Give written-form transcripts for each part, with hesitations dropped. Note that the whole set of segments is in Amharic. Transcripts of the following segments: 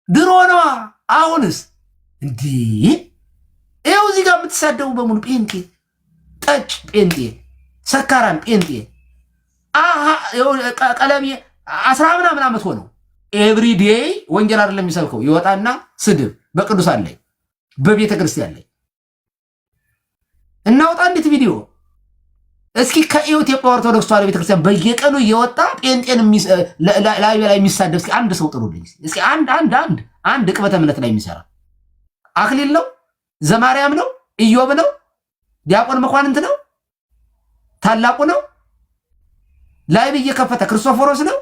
ድሮ ነዋ። አሁንስ እንዲህ ይኸው እዚህ ጋር የምትሳደቡ በሙሉ ጴንጤ፣ ጠጭ ጴንጤ፣ ሰካራም ጴንጤ ቀለሜ 10 ምናምን ዓመት ሆነው ኤቭሪዴይ ወንጌል አይደለም የሚሰብከው ይወጣና ስድብ በቅዱሳን ላይ በቤተ ክርስቲያን ላይ እናውጣ። እንዴት ቪዲዮ እስኪ ከኢትዮጵያ ኦርቶዶክስ ተዋሕዶ ቤተክርስቲያን በየቀኑ እየወጣ ጴንጤን ላይ የሚሳደብ እስኪ አንድ ሰው ጥሩልኝ። እስኪ አንድ ቅበተ እምነት ላይ የሚሰራ አክሊል ነው፣ ዘማርያም ነው፣ ኢዮብ ነው፣ ዲያቆን መኳንንት ነው፣ ታላቁ ነው፣ ላይብ እየከፈተ ክርስቶፎሮስ ነው፣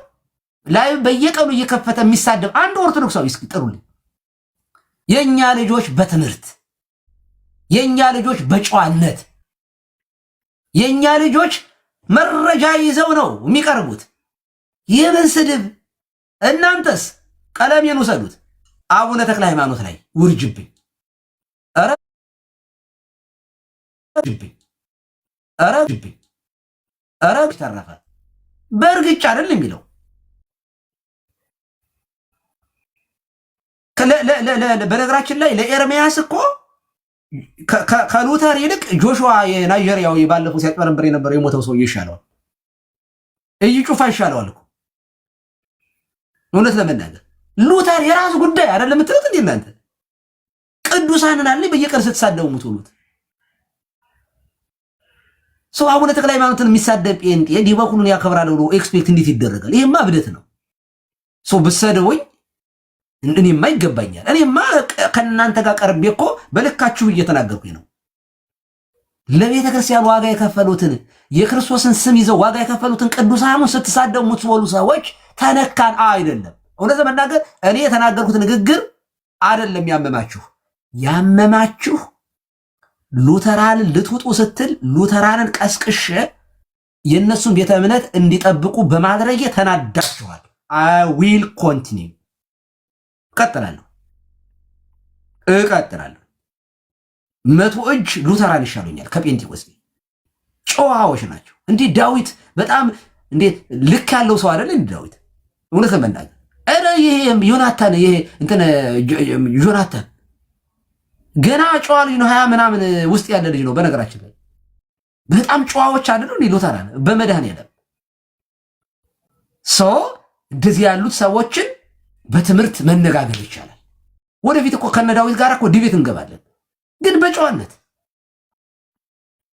ላይብ በየቀኑ እየከፈተ የሚሳደብ አንድ ኦርቶዶክሳዊ እስኪ ጥሩልኝ። የኛ ልጆች በትምህርት የኛ ልጆች በጨዋነት የኛ ልጆች መረጃ ይዘው ነው የሚቀርቡት። የምን ስድብ! እናንተስ ቀለሜን ውሰዱት። አቡነ ተክለ ሃይማኖት ላይ ውርጅብኝ! ኧረ ተረፈ። በእርግጫ አይደል የሚለው በነገራችን ላይ ለኤርሚያስ እኮ ከሉተር ይልቅ ጆሹዋ የናይጄሪያው ባለፈው ሲያጭበረብር የነበረው የሞተው ሰው ይሻለዋል። እዩ ጩፋ ይሻለዋል እኮ እውነት ለመናገር ሉተር የራሱ ጉዳይ አይደለም የምትሉት እንዴ እናንተ? ቅዱሳንን አለ በየቀን ስትሳደቡ የምትውሉት ሰው አቡነ ተክለ ሃይማኖትን የሚሳደብ ጴንጤ ዲበኩሉን ያከብራል ብሎ ኤክስፔክት እንዴት ይደረጋል? ይሄማ እብደት ነው። ሰው ብትሰደቡኝ እኔማ ይገባኛል። እኔማ ከእናንተ ጋር ቀርቤ እኮ በልካችሁ እየተናገርኩኝ ነው። ለቤተ ክርስቲያን ዋጋ የከፈሉትን የክርስቶስን ስም ይዘው ዋጋ የከፈሉትን ቅዱሳኑን ስትሳደቡ የምትወሉ ሰዎች ተነካን አይደለም። እውነት ለመናገር እኔ የተናገርኩት ንግግር አይደለም ያመማችሁ ሉተራንን ልትውጡ ስትል ሉተራንን ቀስቅሼ የእነሱን ቤተ እምነት እንዲጠብቁ በማድረጌ ተናዳችኋል። አይ ዊል ኮንቲኒው እቀጥላለሁ። 100 እጅ ሉተራን ይሻሉኛል ከጴንጤቆስጤ። ጨዋዎች ናቸው። እንዲህ ዳዊት በጣም እንዴት ልክ ያለው ሰው አይደለ? እንዲህ ዳዊት እውነት ለመናገር ይሄ ዮናታን ይሄ እንትን ዮናታን ገና ጨዋ ልጅ ነው። 20 ምናምን ውስጥ ያለ ልጅ ነው። በነገራችን ላይ በጣም ጨዋዎች አይደሉ? ሉተራን በመድኃኔዓለም ሰው እንደዚህ ያሉት ሰዎችን በትምህርት መነጋገር ይቻላል። ወደፊት እኮ ከነ ዳዊት ጋር እኮ ዲቤት እንገባለን። ግን በጨዋነት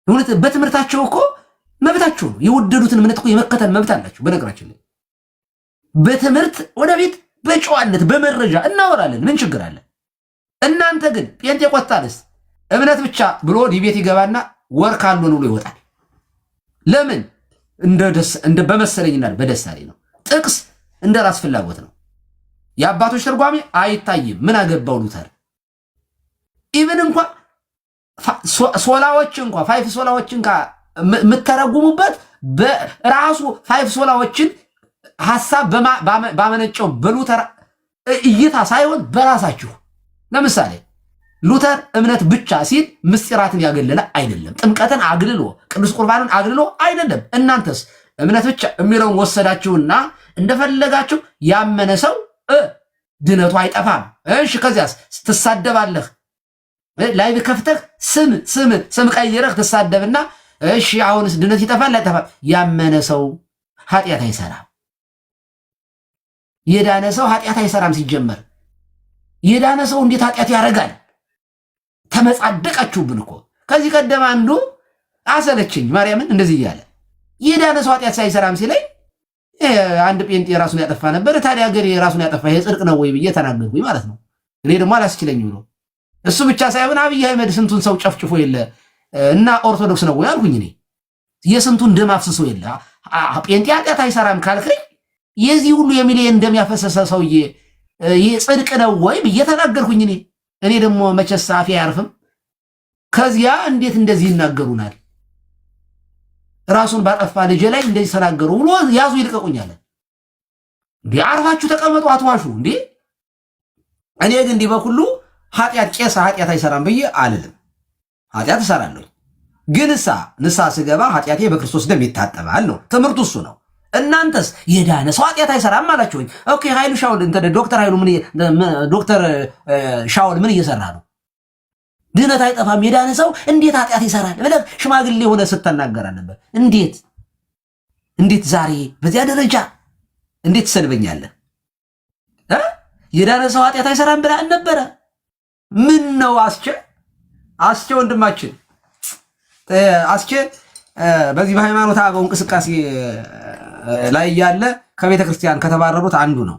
እውነት በትምህርታቸው እኮ መብታቸው ነው። የወደዱትን እምነት እኮ የመከተል መብት አላቸው። በነገራችን ላይ በትምህርት ወደፊት በጨዋነት በመረጃ እናወራለን። ምን ችግር አለ? እናንተ ግን ጴንጤቆስጣንስ እምነት ብቻ ብሎ ዲቤት ይገባና ወር ካልሆነ ብሎ ይወጣል። ለምን? እንደ በመሰለኝና በደሳሌ ነው። ጥቅስ እንደ ራስ ፍላጎት ነው። የአባቶች ትርጓሜ አይታይም። ምን አገባው ሉተር? ኢቭን እንኳን ሶላዎች እንኳን 5 ሶላዎችን የምተረጉሙበት በራሱ 5 ሶላዎችን ሐሳብ ባመነጨው በሉተር እይታ ሳይሆን በራሳችሁ። ለምሳሌ ሉተር እምነት ብቻ ሲል ምስጢራትን ያገለለ አይደለም። ጥምቀትን አግልሎ ቅዱስ ቁርባንን አግልሎ አይደለም። እናንተስ እምነት ብቻ የሚለውን ወሰዳችሁና እንደፈለጋችሁ ያመነ ሰው ድነቱ አይጠፋም። እሺ ከዚያስ ትሳደባለህ። ላይቭ ከፍተህ ስም ቀይረህ ትሳደብና እሺ አሁንስ ድነት ይጠፋል አይጠፋም? ያመነ ሰው ኃጢአት አይሰራም። የዳነ ሰው ኃጢአት አይሰራም። ሲጀመር የዳነ ሰው እንዴት ኃጢአት ያደርጋል? ተመጻደቃችሁብን እኮ። ከዚህ ቀደም አንዱ አሰለችኝ ማርያምን እንደዚህ እያለ የዳነ ሰው ኃጢአት ሳይሰራም ሲለኝ አንድ ጴንጤ ራሱን ያጠፋ ነበር። ታዲያ ሀገር ራሱን ያጠፋ ይሄ ጽድቅ ነው ወይ ብዬ ተናገርኩኝ ማለት ነው። እኔ ደግሞ አላስችለኝ ብሎ እሱ ብቻ ሳይሆን አብይ አህመድ ስንቱን ሰው ጨፍጭፎ የለ እና ኦርቶዶክስ ነው ወይ አልኩኝ። እኔ የስንቱን ደም አፍስሶ የለ ጴንጤ ኃጢአት አይሰራም ካልከኝ የዚህ ሁሉ የሚሊየን እንደሚያፈሰሰ ሰውዬ ይሄ ጽድቅ ነው ወይ ብዬ ተናገርኩኝ። እኔ ደግሞ መቼስ አፌ አያርፍም። ከዚያ እንዴት እንደዚህ ይናገሩናል? ራሱን ባጠፋ ልጅ ላይ እንደዚህ ተናገሩ ብሎ ያዙ ይልቀቁኛል። እንዴ አርፋችሁ ተቀመጡ፣ አትዋሹ እንዴ። እኔ ግን እንዲህ በኩሉ ኃጢአት ቄስ ኃጢአት አይሰራም ብዬ አልልም። ኃጢአት እሰራለሁ፣ ግን ንሳ ስገባ ኃጢአቴ በክርስቶስ ደም ይታጠባል ነው ትምህርቱ። እሱ ነው እናንተስ የዳነ ሰው ኃጢአት አይሰራም አላችሁኝ። ኦኬ ኃይሉ ሻውል ዶክተር ኃይሉ ዶክተር ሻውል ምን እየሰራ ነው? ድህነት አይጠፋም የዳነ ሰው እንዴት ኃጢአት ይሰራል ብለህ ሽማግሌ ሆነ ስተናገር ነበር። እንዴት ዛሬ በዚያ ደረጃ እንዴት ትሰድበኛለህ? የዳነ ሰው ኃጢአት አይሰራም ብለህ ነበረ። ምን ነው አስቼ ወንድማችን አስቼ በዚህ በሃይማኖት አበው እንቅስቃሴ ላይ ያለ ከቤተ ክርስቲያን ከተባረሩት አንዱ ነው።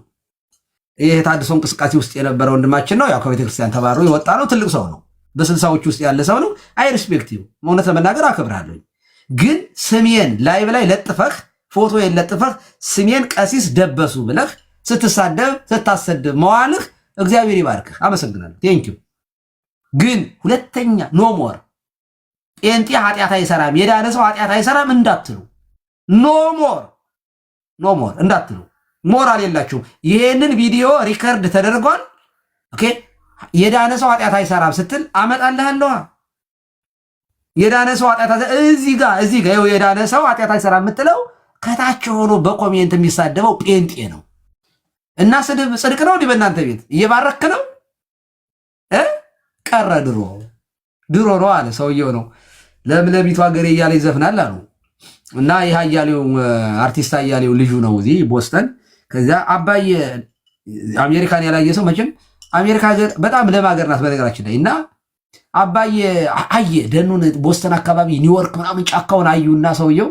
ይሄ የታድሶ እንቅስቃሴ ውስጥ የነበረ ወንድማችን ነው። ያው ከቤተ ክርስቲያን ተባረሩ የወጣ ነው። ትልቅ ሰው ነው። በስልሳዎች ውስጥ ያለ ሰው ነው። አይ ሪስፔክቲቭ እውነት ለመናገር አከብራለሁ። ግን ስሜን ላይቭ ላይ ለጥፈህ ፎቶ ለጥፈህ ስሜን ቀሲስ ደበሱ ብለህ ስትሳደብ ስታሰድብ መዋልህ እግዚአብሔር ይባርክህ። አመሰግናለሁ። ቴንኪው። ግን ሁለተኛ ኖ ሞር ጴንጤ ኃጢአት አይሰራም የዳነ ሰው ኃጢአት አይሰራም እንዳትሉ። ኖ ሞር እንዳትሉ። ሞራል የላችሁም። ይሄንን ቪዲዮ ሪከርድ ተደርጓል። ኦኬ የዳነ ሰው ኃጢአት አይሰራም ስትል አመጣልሃለሁ። የዳነ ሰው ኃጢአት እዚህ ጋር የዳነ ሰው ኃጢአት አይሰራም የምትለው ከታች ሆኖ በኮሜንት የሚሳደበው ጴንጤ ነው። እና ስድብ ጽድቅ ነው። በእናንተ ቤት እየባረክ ነው። ቀረ ድሮ ነው አለ ሰውየው ነው። ለምለሚቱ ሀገሬ እያለ ይዘፍናል አሉ። እና ይህ አያሌው አርቲስት አያሌው ልጁ ነው እዚህ ቦስተን። ከዚያ አባዬ አሜሪካን ያላየ ሰው መቼም አሜሪካ ሀገር በጣም ለም ሀገር ናት በነገራችን ላይ። እና አባዬ አየ ደኑን ቦስተን አካባቢ ኒውዮርክ ምናምን ጫካውን አዩና ሰውየው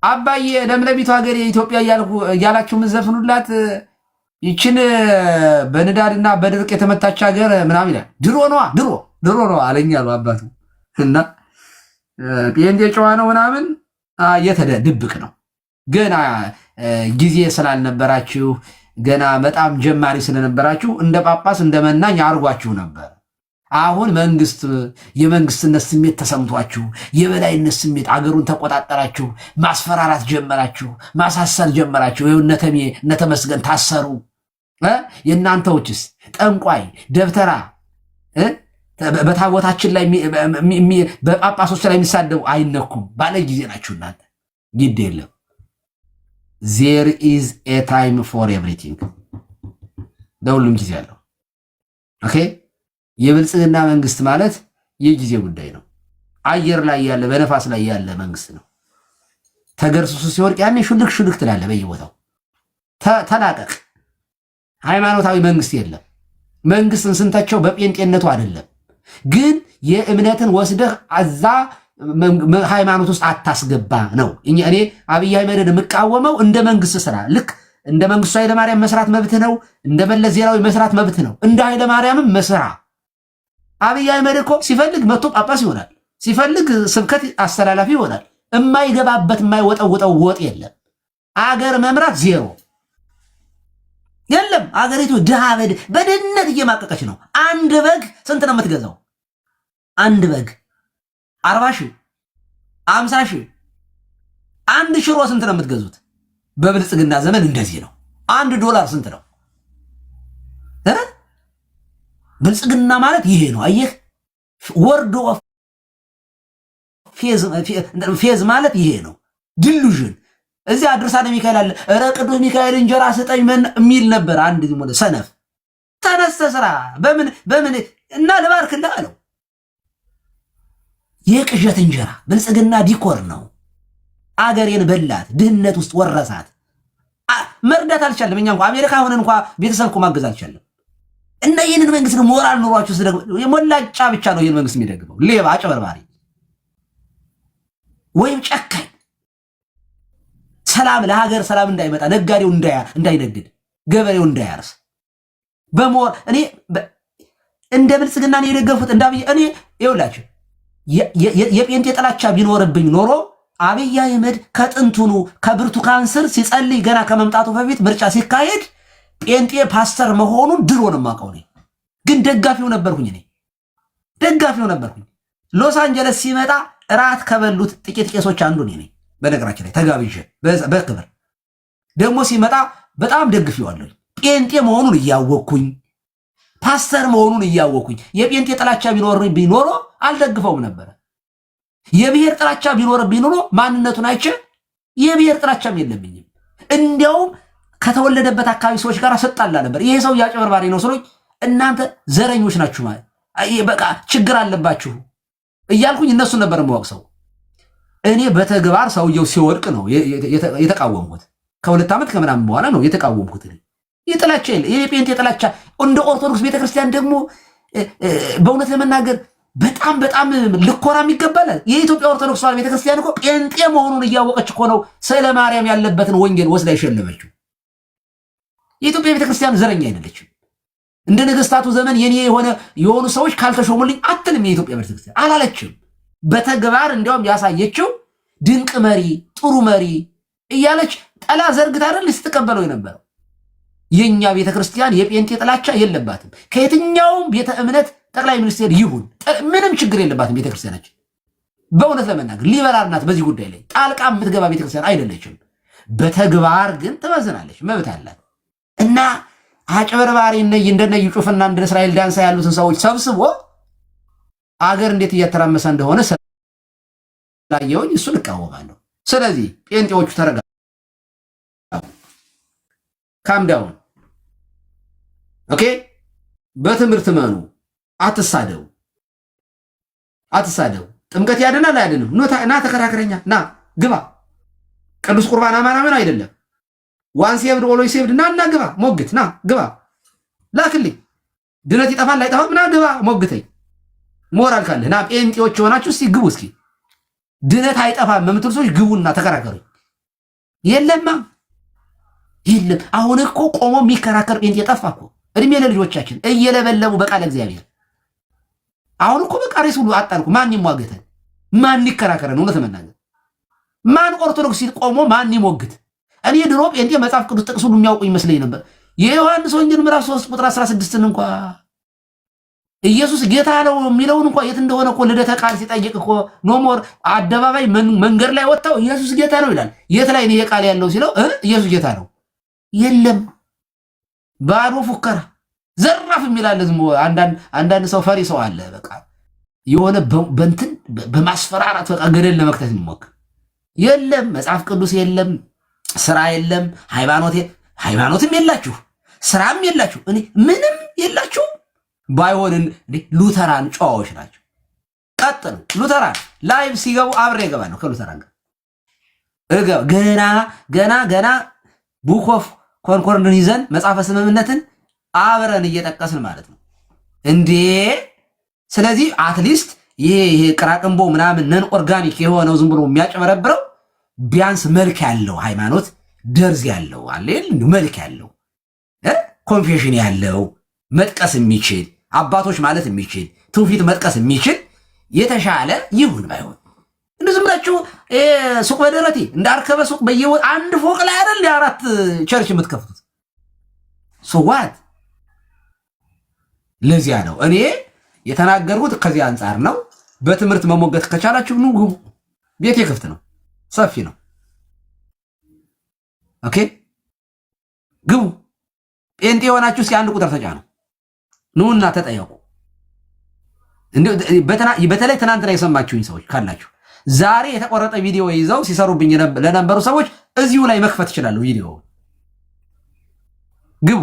አባዬ ለምለሚቱ ሀገር የኢትዮጵያ እያላችሁ የምትዘፍኑላት ይችን በንዳድና በድርቅ የተመታች ሀገር ምናምን ይላል። ድሮ ነው አለኝ አሉ አባቱ። እና ጴንጤ ጨዋ ነው ምናምን ድብቅ ነው። ገና ጊዜ ስላልነበራችሁ ገና በጣም ጀማሪ ስለነበራችሁ እንደ ጳጳስ እንደ መናኝ አርጓችሁ ነበር። አሁን የመንግስትነት ስሜት ተሰምቷችሁ የበላይነት ስሜት አገሩን ተቆጣጠራችሁ፣ ማስፈራራት ጀመራችሁ፣ ማሳሰል ጀመራችሁ። ይኸው እነተመስገን ታሰሩ። የእናንተዎችስ ጠንቋይ ደብተራ በታቦታችን ላይ በጳጳሶች ላይ የሚሳደቡ አይነኩም። ባለ ጊዜ ናችሁ እናንተ። ግድ የለም ዜር ኢዝ ኤ ታይም ፎር ኤቭሪቲንግ። ለሁሉም ጊዜ አለው። ኦኬ የብልጽግና መንግስት ማለት የጊዜ ጉዳይ ነው። አየር ላይ ያለ በነፋስ ላይ ያለ መንግስት ነው። ተገርሱሱ ሲወድቅ ያኔ ሹልክ ትላለ በየቦታው። ተላቀቅ። ሃይማኖታዊ መንግስት የለም። መንግስትን ስንተቸው በጴንጤነቱ አይደለም፣ ግን የእምነትን ወስደህ አዛ ሃይማኖት ውስጥ አታስገባ ነው። እኔ አብይ አህመድን የምቃወመው እንደ መንግስት ስራ ልክ እንደ መንግስቱ ኃይለማርያም መስራት መብት ነው። እንደ መለስ ዜናዊ መስራት መብት ነው። እንደ ኃይለማርያምም መስራ። አብይ አህመድ እኮ ሲፈልግ መጥቶ ጳጳስ ይሆናል፣ ሲፈልግ ስብከት አስተላላፊ ይሆናል። የማይገባበት የማይወጠውጠው ወጥ የለም። አገር መምራት ዜሮ የለም። አገሪቱ ድሃ በድህነት እየማቀቀች ነው። አንድ በግ ስንት ነው የምትገዛው? አንድ በግ 40 ሺህ 50 ሺህ። አንድ ሽሮ ስንት ነው የምትገዙት? በብልጽግና ዘመን እንደዚህ ነው። $1 ስንት ነው? ብልጽግና ማለት ይሄ ነው። አየህ፣ ወርዶ ፌዝ ማለት ይሄ ነው። ዲሉዥን እዚህ ድርሳነ ሚካኤል አለ። ኧረ ቅዱስ ሚካኤል እንጀራ ስጠኝ የሚል ነበር አንድ ሰነፍ። ተነስተ ስራ በምን እና ልባርክልህ አለው። የቅዠት እንጀራ ብልጽግና ዲኮር ነው። አገሬን በላት፣ ድህነት ውስጥ ወረሳት። መርዳት አልቻለም። እኛ እንኳ አሜሪካ ሆነን እንኳ ቤተሰብ እኮ ማገዝ አልቻለም። እና ይህንን መንግስት ሞራል ኑሯችሁ የሞላጫ ብቻ ነው ይህን መንግስት የሚደግመው። ሌባ፣ አጭበርባሪ ወይም ጨካኝ። ሰላም ለሀገር ሰላም እንዳይመጣ፣ ነጋዴው እንዳይነግድ፣ ገበሬው እንዳያርስ እኔ እንደ ብልጽግና ነው የደገፉት። እንዳብይ እኔ ይኸውላችሁ የጴንጤ ጥላቻ ቢኖርብኝ ኖሮ አብይ አህመድ ከጥንቱኑ ከብርቱካን ስር ሲጸልይ ገና ከመምጣቱ በፊት ምርጫ ሲካሄድ ጴንጤ ፓስተር መሆኑን ድሮ ነው የማውቀው። ግን ደጋፊው ነበርኩኝ። ደጋፊው ነበርኩኝ። ሎስ አንጀለስ ሲመጣ እራት ከበሉት ጥቂት ቄሶች አንዱ ነኝ። በነገራችን ላይ ተጋብዤ በክብር ደግሞ ሲመጣ በጣም ደግፌዋለሁ። ጴንጤ መሆኑን እያወቅኩኝ ፓስተር መሆኑን እያወቅኩኝ የጴንጤ ጥላቻ ቢኖርብኝ ኖሮ አልደግፈውም ነበረ። የብሔር ጥላቻ ቢኖርብኝ ኖሮ ማንነቱን አይቼ የብሔር ጥላቻም የለብኝም። እንዲያውም ከተወለደበት አካባቢ ሰዎች ጋር ሰጣላ ነበር። ይሄ ሰው ያጭበርባሪ ነው ስሎኝ እናንተ ዘረኞች ናችሁ ማለት በቃ ችግር አለባችሁ እያልኩኝ እነሱን ነበር የምወቅሰው። እኔ በተግባር ሰውየው ሲወድቅ ነው የተቃወምኩት። ከ2 ዓመት ከምናምን በኋላ ነው የተቃወምኩት። የጥላቻ የጴንጤ ጥላቻ እንደ ኦርቶዶክስ ቤተክርስቲያን ደግሞ በእውነት ለመናገር በጣም ልኮራም ይገባላል። የኢትዮጵያ ኦርቶዶክስ ተዋሕዶ ቤተክርስቲያን እኮ ጴንጤ መሆኑን እያወቀች እኮ ነው ስዕለ ማርያም ያለበትን ወንጌል ወስዳ የሸለመችው። የኢትዮጵያ ቤተክርስቲያን ዘረኛ አይደለችም። እንደ ነገስታቱ ዘመን የኔ የሆኑ ሰዎች ካልተሾሙልኝ አትልም። የኢትዮጵያ ቤተክርስቲያን አላለችም። በተግባር እንዲያውም ያሳየችው ድንቅ መሪ፣ ጥሩ መሪ እያለች ጠላ ዘርግታ አይደል ስትቀበለው የነበረው። የኛ ቤተክርስቲያን የጴንጤ ጥላቻ የለባትም። ከየትኛውም ቤተ እምነት ጠቅላይ ሚኒስቴር ይሁን ምንም ችግር የለባትም ቤተክርስቲያናችን። በእውነት ለመናገር ሊበራል ናት። በዚህ ጉዳይ ላይ ጣልቃ የምትገባ ቤተክርስቲያን አይደለችም። በተግባር ግን ትመዝናለች፣ መብት አላት። እና አጭበርባሪ እንደነ እዩ ጩፍና እንደ እስራኤል ዳንሳ ያሉትን ሰዎች ሰብስቦ አገር እንዴት እያተራመሰ እንደሆነ ስላየሁኝ እሱን እቃወማለሁ። ስለዚህ ጴንጤዎቹ ተረጋ፣ ካምዳውን ኦኬ። በትምህርት መኑ፣ አትሳደው። ጥምቀት ያድናል አያድንም? ና ተከራከረኛ፣ ና ግባ። ቅዱስ ቁርባን አማናምን አይደለም ዋን ሴብድ ኦሎይ ሴብድ ና ግባ፣ ሞግት፣ ና ግባ፣ ላክልኝ። ድነት ይጠፋል አይጠፋም? ና ግባ፣ ሞግተኝ። ሞራል ካለ ና። ጴንጤዎች የሆናችሁ እስቲ ግቡ። እስኪ ድነት አይጠፋም የምትሉ ሰዎች ግቡና ተከራከሩ። የለም። አሁን እኮ ቆሞ የሚከራከር ጴንጤ ጠፋ እኮ። እድሜ ለልጆቻችን እየለበለቡ በቃለ እግዚአብሔር። አሁን እኮ በቃ ሬስ ሁሉ አጣልኩ። ማን ይሟገተን? ማን ይከራከረን? እውነት መናገር ማን ኦርቶዶክስ ቆሞ ማን ይሞግት? እኔ ድሮ ጴንጤ መጽሐፍ ቅዱስ ጥቅስ ሁሉ የሚያውቁ ይመስለኝ ነበር። የዮሐንስ ወንጌል ምዕራፍ 3 ቁጥር 16ን እንኳ ኢየሱስ ጌታ ነው የሚለውን እንኳ የት እንደሆነ እኮ ልደተ ቃል ሲጠይቅ እኮ ኖሞር አደባባይ መንገድ ላይ ወጣው ኢየሱስ ጌታ ነው ይላል። የት ላይ ነው ይሄ ቃል ያለው ሲለው ኢየሱስ ጌታ ነው የለም። ባዶ ፉከራ ዘራፍ የሚላል ዝም አንዳንድ ሰው ፈሪ ሰው አለ። በቃ የሆነ በእንትን በማስፈራራት በቃ ገደል ለመክተት የሚሞክር የለም። መጽሐፍ ቅዱስ የለም፣ ስራ የለም፣ ሃይማኖትም የላችሁ፣ ስራም የላችሁ፣ እኔ ምንም የላችሁ። ባይሆን ሉተራን ጨዋዎች ናቸው። ቀጥሉ። ሉተራን ላይቭ ሲገቡ አብሬ እገባለሁ ከሉተራን ጋር ገና ቡክ ኦፍ ኮንኮርድን ይዘን መጽሐፈ ስምምነትን አብረን እየጠቀስን ማለት ነው እንዴ። ስለዚህ አትሊስት ይሄ ቅራቅንቦ ምናምን ነን ኦርጋኒክ የሆነው ዝም ብሎ የሚያጨበረብረው ቢያንስ መልክ ያለው ሃይማኖት ደርዝ ያለው አለ፣ መልክ ያለው ኮንፌሽን ያለው መጥቀስ የሚችል አባቶች ማለት የሚችል ትውፊት መጥቀስ የሚችል የተሻለ ይሁን። ባይሆን እንደ ዝም ብላችሁ ሱቅ በደረቴ እንደ አርከበ ሱቅ አንድ ፎቅ ላይ አይደል የአራት ቸርች የምትከፍቱት ሶዋት። ለዚያ ነው እኔ የተናገርኩት፣ ከዚህ አንጻር ነው። በትምህርት መሞገት ከቻላችሁ ኑ ግቡ። ቤቴ ክፍት ነው፣ ሰፊ ነው። ኦኬ ግቡ። ጴንጤ የሆናችሁ እስኪ አንድ ቁጥር ተጫኑ፣ ኑና ተጠየቁ። በተለይ ትናንትና የሰማችሁኝ ሰዎች ካላችሁ ዛሬ የተቆረጠ ቪዲዮ ይዘው ሲሰሩብኝ ለነበሩ ሰዎች እዚሁ ላይ መክፈት ይችላሉ። ቪዲዮ ግቡ።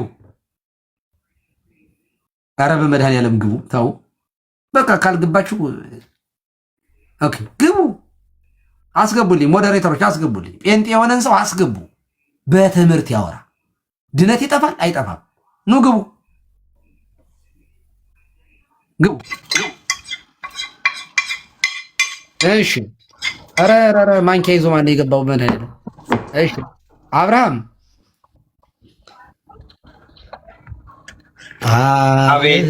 ኧረ በመድኃኒዓለም ግቡ። ተው በቃ ካልገባችሁ ኦኬ ግቡ። አስገቡልኝ፣ ሞዴሬተሮች አስገቡልኝ። ጴንጤ የሆነን ሰው አስገቡ። በትምህርት ያወራ። ድነት ይጠፋል አይጠፋም? ኑ ግቡ ግቡ። እሺ ኧረ ማንኪያ ይዞ ማን የገባው? መድኃኒዓለም። እሺ አብርሃም አቤት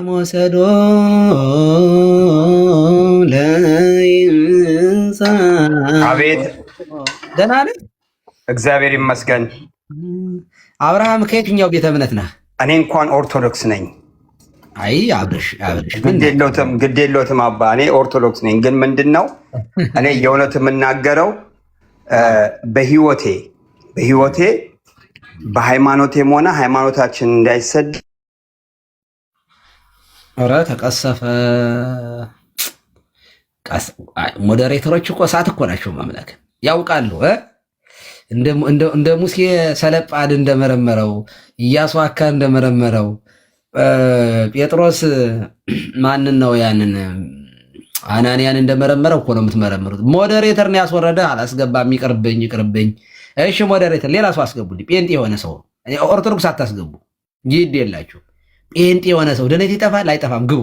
ወሰዶ ለይንሳ አቤት። ደህና ነህ? እግዚአብሔር ይመስገን። አብርሃም ከየትኛው ቤተ እምነት ነህ? እኔ እንኳን ኦርቶዶክስ ነኝ። አይ አብርሽ ግድ የለዎትም አባ፣ እኔ ኦርቶዶክስ ነኝ። ግን ምንድን ነው እኔ የእውነት የምናገረው በህይወቴ በሃይማኖቴም ሆነ ሃይማኖታችን እንዳይሰድ። ኧረ ተቀሰፈ። ሞዴሬተሮች እኮ እሳት እኮ ናቸው። ማምላክ ያውቃሉ። እንደ ሙሴ ሰለጳድ እንደመረመረው ኢያሱ አካ እንደመረመረው ጴጥሮስ ማንን ነው ያንን አናንያን እንደመረመረው እኮ ነው የምትመረምሩት። ሞዴሬተር ነው ያስወረደ። አላስገባም። ይቅርብኝ። እሺ ሞዴሬተር ሌላ ሰው አስገቡልኝ። ጴንጤ የሆነ ሰው ኦርቶዶክስ አታስገቡ። ይድ የላችሁ ጴንጤ የሆነ ሰው ድነት ይጠፋል አይጠፋም? ግቡ።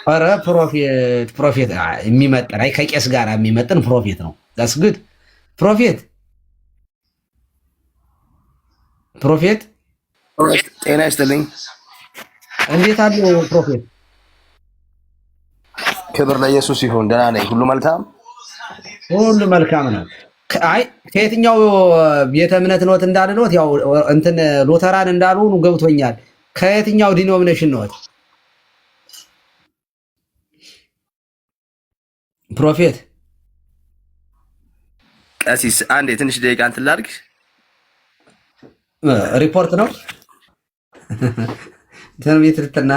ኧረ ፕሮፌት የሚመጥን አይ ከቄስ ጋር የሚመጥን ፕሮፌት ነው። ዳስ ጉድ ፕሮፌት ጤና ይስጥልኝ። እንዴት አሉ ፕሮፌት? ክብር ለኢየሱስ ይሁን። ደህና ነኝ። ሁሉ መልካም ነው። አይ ከየትኛው ቤተ እምነት ነዎት እንዳልነዎት ያው እንትን ሉተራን እንዳልሆኑ ገብቶኛል። ከየትኛው ዲኖሚኔሽን ነዎት ፕሮፌት? ቀሲስ አንዴ ትንሽ ደቂቃ እንትን ላድርግ። ሪፖርት ነው ትንቢት ልትና።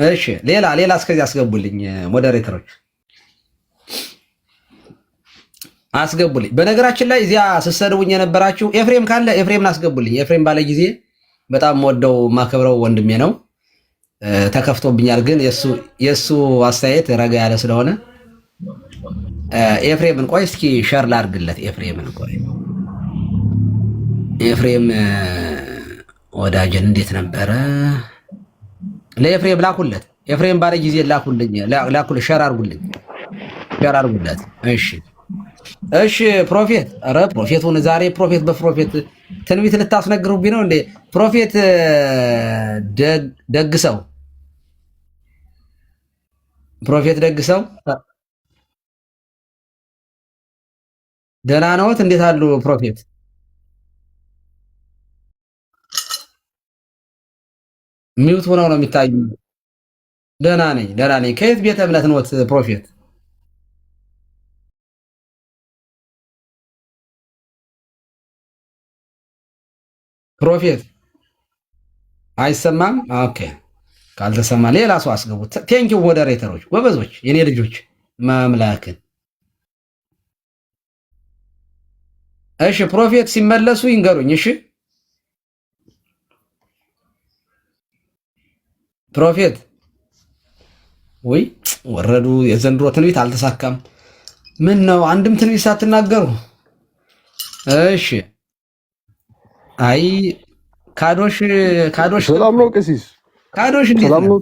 እሺ ሌላ እስከዚህ አስገቡልኝ። ሞዴሬተሮች አስገቡልኝ። በነገራችን ላይ እዚያ ስትሰድቡኝ የነበራችሁ ኤፍሬም ካለ ኤፍሬምን አስገቡልኝ። ኤፍሬም ባለ ጊዜ በጣም ወደው ማከብረው ወንድሜ ነው። ተከፍቶብኛል፣ ግን የሱ አስተያየት ረጋ ያለ ስለሆነ ኤፍሬምን ቆይ እስኪ ሸር ላድርግለት። ኤፍሬም ወዳጅን እንዴት ነበረ? ለኤፍሬም ላኩለት። ኤፍሬም ባለ ጊዜ ላኩልኝ፣ ሸር አድርጉለት። እሺ ፕሮፌት፣ ኧረ ፕሮፌቱን ዛሬ ፕሮፌት በፕሮፌት ትንቢት ልታስነግሩብኝ ነው እንዴ? ፕሮፌት ደግሰው ደህና ነዎት? እንዴት አሉ ፕሮፌት? ሚውት ሆነው ነው የሚታዩ። ደህና ነኝ። ከየት ቤተ እምነት ነዎት ፕሮፌት? ፕሮፌት አይሰማም? ኦኬ ካልተሰማ ሌላ ሰው አስገቡት። ቴንኪው ሞዴሬተሮች፣ ጎበዞች፣ የኔ ልጆች ማምላክን። እሺ ፕሮፌት ሲመለሱ ይንገሩኝ። እሺ ፕሮፌት ወይ ወረዱ። የዘንድሮ ትንቢት አልተሳካም። ምን ነው አንድም ትንቢት ሳትናገሩ? እሺ አይ ካዶሽ ሰላም ነው ቀሲስ? ካዶሽ እንዴት ሰላም ነው?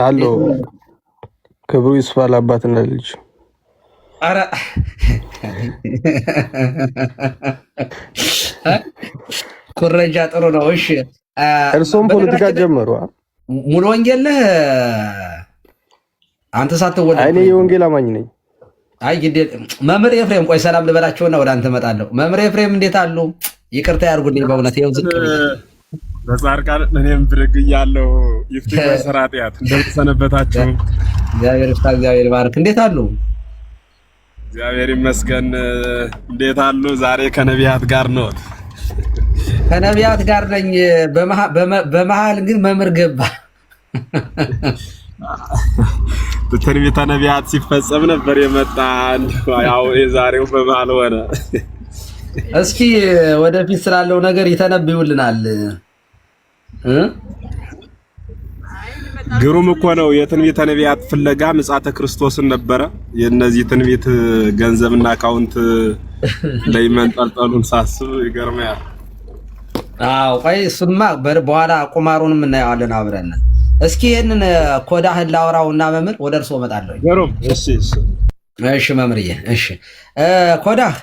አሎ ክብሩ ይስፋ ለአባትና ልጅ። አረ ኩረጃ ጥሩ ነው። እሺ እርሶም ፖለቲካ ጀመሩ? ሙሉ ወንጌል ነህ አንተ ሳትወለድ? እኔ የወንጌል አማኝ ነኝ። አይ ግዴ መምህር ኤፍሬም ቆይ ሰላም ልበላቸውና ወደ አንተ እመጣለሁ። መምህር ኤፍሬም እንዴት አሉ? ይቅርታ ያርጉልኝ በእውነት ይኸው ዝቅ በጻድቃን እኔም ብድግ እያለሁ ይፍቱ በሰራጢያት እንደተሰነበታችሁ እግዚአብሔር ይፍታ። እግዚአብሔር ይባርክ። እንዴት አሉ? እግዚአብሔር ይመስገን። እንዴት አሉ? ዛሬ ከነቢያት ጋር ነው። ከነቢያት ጋር ነኝ። በመሃል ግን መምህር ገባ። ትንቢተ ነቢያት ሲፈጸም ነበር የመጣ። ያው የዛሬው በመሃል ሆነ። እስኪ ወደፊት ስላለው ነገር ይተነብዩልናል። ግሩም እኮ ነው። የትንቢተ ነቢያት ፍለጋ ምጽአተ ክርስቶስን ነበረ። የነዚህ ትንቢት ገንዘብና አካውንት ላይ መንጠልጠሉን ሳስብ ይገርማል። አዎ ቆይ እሱማ በኋላ ቁማሩንም እናየዋለን አብረን። እስኪ ይሄንን ኮዳህን ላውራውና መምህር ወደ እርሶ እመጣለሁ። ግሩም እሺ መምህርዬ። እሺ ኮዳሽ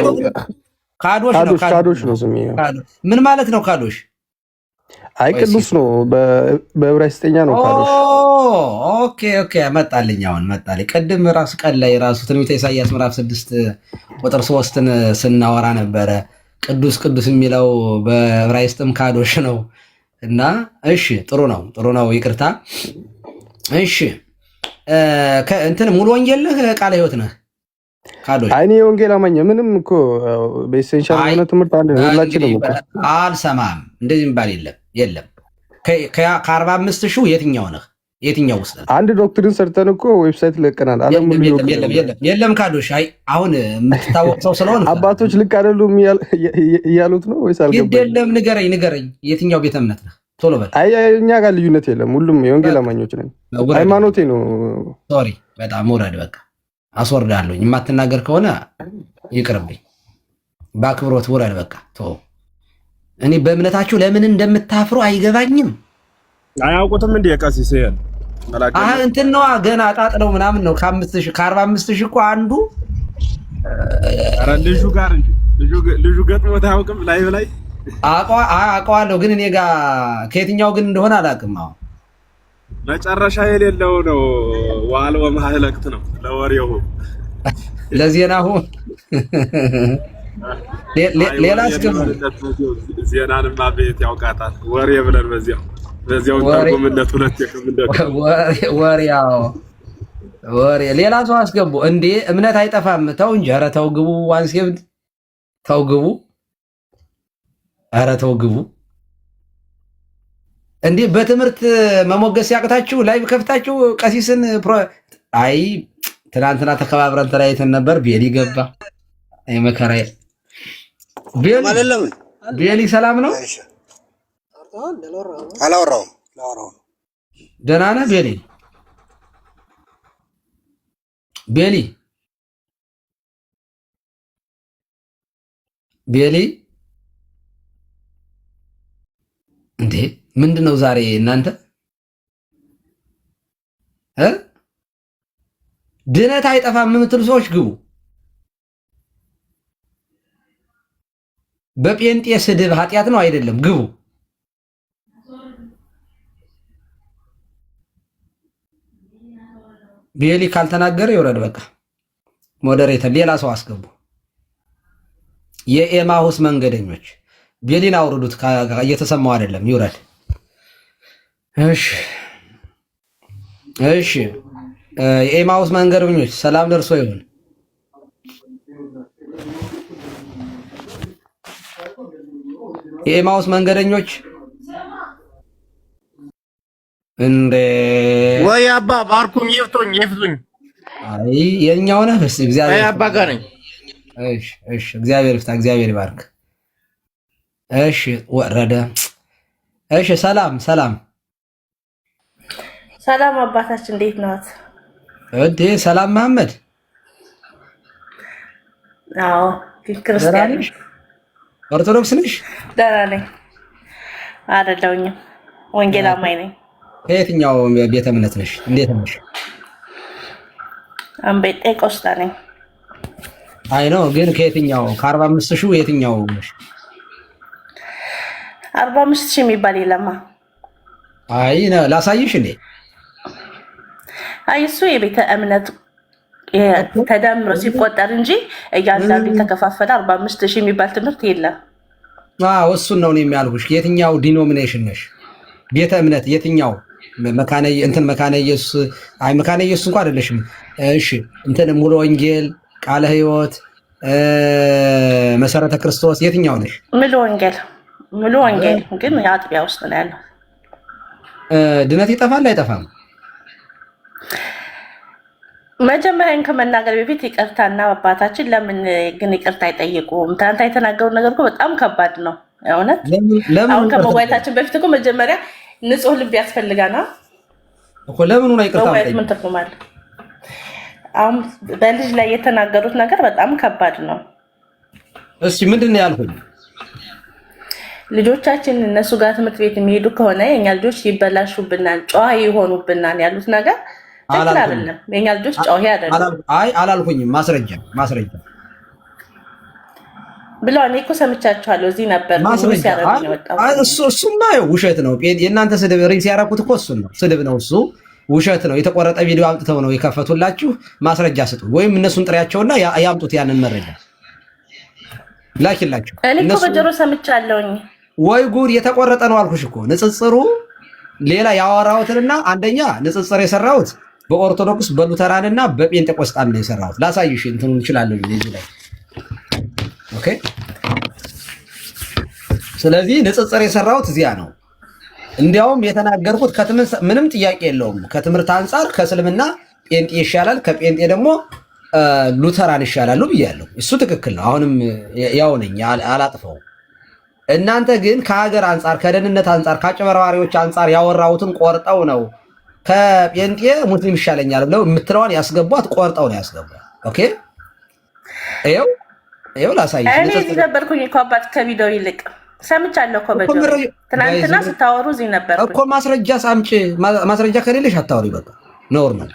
ነው? ካዶሽ ነው ስሜ። ምን ማለት ነው ካዶሽ? አይ ቅዱስ ነው፣ በዕብራይስጥኛ ነው ካዶሽ። ኦኬ መጣልኝ። አሁን መጣልኝ። ቅድም ራሱ ቀን ላይ ራሱ ትንቢተ ኢሳይያስ ምዕራፍ 6 ቁጥር 3ን ስናወራ ነበረ። ቅዱስ የሚለው በዕብራይስጥም ካዶሽ ነው እና እሺ ጥሩ ነው። ይቅርታ። እሺ እንትን ሙሉ ወንጌል ነህ ቃለ ሕይወት ነህ? ካዶሽ እኔ የወንጌል አማኝ ምንም እኮ በኢሴንሻል የሆነ ትምህርት አንድ ነው። ሁላችንም እኮ አልሰማም። እንደዚህ የሚባል የለም። ከ45 ሺህ የትኛው ነህ? የትኛው ውስጥ አንድ ዶክትሪን ሰርተን እኮ ዌብሳይት ለቀናል። ዓለም ሁሉ የለም ካዶሽ። አይ አሁን የምትታወቅ ሰው ስለሆነ አባቶች ልክ አይደሉም እያሉት ነው ወይስ አልገባኝም? የለም ንገረኝ፣ የትኛው ቤተ እምነት ነህ? ቶሎ በል። አይ እኛ ጋር ልዩነት የለም፣ ሁሉም የወንጌል አማኞች ነን። ሃይማኖቴ ነው። ሶሪ በጣም ውረድ፣ በቃ አስወርዳለሁኝ። የማትናገር ከሆነ ይቅርብኝ፣ በአክብሮት ውረድ፣ በቃ ተው። እኔ በእምነታችሁ ለምን እንደምታፍሩ አይገባኝም። አያውቁትም እንዴ ቀሲስ? እንትን ነዋ ገና አጣጥለው ምናምን ነው። ከ45,000 እኮ አንዱ ኧረ ልጁ ጋር እንጂ ልጁ ገጥሞት አያውቅም። ላይ አውቀዋለሁ፣ ግን እኔ ጋር ከየትኛው ግን እንደሆነ አላውቅም። አሁን መጨረሻ የሌለው ነው። ዋል ወማህለቅት ነው ለወሬው ለዜናሁ ሌላ ዜናንማ ቤት ያውቃታል። ወሬ ብለን በዚያው ተርጉምለት ሁለት የከምንደት ወሬ ሌላ ሰው አስገቡ እንዴ! እምነት አይጠፋም። ተው እንጂ ኧረ ተው ግቡ። ዋንሴብ ተው ግቡ። ኧረ ተው ግቡ እንዴ! በትምህርት መሞገስ ያቅታችሁ ላይቭ ከፍታችሁ ቀሲስን አይ ትናንትና ተከባብረን ተለያይተን ነበር። ቤሊ ገባ። አይ መከራዬ። ቤሊ ሰላም ነው? አላወራውም። ደህና ነህ ቤሊ? ቤሊ እንዴ ምንድን ነው ዛሬ እናንተ? ድነት አይጠፋም የምትሉ ሰዎች ግቡ። በጴንጤ ስድብ ኃጢአት ነው አይደለም? ግቡ። ቤሊ ካልተናገረ ይወረድ። በቃ ሞዴሬተር ሌላ ሰው አስገቡ። የኤማሁስ መንገደኞች ቤሊን አውርዱት። እየተሰማው አይደለም፣ ይውረድ። እሺ የኤማሁስ መንገደኞች ሰላም ደርሶ ይሁን። የኤማሁስ መንገደኞች እንዴ ወይ አባ ባርኩኝ፣ ይፍቱኝ። አይ የኛው ነህ። እሺ እግዚአብሔር አባ ጋር ነኝ። እሺ እግዚአብሔር ይፍታ፣ እግዚአብሔር ይባርክ። እሺ ወረደ። እሺ ሰላም አባታችን እንዴት ናት? እዴ ሰላም መሐመድ። አዎ ክርስቲያን ነሽ? ኦርቶዶክስ ነሽ? ደህና ነኝ። አይደለሁኝም፣ ወንጌል አማኝ ነኝ። ከየትኛው ቤተ እምነት ነሽ? እንዴት ነሽ? አንቤጤ ቆስጣ ነኝ። አይ ነው ግን ከየትኛው? ከ45,000 የትኛው ነሽ? 45,000 የሚባል የለማ። አይ ነው ላሳይሽ እንዴ? አይ እሱ የቤተ እምነት ተደምሮ ሲቆጠር እንጂ እያንዳንዱ የተከፋፈለ 45,000 የሚባል ትምህርት የለም። አዎ እሱን ነው የሚያልኩሽ። የትኛው ዲኖሚኔሽን ነሽ? ቤተ እምነት የትኛው? መካነ ኢየሱስ? አይ መካነ ኢየሱስ እንኳን አይደለሽም። እሺ እንትን ሙሉ ወንጌል፣ ቃለ ሕይወት፣ መሰረተ ክርስቶስ የትኛው ነሽ? ሙሉ ወንጌል ግን የአጥቢያ ውስጥ ነው ያለው። ድነት ይጠፋል አይጠፋም? መጀመሪያን ከመናገር በፊት ይቅርታና አባታችን ለምን ግን ይቅርታ አይጠይቁም? ትናንት የተናገሩት ነገር እኮ በጣም ከባድ ነው እውነት። አሁን ከመዋየታችን በፊት እኮ መጀመሪያ ንጹህ ልብ ያስፈልጋና እኮ ለምን ነው ይቅርታ አይጠይቁም? ምን ተቆማል? አሁን በልጅ ላይ የተናገሩት ነገር በጣም ከባድ ነው። እስኪ ምንድን ነው ያልኩኝ? ልጆቻችን እነሱ ጋር ትምህርት ቤት የሚሄዱ ከሆነ የኛ ልጆች ይበላሹብናል፣ ጨዋ ይሆኑብናል ያሉት ነገር ትክክል አይደለም። የኛ ልጆች ጨዋ አይደለም። አይ አላልኩኝም። ማስረጃ ብለው እኔ እኮ ሰምቻችኋለሁ። እዚህ ነበር ሲያረጉኝ የወጣው። እሱማ ውሸት ነው። የእናንተ ስድብ ሪንስ ያደረኩት እኮ እሱን ነው። ስድብ ነው እሱ፣ ውሸት ነው። የተቆረጠ ቪዲዮ አምጥተው ነው የከፈቱላችሁ። ማስረጃ ስጡ፣ ወይም እነሱን ጥሪያቸውና ያምጡት። ያንን መረጃ ላኪላችሁ። እኔ እኮ በጆሮ ሰምቻለሁኝ። ወይ ጉድ! የተቆረጠ ነው አልኩሽ እኮ። ንጽጽሩ ሌላ ያወራሁትንና አንደኛ ንጽጽር የሰራሁት በኦርቶዶክስ በሉተራንና በጴንጤቆስጣን ነው የሰራሁት። ላሳይሽ እንትኑ እንችላለሁ እዚህ ላይ ኦኬ። ስለዚህ ንጽጽር የሰራሁት እዚያ ነው። እንዲያውም የተናገርኩት ምንም ጥያቄ የለውም። ከትምህርት አንጻር ከእስልምና ጴንጤ ይሻላል፣ ከጴንጤ ደግሞ ሉተራን ይሻላሉ ብያለሁ። እሱ ትክክል ነው። አሁንም ያው ነኝ፣ አላጥፈው። እናንተ ግን ከሀገር አንጻር፣ ከደህንነት አንጻር፣ ከአጭበርባሪዎች አንጻር ያወራሁትን ቆርጠው ነው ከጴንጤ ሙስሊም ይሻለኛል ብለው የምትለዋን ያስገቧት፣ ቆርጠው ነው ያስገቧት። ኦኬ ይኸው ላሳይሽ። እኔ እዚህ ነበርኩኝ እኮ አባት ከቪዲዮ ይልቅ ሰምቻለሁ እኮ በጆሮ ትናንትና ስታወሩ እዚህ ነበርኩኝ እኮ። ማስረጃ ሳምጪ። ማስረጃ ከሌለሽ አታወሪ። በቃ ኖር ነው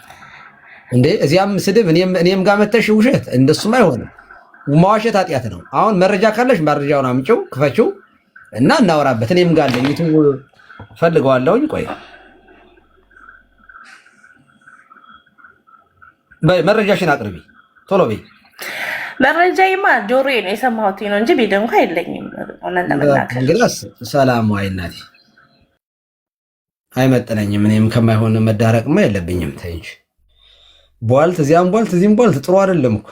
እንዴ? እዚያም ስድብ እኔም ጋር መተሽ ውሸት፣ እንደሱም አይሆንም። መዋሸት ኃጢአት ነው። አሁን መረጃ ካለሽ መረጃውን አምጪው፣ ክፈችው እና እናወራበት። እኔም ጋር አለኝ ዩቲዩብ ፈልገዋለሁኝ። ቆይ በይ መረጃሽን አቅርቢ ቶሎ በይ። መረጃዬማ ጆሮዬ ነው የሰማሁት ነው እንጂ ቪዲዮ እንኳን የለኝም። እንግዲያስ ሰላም ዋይ እናቴ፣ አይመጥነኝም። እኔም ከማይሆን መዳረቅማ የለብኝም። ተይ እንጂ ቧልት፣ እዚያም ቧልት፣ እዚህም ቧልት ጥሩ አይደለም እኮ።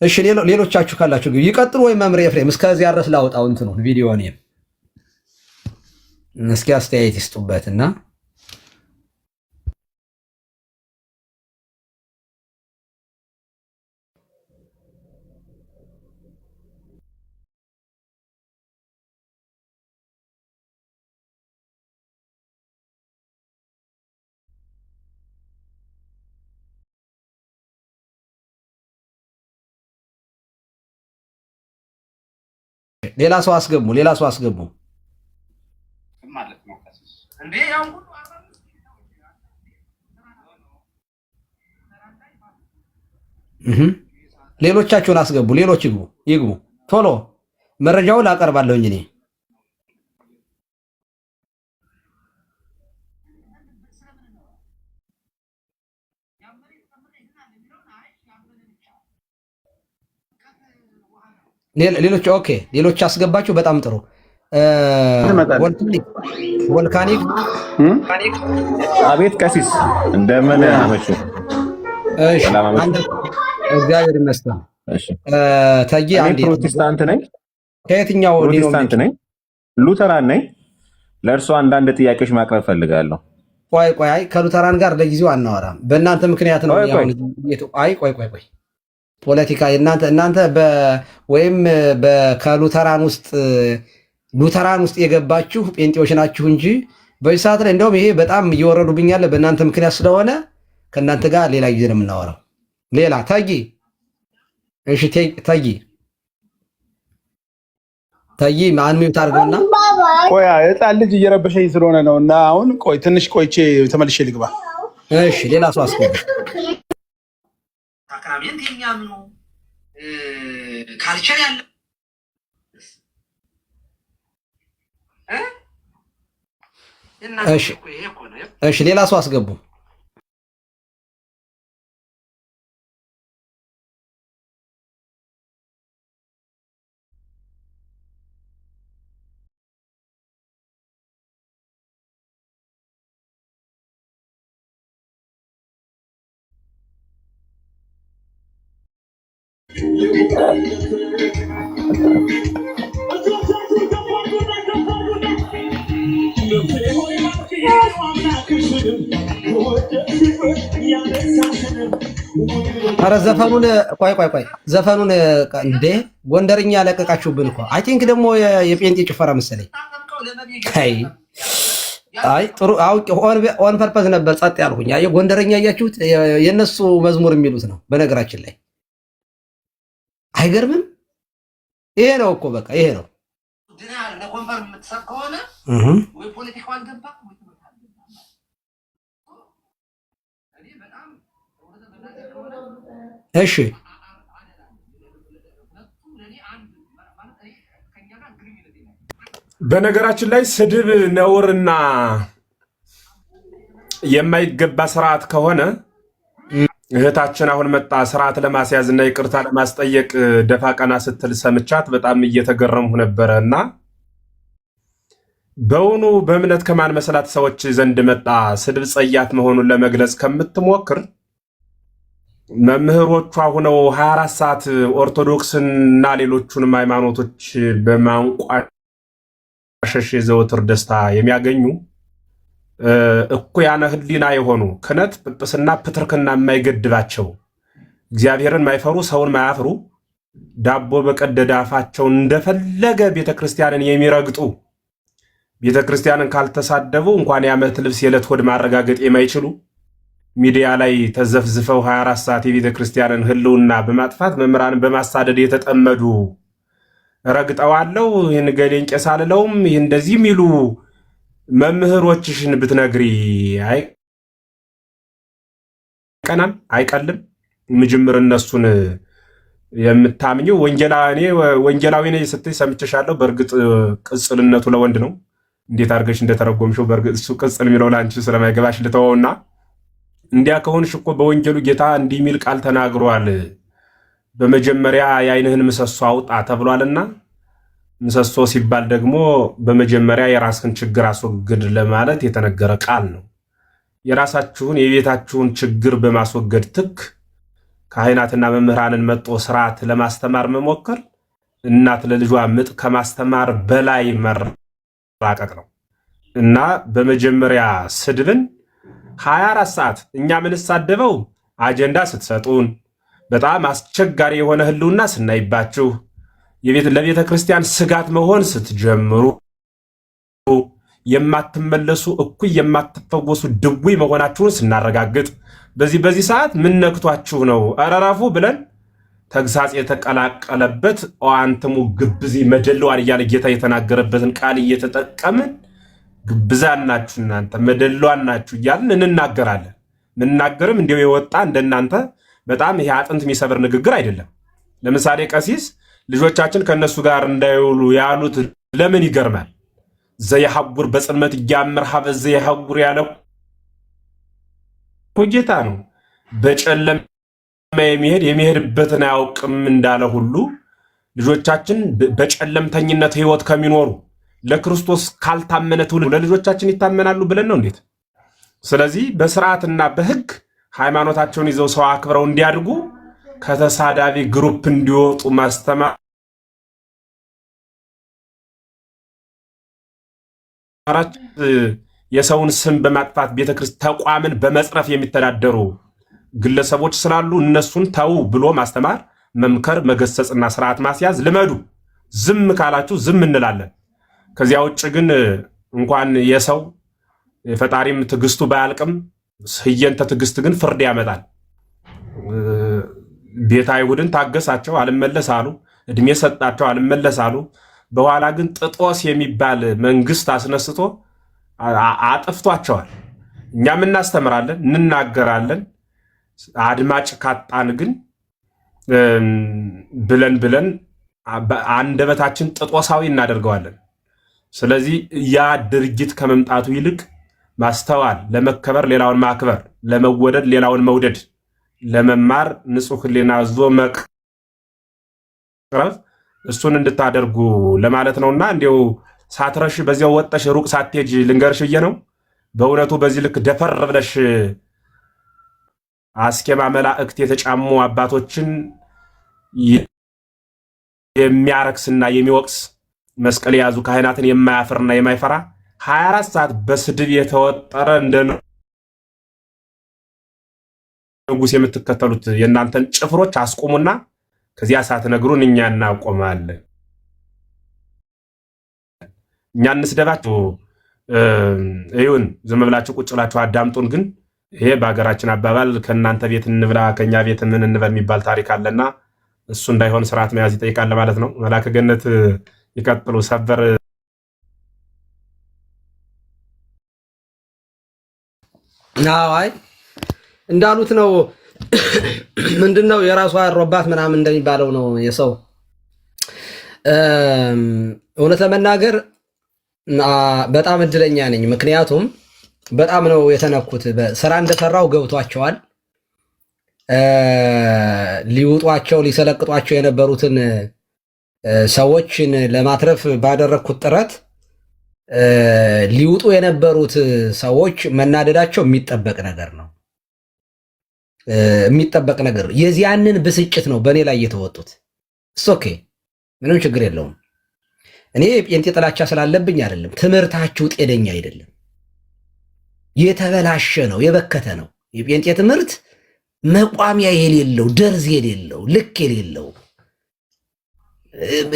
እሺ ሌሎቻችሁ ካላችሁ ግን ይቀጥሉ። ወይ መምሬ ኤፍሬም እስከዚያ ድረስ ላውጣው እንትኑን ቪዲዮውን እስኪ አስተያየት ይስጡበትና ሌላ ሰው አስገቡ ማለት ነው። ሌሎቻችሁን አስገቡ። ሌሎች ይግቡ ቶሎ። መረጃውን አቀርባለሁኝ እኔ። ሌሎች ኦኬ፣ ሌሎች አስገባችሁ። በጣም ጥሩ። ቮልካኒክ አቤት ቀሲስ እንደምን አመሹ? እሺ እግዚአብሔር ይመስገን። እሺ ታጂ አንዴ ፕሮቴስታንት ነኝ። ከየትኛው ፕሮቴስታንት ነኝ? ሉተራን ነኝ። ለእርሱ አንዳንድ ጥያቄዎች ማቅረብ ፈልጋለሁ። ቆይ አይ ከሉተራን ጋር ለጊዜው አናወራም። በእናንተ ምክንያት ነው። አይ ቆይ ፖለቲካ እናንተ ወይም ከሉተራን ውስጥ የገባችሁ ጴንጤዎች ናችሁ እንጂ በዚህ ሰዓት ላይ እንደውም ይሄ በጣም እየወረዱብኝ ያለ በእናንተ ምክንያት ስለሆነ ከእናንተ ጋር ሌላ ጊዜ ነው የምናወራው። ሌላ ታጊ እሺ፣ ታጊ ማን ሚውት አድርገውና ቆይ ህፃን ልጅ እየረበሸኝ ስለሆነ ነው እና አሁን ትንሽ ቆይቼ ተመልሼ ልግባ። እሺ ሌላ ሰው አስገባ። ሳክራሜንት የሚያምኑ ካልቸር ያለ እሺ ሌላ ሰው አስገቡ። ኧረ ዘፈኑን ቆይ ዘፈኑን እንዴ ጎንደርኛ ያለቀቃችሁብን እኮ። አይ ቲንክ ደግሞ የጴንጤ ጭፈራ መሰለኝ። አይ ጥሩ አውቄ ኦን ፐርፐዝ ነበር ጸጥ ያልኩኝ። አይ ጎንደርኛ እያችሁት የነሱ መዝሙር የሚሉት ነው በነገራችን ላይ። አይገርምም? ይሄ ነው እኮ በቃ ይሄ ነው። እሺ በነገራችን ላይ ስድብ ነውርና የማይገባ ስርዓት ከሆነ እህታችን አሁን መጣ ስርዓት ለማስያዝ እና ይቅርታ ለማስጠየቅ ደፋ ቀና ስትል ሰምቻት በጣም እየተገረምሁ ነበረ። እና በውኑ በእምነት ከማን መሰላት ሰዎች ዘንድ መጣ ስድብ ጸያፍ መሆኑን ለመግለጽ ከምትሞክር መምህሮቿ ሆነው 24 ሰዓት ኦርቶዶክስና ሌሎቹንም ሃይማኖቶች በማንቋሸሽ የዘወትር ደስታ የሚያገኙ እኩያነ ህሊና የሆኑ ክህነት፣ ጵጵስና፣ ፕትርክና የማይገድባቸው እግዚአብሔርን ማይፈሩ ሰውን ማያፍሩ ዳቦ በቀደደ አፋቸው እንደፈለገ ቤተክርስቲያንን የሚረግጡ ቤተክርስቲያንን ካልተሳደቡ እንኳን የዓመት ልብስ የዕለት ሆድ ማረጋገጥ የማይችሉ ሚዲያ ላይ ተዘፍዝፈው 24 ሰዓት የቤተክርስቲያንን ህልውና በማጥፋት መምህራንን በማሳደድ የተጠመዱ ረግጠዋለው። ይህን ገሌን ቄስ አልለውም ይህ እንደዚህ የሚሉ መምህሮችሽን ብትነግሪ አይቀናም አይቀልም? ምጅምር እነሱን የምታምኘው ወንጌላዊ ነኝ ስትይ ሰምቼሻለሁ። በእርግጥ ቅጽልነቱ ለወንድ ነው። እንዴት አድርገሽ እንደተረጎምሽው በእርግጥ እሱ ቅጽል የሚለው ለአንቺ ስለማይገባሽ ልተወውና እንዲያ ከሆንሽ እኮ በወንጌሉ ጌታ እንዲህ የሚል ቃል ተናግሯል። በመጀመሪያ የዓይንህን ምሰሶ አውጣ ተብሏልና ምሰሶ ሲባል ደግሞ በመጀመሪያ የራስህን ችግር አስወግድ ለማለት የተነገረ ቃል ነው። የራሳችሁን የቤታችሁን ችግር በማስወገድ ትክ ካህናትና መምህራንን መጦ ስርዓት ለማስተማር መሞከር እናት ለልጇ ምጥ ከማስተማር በላይ መራቀቅ ነው እና በመጀመሪያ ስድብን 24 ሰዓት እኛ ምንሳደበው አጀንዳ ስትሰጡን በጣም አስቸጋሪ የሆነ ህልውና ስናይባችሁ ለቤተ ክርስቲያን ስጋት መሆን ስትጀምሩ የማትመለሱ እኩይ የማትፈወሱ ድውይ መሆናችሁን ስናረጋግጥ በዚህ ሰዓት ምን ነክቷችሁ ነው አራራፉ ብለን ተግሳጽ የተቀላቀለበት አንተሙ ግብዚ መደለዋን እያለ ጌታ የተናገረበትን ቃል እየተጠቀምን ግብዛናችሁ እናንተ መደለዋናችሁ እያልን እንናገራለን። ምንናገርም እንዲው የወጣ እንደናንተ በጣም ይሄ አጥንት የሚሰብር ንግግር አይደለም። ለምሳሌ ቀሲስ ልጆቻችን ከነሱ ጋር እንዳይውሉ ያሉት ለምን ይገርማል? ዘይሐጉር በጽልመት ያምር ሀበ ዘይሐጉር ያለው ጌታ ነው። በጨለማ የሚሄድበትን አያውቅም እንዳለ ሁሉ ልጆቻችን በጨለምተኝነት ህይወት ከሚኖሩ ለክርስቶስ ካልታመነ ትውልድ ለልጆቻችን ይታመናሉ ብለን ነው እንዴት? ስለዚህ በስርዓትና በህግ ሃይማኖታቸውን ይዘው ሰው አክብረው እንዲያድጉ ከተሳዳቢ ግሩፕ እንዲወጡ ማስተማር የሰውን ስም በማጥፋት ቤተክርስቲያን ተቋምን በመጽረፍ የሚተዳደሩ ግለሰቦች ስላሉ እነሱን ተው ብሎ ማስተማር፣ መምከር፣ መገሰጽና ስርዓት ማስያዝ ልመዱ። ዝም ካላችሁ ዝም እንላለን። ከዚያ ውጭ ግን እንኳን የሰው ፈጣሪም ትዕግስቱ ባያልቅም ህየንተ ትዕግስት ግን ፍርድ ያመጣል። ቤተ አይሁድን ታገሳቸው አልመለስ አሉ። እድሜ ሰጣቸው አልመለስ አሉ። በኋላ ግን ጥጦስ የሚባል መንግስት አስነስቶ አጥፍቷቸዋል። እኛም እናስተምራለን እንናገራለን። አድማጭ ካጣን ግን ብለን አንደበታችን ጥጦሳዊ እናደርገዋለን። ስለዚህ ያ ድርጊት ከመምጣቱ ይልቅ ማስተዋል፣ ለመከበር ሌላውን ማክበር፣ ለመወደድ ሌላውን መውደድ፣ ለመማር ንጹህ ሕሊና ይዞ መቅረብ እሱን እንድታደርጉ ለማለት ነውና እንዲው ሳትረሽ በዚያው ወጠሽ ሩቅ ሳትሄጂ ልንገርሽ ብዬ ነው። በእውነቱ በዚህ ልክ ደፈር ብለሽ አስኬማ መላእክት የተጫሙ አባቶችን የሚያረክስና የሚወቅስ መስቀል የያዙ ካህናትን የማያፍርና የማይፈራ 24 ሰዓት በስድብ የተወጠረ እንደ ንጉሥ የምትከተሉት የእናንተን ጭፍሮች አስቆሙና ከዚያ ሳትነግሩን እኛ እናቆማለን። እኛ እንስደባችሁ ይሁን ዝም ብላችሁ ቁጭ ብላችሁ አዳምጡን። ግን ይሄ በሀገራችን አባባል ከእናንተ ቤት እንብላ ከኛ ቤት ምን እንበል የሚባል ታሪክ አለና እሱ እንዳይሆን ስርዓት መያዝ ይጠይቃል ማለት ነው። መላከ ገነት ይቀጥሉ። ሰበር አይ እንዳሉት ነው። ምንድነው የራሷ ያሮባት ምናምን እንደሚባለው ነው የሰው እውነት ለመናገር በጣም እድለኛ ነኝ። ምክንያቱም በጣም ነው የተነኩት። ስራ እንደሰራው ገብቷቸዋል። ሊውጧቸው ሊሰለቅጧቸው የነበሩትን ሰዎችን ለማትረፍ ባደረግኩት ጥረት ሊውጡ የነበሩት ሰዎች መናደዳቸው የሚጠበቅ ነገር ነው። የሚጠበቅ ነገር የዚያንን ብስጭት ነው በእኔ ላይ የተወጡት። ኦኬ ምንም ችግር የለውም። እኔ ጴንጤ ጥላቻ ስላለብኝ አይደለም። ትምህርታችሁ ጤነኛ አይደለም። የተበላሸ ነው፣ የበከተ ነው። የጴንጤ ትምህርት መቋሚያ የሌለው ደርዝ የሌለው ልክ የሌለው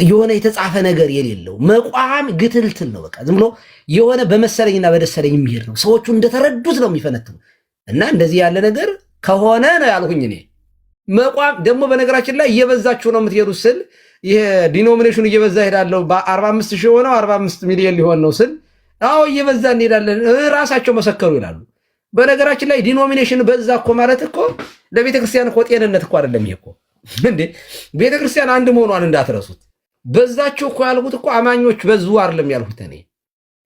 የሆነ የተጻፈ ነገር የሌለው መቋም ግትልትል ነው። በቃ ዝም ብሎ የሆነ በመሰለኝና በደሰለኝ የሚሄድ ነው። ሰዎቹ እንደተረዱት ነው የሚፈነትኑ እና እንደዚህ ያለ ነገር ከሆነ ነው ያልኩኝ እኔ። መቋም ደግሞ በነገራችን ላይ እየበዛችሁ ነው የምትሄዱት ስል ይሄ ዲኖሚኔሽኑ እየበዛ ሄዳለሁ በ45 ሺህ ሆነው 45 ሚሊዮን ሊሆን ነው ስል አዎ እየበዛ እንሄዳለን ራሳቸው መሰከሩ ይላሉ። በነገራችን ላይ ዲኖሚኔሽን በዛ እኮ ማለት እኮ ለቤተክርስቲያን እኮ ጤንነት እኮ አይደለም። ይሄ እኮ እንዴ ቤተክርስቲያን አንድ መሆኗን እንዳትረሱት። በዛችሁ እኮ ያልኩት እኮ አማኞች በዙ አይደለም ያልኩት እኔ።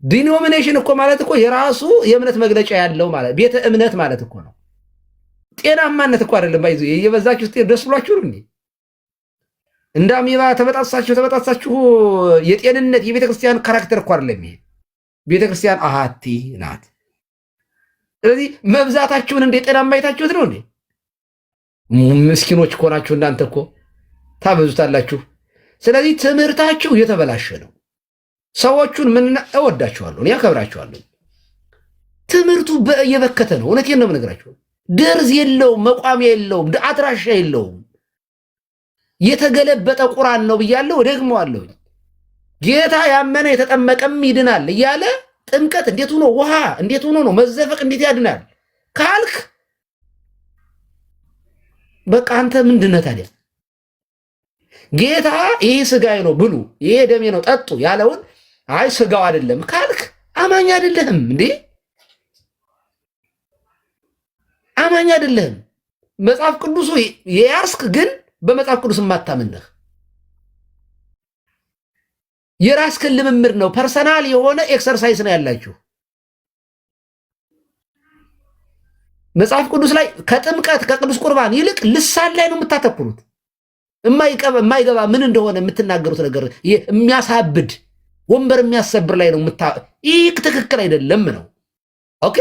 ዲኖሚኔሽን እኮ ማለት እኮ የራሱ የእምነት መግለጫ ያለው ማለት ቤተ እምነት ማለት እኮ ነው። ጤናማነት እኮ አይደለም። ባይዙ የበዛችሁ ደስ ብሏችሁ እንዴ እንደ አሜባ ተበጣሳችሁ የጤንነት የቤተክርስቲያን ካራክተር እኮ አይደለም ይሄ። ቤተክርስቲያን አሃቲ ናት። ስለዚህ መብዛታችሁን እንደ ጤናማ አይታችሁት ነው እንዴ? ምስኪኖች እኮ ናችሁ እናንተ እኮ ታበዙታላችሁ። ስለዚህ ትምህርታችሁ የተበላሸ ነው። ሰዎቹን ምን እወዳችኋለሁ፣ እኔ አከብራችኋለሁ። ትምህርቱ እየበከተ ነው። እውነቴን ነው የምነግራችሁ። ደርዝ የለውም፣ መቋሚያ የለውም፣ አድራሻ የለውም። የተገለበጠ ቁራን ነው ብያለሁ፣ ደግመዋለሁ። ጌታ ያመነ የተጠመቀም ይድናል እያለ ጥምቀት እንዴት ሆኖ ውሃ እንዴት ሆኖ ነው መዘፈቅ እንዴት ያድናል ካልክ በቃ አንተ ምንድነህ ታዲያ? ጌታ ይሄ ስጋዬ ነው ብሉ፣ ይሄ ደሜ ነው ጠጡ ያለውን አይ ስጋው አይደለም ካልክ አማኝ አይደለህም እንዴ? አማኝ አይደለህም። መጽሐፍ ቅዱሱ የያዝክ ግን በመጽሐፍ ቅዱስ የማታምንህ የራስክን ልምምድ ነው። ፐርሰናል የሆነ ኤክሰርሳይዝ ነው ያላችሁ። መጽሐፍ ቅዱስ ላይ ከጥምቀት ከቅዱስ ቁርባን ይልቅ ልሳን ላይ ነው የምታተኩሩት። የማይገባ ምን እንደሆነ የምትናገሩት ነገር የሚያሳብድ ወንበር የሚያሰብር ላይ ነው ይህ ትክክል አይደለም ነው። ኦኬ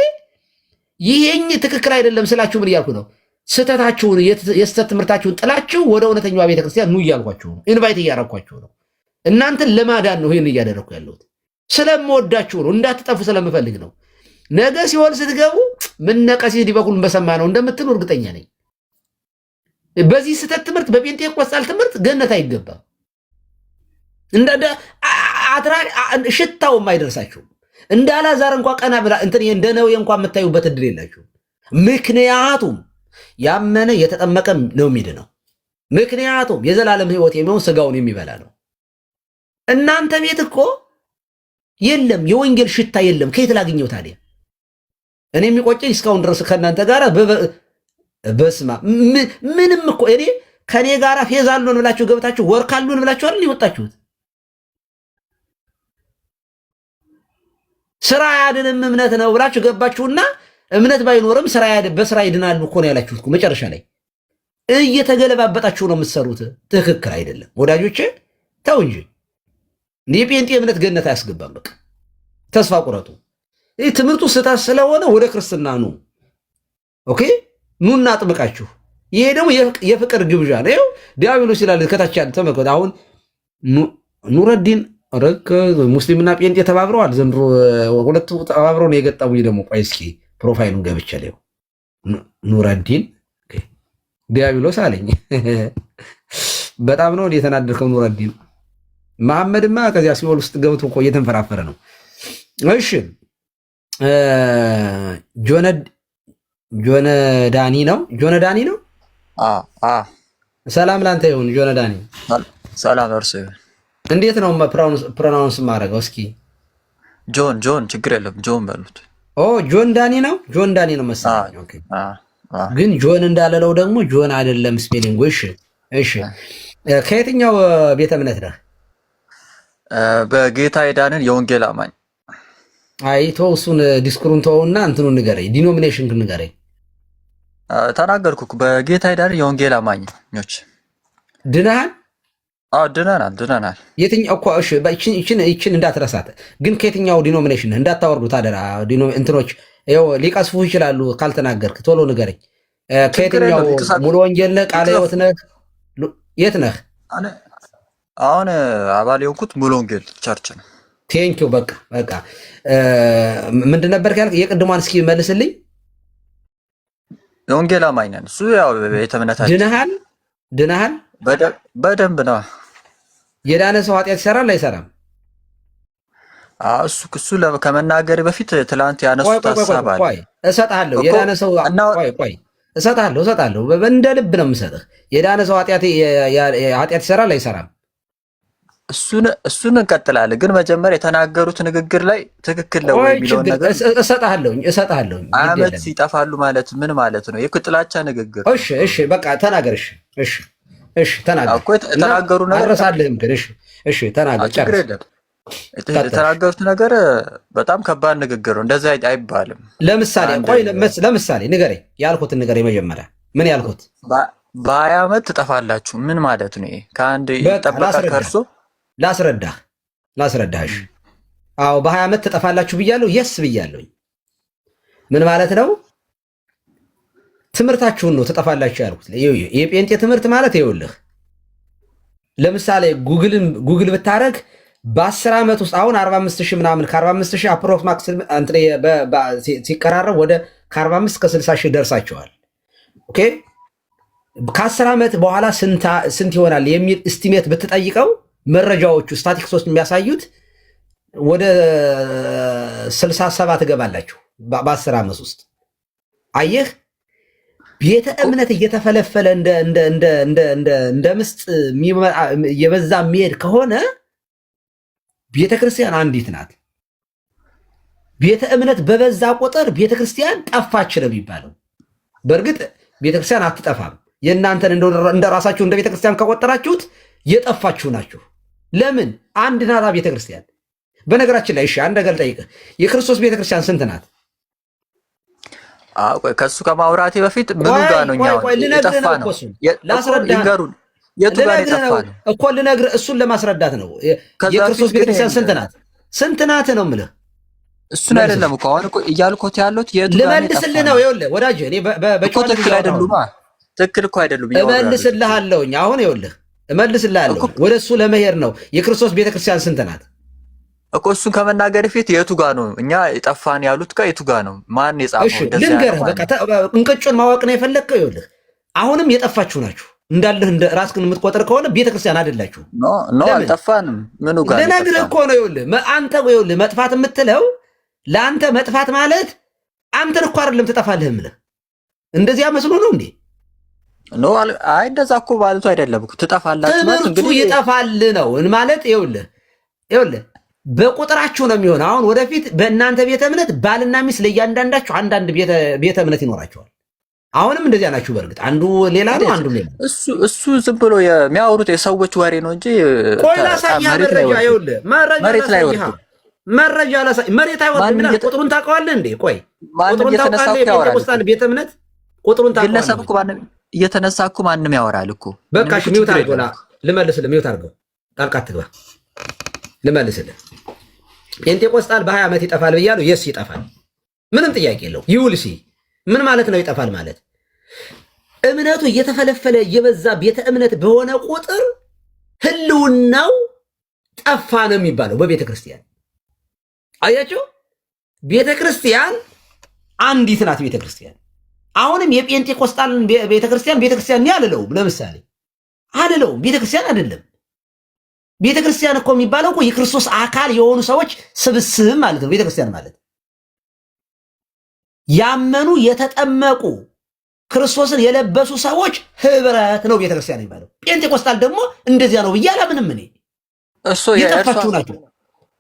ይሄኝ ትክክል አይደለም ስላችሁ ምን እያልኩ ነው? ስህተታችሁን የስህተት ትምህርታችሁን ጥላችሁ ወደ እውነተኛዋ ቤተክርስቲያን ኑ እያልኳችሁ ነው። ኢንቫይት እያረኳችሁ ነው። እናንተን ለማዳን ነው ይህን እያደረኩ ያለሁት። ስለምወዳችሁ ነው፣ እንዳትጠፉ ስለምፈልግ ነው። ነገ ሲሆን ስትገቡ ምን ነቀሲ ዲበኩል በሰማ ነው እንደምትሉ እርግጠኛ ነኝ። በዚህ ስህተት ትምህርት በጴንጤቆስጣል ትምህርት ገነት አይገባም። ሽታውም አይደርሳችሁም። እንደ አልዓዛር እንኳ ቀና ብላ እንደ ነዌ እንኳ የምታዩበት እድል የላችሁ። ምክንያቱም ያመነ የተጠመቀ ነው የሚድነው። ምክንያቱም የዘላለም ሕይወት የሚሆን ስጋውን የሚበላ ነው። እናንተ ቤት እኮ የለም፣ የወንጌል ሽታ የለም። ከየት ላግኘው ታዲያ? እኔ የሚቆጨኝ እስካሁን ድረስ ከእናንተ ጋር በስማ ምንም እኮ እኔ ከኔ ጋር ፌዝ አሉን ብላችሁ ገብታችሁ ወርክ አሉን ብላችሁ አይደል ይወጣችሁት? ስራ ያድንም እምነት ነው ብላችሁ ገባችሁና እምነት ባይኖርም በስራ ይድናሉ እኮ ነው ያላችሁት እኮ። መጨረሻ ላይ እየተገለባበጣችሁ ነው የምትሰሩት። ትክክል አይደለም ወዳጆቼ፣ ተው እንጂ። የጴንጤ እምነት ገነት አያስገባም። በቃ ተስፋ ቁረጡ። ይህ ትምህርቱ ስህተት ስለሆነ ወደ ክርስትና ኑ። ኦኬ ኑና አጥምቃችሁ። ይሄ ደግሞ የፍቅር ግብዣ ነው። ይኸው ዲያብሎስ ይላል ከታች ያለ ተመልከቱ። አሁን ኑረዲን ሙስሊምና ጴንጤ ተባብረዋል። ዘንድሮ ሁለቱ ተባብረው ነው የገጠሙኝ። ደግሞ ቆይ እስኪ ፕሮፋይሉን ገብቼ ላይ ኑረዲን ዲያብሎስ አለኝ። በጣም ነው የተናደድከው ኑረዲን። መሐመድማ ከዚያ ሲኦል ውስጥ ገብቶ እኮ እየተንፈራፈረ ነው። እሺ ጆነዳኒ ነው። ጆነዳኒ ነው። ሰላም ላንተ ይሁን ጆነዳኒ። ሰላም እርሱ ይሁን። እንዴት ነው ፕሮናውንስ ማድረገው? እስኪ ጆን ችግር የለም ጆን በሉት። ጆን ዳኒ ነው። ጆን ዳኒ ነው መሰለኝ። ኦኬ ግን ጆን እንዳለለው ደግሞ ጆን አይደለም ስፔሊንግ። እሺ ከየትኛው ቤተ እምነት ነህ? በጌታ የዳንን የወንጌል አማኝ። አይ ተው እሱን ዲስኩሩን ተውና እንትኑን ንገረኝ፣ ዲኖሚኔሽን ንገረኝ። ተናገርኩ። በጌታ የዳንን የወንጌል አማኞች። ድነሃል? አዎ ድነናል። የትኛው እኮ እሺ፣ ይችን እንዳትረሳት። ግን ከየትኛው ዲኖሚኔሽን እንዳታወርዱት አደራ። እንትኖች ይኸው ሊቀስፉ ይችላሉ ካልተናገርክ፣ ቶሎ ንገረኝ። ከየትኛው ሙሉ ወንጌል ነህ? ቃለ ሕይወት ነህ? የት ነህ? አሁን አባል የሆንኩት ሙሉ ወንጌል ቸርች ነው። ቴንኪው በቃ ምንድን ነበር ያልክ? የቅድሟን እስኪ መልስልኝ። የወንጌል አማኝ ነን። እሱ ያው ቤተ እምነታችን። ድነሃል? በደንብ ነው። የዳነ ሰው ኃጢአት ይሰራል አይሰራም? እሱ ከመናገር በፊት ትላንት ያነሱት ሀሳብ አለ። እሰጥሃለሁ። የዳነ ሰው እሰጥሃለሁ። እንደ ልብ ነው የምሰጥህ። የዳነ ሰው ኃጢአት ይሰራል አይሰራም? እሱን እንቀጥላለን። ግን መጀመሪያ የተናገሩት ንግግር ላይ ትክክል ነው የሚለውን ነገር እሰጥሃለሁ። አመት ይጠፋሉ ማለት ምን ማለት ነው? የጥላቻ ንግግር። እሺ በቃ ተናገር። እሺ ተናገር እኮ የተናገሩ ነገር አረሳልህም። ግን እሺ ተናገር። የተናገሩት ነገር በጣም ከባድ ንግግር ነው። እንደዛ አይባልም። ለምሳሌ ንገረኝ። ያልኩትን ንገረኝ። መጀመሪያ ምን ያልኩት? በ20 ዓመት ትጠፋላችሁ ምን ማለት ነው? ከአንድ ይጠበቃል ከእርሶ ላስረዳህ። አዎ በ20 ዓመት ትጠፋላችሁ ብያለሁ። የስ ብያለሁኝ። ምን ማለት ነው? ትምህርታችሁን ነው ትጠፋላችሁ ያልኩት። የጴንጤ ትምህርት ማለት ይኸውልህ፣ ለምሳሌ ጉግል ብታረግ በ10 ዓመት ውስጥ አሁን 45,000 ምናምን ከ45,000 አፕሮክሲማክስ ሲቀራረብ ወደ ከ45 እስከ 60,000 ደርሳቸዋል። ኦኬ ከ10 ዓመት በኋላ ስንት ይሆናል የሚል እስቲሜት ብትጠይቀው መረጃዎቹ ስታቲክሶች የሚያሳዩት ወደ 67 ትገባላችሁ በ10 ዓመት ውስጥ። አየህ ቤተ እምነት እየተፈለፈለ እንደ ምስጥ የበዛ የሚሄድ ከሆነ ቤተክርስቲያን አንዲት ናት። ቤተ እምነት በበዛ ቁጥር ቤተክርስቲያን ጠፋች ነው የሚባለው። በእርግጥ ቤተክርስቲያን አትጠፋም። የእናንተን እንደ ራሳችሁ እንደ ቤተክርስቲያን ከቆጠራችሁት የጠፋችሁ ናችሁ። ለምን? አንድ ናታ ቤተክርስቲያን። በነገራችን ላይ እሺ አንድ ነገር ልጠይቅህ፣ የክርስቶስ ቤተክርስቲያን ስንት ናት? ከሱ ከማውራቴ በፊት ምኑ ጋር ነው እኛው የጠፋ ነው? ይንገሩን። የቱ ጋር የጠፋ ነው እኮ ልነግርህ። እሱን ለማስረዳት ነው። የክርስቶስ ቤተክርስቲያን ስንት ናት ነው የምልህ። እሱን አይደለም እኮ አሁን እኮ እያልኩት ያሉት የቱ ጋር ነው? ልመልስልህ ነው። ይኸውልህ ወዳጅ እኔ ትክክል አይደሉም። ትክክል እኮ አይደሉም። እመልስልሃለሁኝ። አሁን ይኸውልህ እመልስልሃለሁ። ወደ እሱ ለመሄድ ነው። የክርስቶስ ቤተክርስቲያን ስንት ናት እኮ? እሱን ከመናገር ፊት የቱ ጋር ነው እኛ የጠፋን ያሉት ጋር የቱ ጋር ነው? ማን የጻፈው? ልንገርህ፣ በቃ እንቅጩን ማወቅ ነው የፈለግከው። ይኸውልህ አሁንም የጠፋችሁ ናችሁ። እንዳለህ እንደ ራስህን የምትቆጥር ከሆነ ቤተክርስቲያን አይደላችሁ። ኖ አልጠፋንም። ምኑ ጋር ልነግርህ እኮ ነው። ይኸውልህ መጥፋት የምትለው ለአንተ መጥፋት ማለት አንተን እኮ አይደለም ትጠፋለህ የምልህ። እንደዚያ መስሎ ነው እንዴ? ኖ አይ እንደዛ እኮ ማለቱ አይደለም እኮ ትጠፋላችሁ ማለት እንግዲህ ይጠፋል ነው ማለት። ይኸውልህ በቁጥራችሁ ነው የሚሆነው። አሁን ወደፊት በእናንተ ቤተ እምነት ባልና ሚስት ለእያንዳንዳችሁ አንዳንድ ቤተ እምነት ይኖራቸዋል። አሁንም እንደዚያ ናችሁ። በእርግጥ አንዱ ሌላ ነው፣ አንዱ ሌላ። እሱ ዝም ብሎ የሚያወሩት የሰዎች ወሬ ነው እንጂ ቆይ ላሳይህ መረጃ። ይኸውልህ መሬት ላይ ወርዱ መረጃ ላሳይህ። መሬት አይወርድም ይላል። ቁጥሩን ታውቀዋለህ እንዴ? ቆይ ቁጥሩን ታውቃለህ? የጴንጤቆስጣን ቤተ እምነት ቁጥሩን ታውቀዋለህ? ግለሰብ እኮ እየተነሳ እኮ ማንም ያወራል እኮ። በቃ እሺ ሚውት አድርገው። ልመልስልህ። ሚውት አድርገው፣ ጣልቃ አትግባ። ልመልስልህ። ጴንጤቆስጣን በ20 ዓመት ይጠፋል ብያለሁ። የስ ይጠፋል፣ ምንም ጥያቄ የለው። ይውልሲ ምን ማለት ነው? ይጠፋል ማለት እምነቱ እየተፈለፈለ እየበዛ ቤተ እምነት በሆነ ቁጥር ህልውናው ጠፋ ነው የሚባለው በቤተ ክርስቲያን። አያችሁ፣ ቤተ ክርስቲያን አንዲት ናት። ቤተ ክርስቲያን አሁንም የጴንጤቆስጣን ቤተክርስቲያን እኔ አልለውም። ለምሳሌ አልለውም፣ ቤተክርስቲያን አይደለም። ቤተክርስቲያን እኮ የሚባለው እኮ የክርስቶስ አካል የሆኑ ሰዎች ስብስብ ማለት ነው። ቤተክርስቲያን ማለት ያመኑ የተጠመቁ ክርስቶስን የለበሱ ሰዎች ህብረት ነው ቤተክርስቲያን የሚባለው። ጴንጤቆስጣል ደግሞ እንደዚያ ነው ብዬ አላምንም እኔ። የጠፋችሁ ናቸው።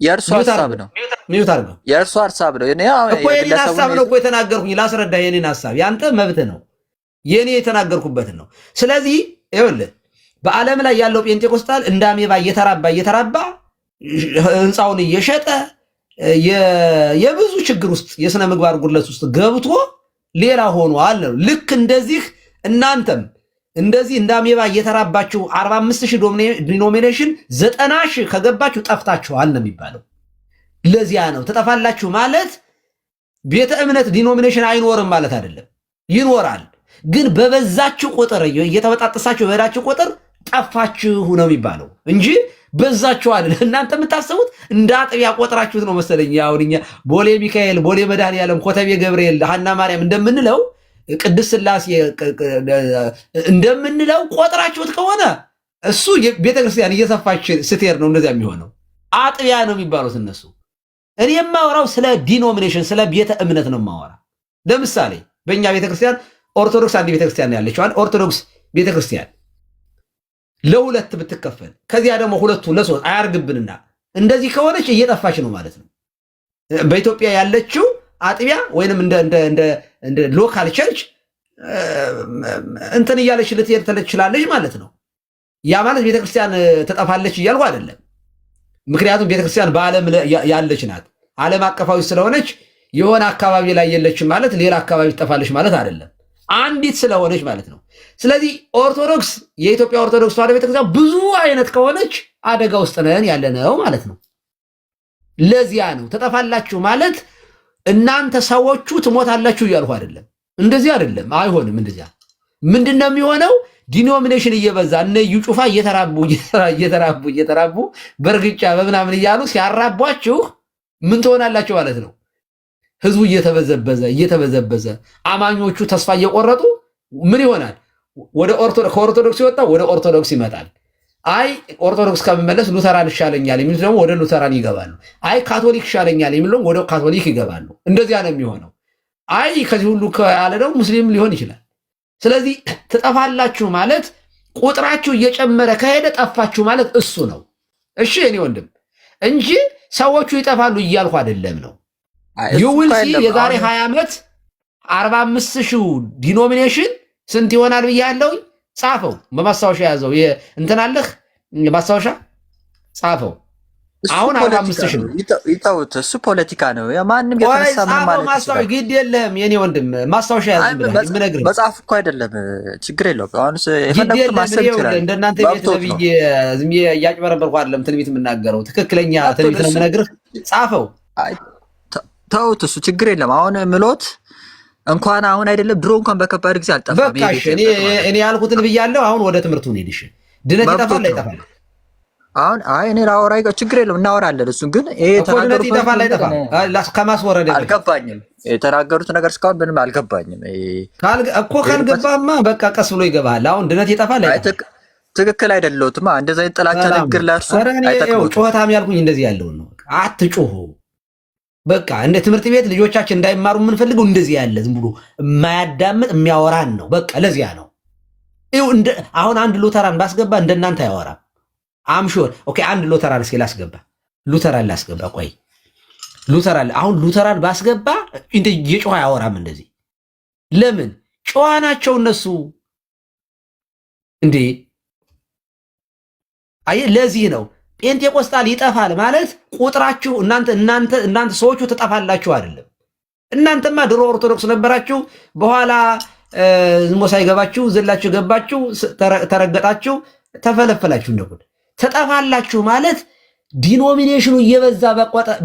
የእርሱ ሀሳብ ነው። ሚዩት አድርገው። የእርሱ ሀሳብ ነው እኮ የኔን ሀሳብ ነው እኮ የተናገርኩኝ። ላስረዳ፣ የኔን ሀሳብ ያንተ መብት ነው፣ የኔ የተናገርኩበትን ነው። ስለዚህ ይኸውልህ በዓለም ላይ ያለው ጴንጤቆስጣል እንደ አሜባ እየተራባ ህንፃውን እየሸጠ የብዙ ችግር ውስጥ የሥነ ምግባር ጉድለት ውስጥ ገብቶ ሌላ ሆኖ አለ። ልክ እንደዚህ እናንተም እንደዚህ እንደ አሜባ እየተራባችሁ 45,000 ዲኖሚኔሽን 90,000 ከገባችሁ ጠፍታችኋል ነው የሚባለው። ለዚያ ነው ትጠፋላችሁ ማለት ቤተ እምነት ዲኖሚኔሽን አይኖርም ማለት አይደለም። ይኖራል፣ ግን በበዛችሁ ቁጥር እየተበጣጠሳችሁ በሄዳችሁ ቁጥር ጠፋችሁ ነው የሚባለው እንጂ በዛችኋል። እናንተ የምታስቡት እንደ አጥቢያ ቆጥራችሁት ነው መሰለኝ። አሁን እኛ ቦሌ ሚካኤል፣ ቦሌ መድኃኔዓለም፣ ኮተቤ ገብርኤል፣ ሐና ማርያም እንደምንለው ቅድስት ሥላሴ እንደምንለው ቆጥራችሁት ከሆነ እሱ ቤተክርስቲያን እየሰፋች ስትሄድ ነው እንደዚያ የሚሆነው። አጥቢያ ነው የሚባሉት እነሱ። እኔ የማወራው ስለ ዲኖሚኔሽን ስለ ቤተ እምነት ነው የማወራ። ለምሳሌ በእኛ ቤተክርስቲያን ኦርቶዶክስ አንድ ቤተክርስቲያን ያለችዋል። ኦርቶዶክስ ቤተክርስቲያን ለሁለት ብትከፈል ከዚያ ደግሞ ሁለቱ ለሶስት አያርግብንና እንደዚህ ከሆነች እየጠፋች ነው ማለት ነው። በኢትዮጵያ ያለችው አጥቢያ ወይንም እንደ ሎካል ቸርች እንትን እያለች ልትሄድ ትችላለች ማለት ነው። ያ ማለት ቤተክርስቲያን ትጠፋለች እያልኩ አይደለም። ምክንያቱም ቤተክርስቲያን በዓለም ያለች ናት። ዓለም አቀፋዊ ስለሆነች የሆነ አካባቢ ላይ የለችም ማለት ሌላ አካባቢ ትጠፋለች ማለት አይደለም። አንዲት ስለሆነች ማለት ነው። ስለዚህ ኦርቶዶክስ የኢትዮጵያ ኦርቶዶክስ ተዋሕዶ ቤተክርስቲያን ብዙ አይነት ከሆነች አደጋ ውስጥ ነን ያለነው ማለት ነው። ለዚያ ነው ትጠፋላችሁ ማለት እናንተ ሰዎቹ ትሞታላችሁ እያልኩ አይደለም። እንደዚህ አይደለም፣ አይሆንም። እንደዚያ ምንድነው የሚሆነው? ዲኖሚኔሽን እየበዛ እነ እዩ ጩፋ እየተራቡ በእርግጫ በምናምን እያሉ ሲያራቧችሁ ምን ትሆናላችሁ ማለት ነው? ህዝቡ እየተበዘበዘ አማኞቹ ተስፋ እየቆረጡ ምን ይሆናል? ከኦርቶዶክስ ይወጣ ወደ ኦርቶዶክስ ይመጣል። አይ ኦርቶዶክስ ከመመለስ ሉተራን ይሻለኛል የሚሉት ደግሞ ወደ ሉተራን ይገባሉ። አይ ካቶሊክ ይሻለኛል የሚሉት ወደ ካቶሊክ ይገባሉ። እንደዚያ ነው የሚሆነው። አይ ከዚህ ሁሉ ያለ ደግሞ ሙስሊም ሊሆን ይችላል። ስለዚህ ትጠፋላችሁ ማለት ቁጥራችሁ እየጨመረ ከሄደ ጠፋችሁ ማለት እሱ ነው። እሺ እኔ ወንድም እንጂ ሰዎቹ ይጠፋሉ እያልኩ አይደለም ነው። ዩዊልሲ የዛሬ 20 ዓመት 45,000 ዲኖሚኔሽን ስንት ይሆናል ብያለሁ። ጻፈው፣ በማስታወሻ ያዘው። እንትን አለህ ማስታወሻ ጻፈው። አሁን 45,000 ይተውት፣ እሱ ፖለቲካ ነው። ማንም የተነሳ ምን ማለት ነው? ማስታወሻ ግድ የለም የኔ ወንድም፣ ማስታወሻ ያዝ ብለህ ምነግርህ መጽሐፍ እኮ አይደለም፣ ችግር የለውም። አሁንስ የፈለኩት ማሰብ ይችላል። እንደናንተ ቤት ነብይ ዝም እያጭበረበርኩ አይደለም ትንቢት የምናገረው፣ ትክክለኛ ትንቢት ነው የምነግርህ። ጻፈው። ተውት፣ እሱ ችግር የለም። አሁን ምሎት እንኳን አሁን አይደለም ድሮ እንኳን በከባድ ጊዜ አልጠፋም። በቃሽ እኔ ያልኩትን ብያለሁ። አሁን ወደ ትምህርቱ እንሂድ። ድነት ይጠፋል አይጠፋም? አሁን እኔ ላወራ ችግር የለውም፣ እናወራለን። እሱን ግን ይሄ ድነት ይጠፋል አይጠፋም ከማስወረድ አልገባኝም። የተናገሩት ነገር እስካሁን ምንም አልገባኝም እኮ። ካልገባህማ በቃ ቀስ ብሎ ይገባሃል። አሁን ድነት ይጠፋል አይጠፋም? ትክክል አይደለሁትማ። እንደዛ ጥላቻ ንግግር ለእርሱ ጩኸታም ያልኩኝ እንደዚህ ያለውን ነው። አትጩሁ። በቃ እንደ ትምህርት ቤት ልጆቻችን እንዳይማሩ የምንፈልገው እንደዚህ ያለ ዝም ብሎ የማያዳምጥ የሚያወራን ነው። በቃ ለዚያ ነው። አሁን አንድ ሉተራን ባስገባ እንደናንተ አያወራም። አምሾር ኦኬ። አንድ ሉተራን እስኪ ላስገባ። ቆይ አሁን ሉተራን ባስገባ እንደ የጮኸ አያወራም እንደዚህ። ለምን? ጨዋ ናቸው እነሱ እንዴ። ለዚህ ነው ጴንጤቆስጣል ይጠፋል ማለት ቁጥራችሁ እናንተ ሰዎቹ ትጠፋላችሁ አይደለም። እናንተማ ድሮ ኦርቶዶክስ ነበራችሁ፣ በኋላ ዝሞ ሳይገባችሁ ዘላችሁ ገባችሁ፣ ተረገጣችሁ፣ ተፈለፈላችሁ። እንደጉድ ትጠፋላችሁ ማለት ዲኖሚኔሽኑ እየበዛ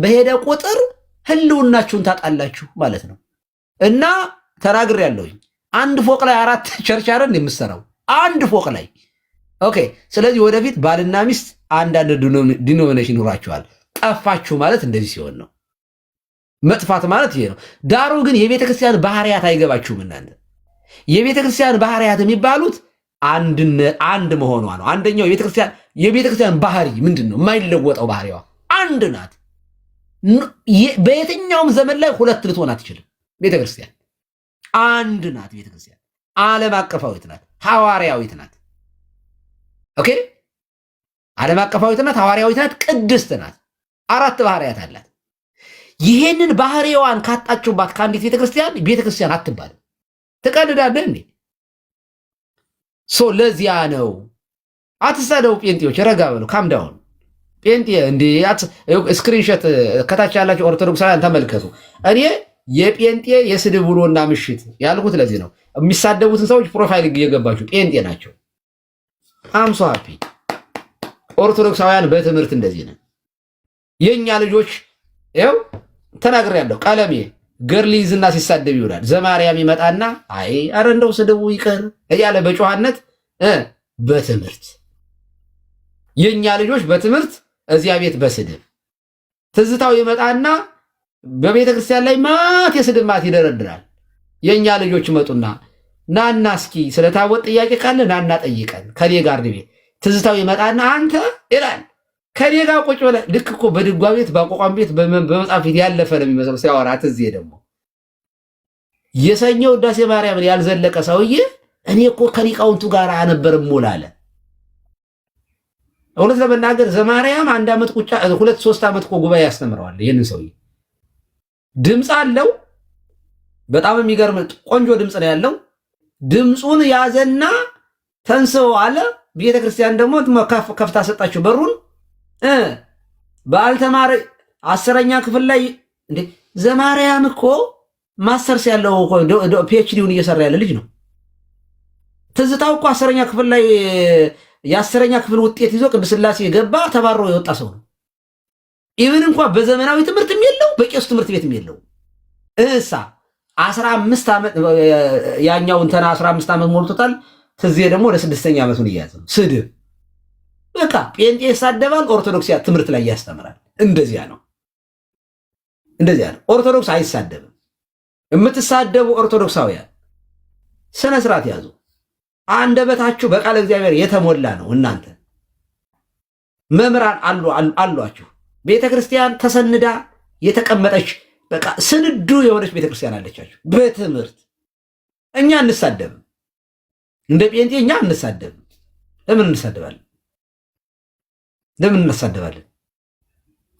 በሄደ ቁጥር ህልውናችሁን ታጣላችሁ ማለት ነው። እና ተናግሬያለሁኝ። አንድ ፎቅ ላይ 4 ቸርች አይደል የምትሰራው? አንድ ፎቅ ላይ ኦኬ። ስለዚህ ወደፊት ባልና ሚስት አንዳንድ ዲኖሚኔሽን ይኖራቸዋል። ጠፋችሁ ማለት እንደዚህ ሲሆን ነው። መጥፋት ማለት ይሄ ነው። ዳሩ ግን የቤተ ክርስቲያን ባህሪያት አይገባችሁም እናንተ። የቤተ ክርስቲያን ባህሪያት የሚባሉት አንድ መሆኗ ነው። አንደኛው የቤተ ክርስቲያን ባህሪ ምንድን ነው? የማይለወጠው ባህሪዋ አንድ ናት። በየትኛውም ዘመን ላይ ሁለት ልትሆን አትችልም። ቤተ ክርስቲያን አንድ ናት። ቤተ ክርስቲያን ዓለም አቀፋዊት ናት፣ ሐዋርያዊት ናት። ኦኬ፣ ዓለም አቀፋዊት ናት፣ ሐዋርያዊት ናት፣ ቅድስት ናት። 4 ባህሪያት አላት። ይሄንን ባህሪዋን ካጣችሁባት ከአንዲት ቤተክርስቲያን አትባልም። ትቀልዳለህ እንዴ? ለዚያ ነው አትሳደው። ጴንጤዎች ረጋ በሉ፣ ካም ዳውን። ጴንጤ እንዴ ስክሪንሾት ከታች ያላችሁ ኦርቶዶክሳውያን ተመልከቱ። እኔ የጴንጤ የስድብ ውሎና ምሽት ያልኩት ለዚህ ነው። የሚሳደቡትን ሰዎች ፕሮፋይል እየገባችሁ ጴንጤ ናቸው። አምሶ ሃፒ ኦርቶዶክሳውያን በትምህርት እንደዚህ ነን። የኛ ልጆች ይኸው ተናግሬያለሁ። ቀለሜ ገርሊዝና ሲሳደብ ይውላል። ዘማርያም ይመጣና አይ አረ እንደው ስድቡ ይቀር እያለ በጨዋነት በትምህርት የኛ ልጆች በትምህርት እዚያ ቤት በስድብ ትዝታው ይመጣና በቤተ ክርስቲያን ላይ ማት የስድብ ማት ይደረድራል። የኛ ልጆች ይመጡና ናና እስኪ ስለ ታቦት ጥያቄ ካለ ናና ጠይቀን ከኔ ጋር ቤት ትዝታው ይመጣና አንተ ይላል ከኔ ጋር ቁጭ ብለህ ልክ እኮ በድጓ ቤት በአቋቋም ቤት በመጽሐፍ ቤት ያለፈ ነው የሚመስለው ሲያወራት። እዚህ ደግሞ የሰኞ ውዳሴ ማርያምን ያልዘለቀ ሰውዬ እኔ እኮ ከሊቃውንቱ ጋር አነበርም ሞላለ። እውነት ለመናገር ዘማርያም 1 ዓመት ቁጫ 2-3 ዓመት እኮ ጉባኤ ያስተምረዋል። ይህንን ሰውዬ ድምፅ አለው፣ በጣም የሚገርም ቆንጆ ድምፅ ነው ያለው። ድምፁን ያዘና ተንስው አለ። ቤተክርስቲያን ደግሞ ከፍታ ሰጣችሁ በሩን። ባልተማረ 10ኛ ክፍል ላይ እንዴ ዘማርያም እኮ ማስተርስ ያለው ፒኤችዲውን እየሰራ ያለ ልጅ ነው። ትዝታው እኮ 10ኛ ክፍል ላይ የ10ኛ ክፍል ውጤት ይዞ ቅድስት ሥላሴ የገባ ተባሮ የወጣ ሰው ነው። ኢቭን እንኳን በዘመናዊ ትምህርትም የለው በቄስ ትምህርት ቤትም የለው። 15 ዓመት ያኛው እንተና 15 ዓመት ሞልቶታል። ትዜ ደግሞ ወደ 6ኛ ዓመቱን እያዘ ነው። ስድብ በቃ ጴንጤ ይሳደባል፣ ኦርቶዶክስ ትምህርት ላይ ያስተምራል። እንደዚያ ነው። ኦርቶዶክስ አይሳደብም። የምትሳደቡ ኦርቶዶክሳውያን ስነ ስርዓት ያዙ። አንደበታችሁ በቃለ እግዚአብሔር የተሞላ ነው። እናንተ መምህራን አሏችሁ። ቤተክርስቲያን ተሰንዳ የተቀመጠች በቃ ስንዱ የሆነች ቤተክርስቲያን አለቻችሁ። በትምህርት እኛ እንሳደብም፣ እንደ ጴንጤ እኛ እንሳደብም። ለምን እንሳደባለን?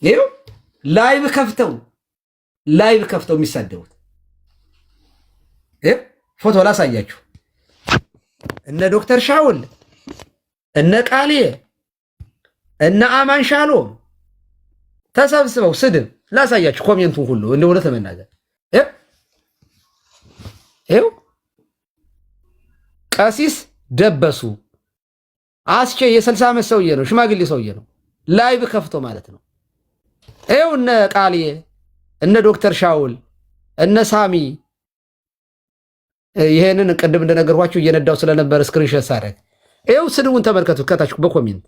ይኸው ላይቭ ከፍተው የሚሳደቡት ፎቶ ላሳያችሁ። እነ ዶክተር ሻውል እነ ቃሌ እነ አማን ሻሎም ተሰብስበው ስድብ ላሳያችሁ። ኮሜንቱን ሁሉ እንደ እውነት ለመናገር ይኸው ቀሲስ ደበሱ አስቼ የ60 ዓመት ሰውዬ ነው፣ ሽማግሌ ሰውዬ ነው። ላይቭ ከፍቶ ማለት ነው። ይኸው እነ ቃሌ እነ ዶክተር ሻውል እነ ሳሚ ይሄንን ቅድም እንደነገርኳችሁ እየነዳው ስለነበር ስክሪንሾት ሳደርግ ይኸው ስድቡን ተመልከቱ። ከታች በኮሜንት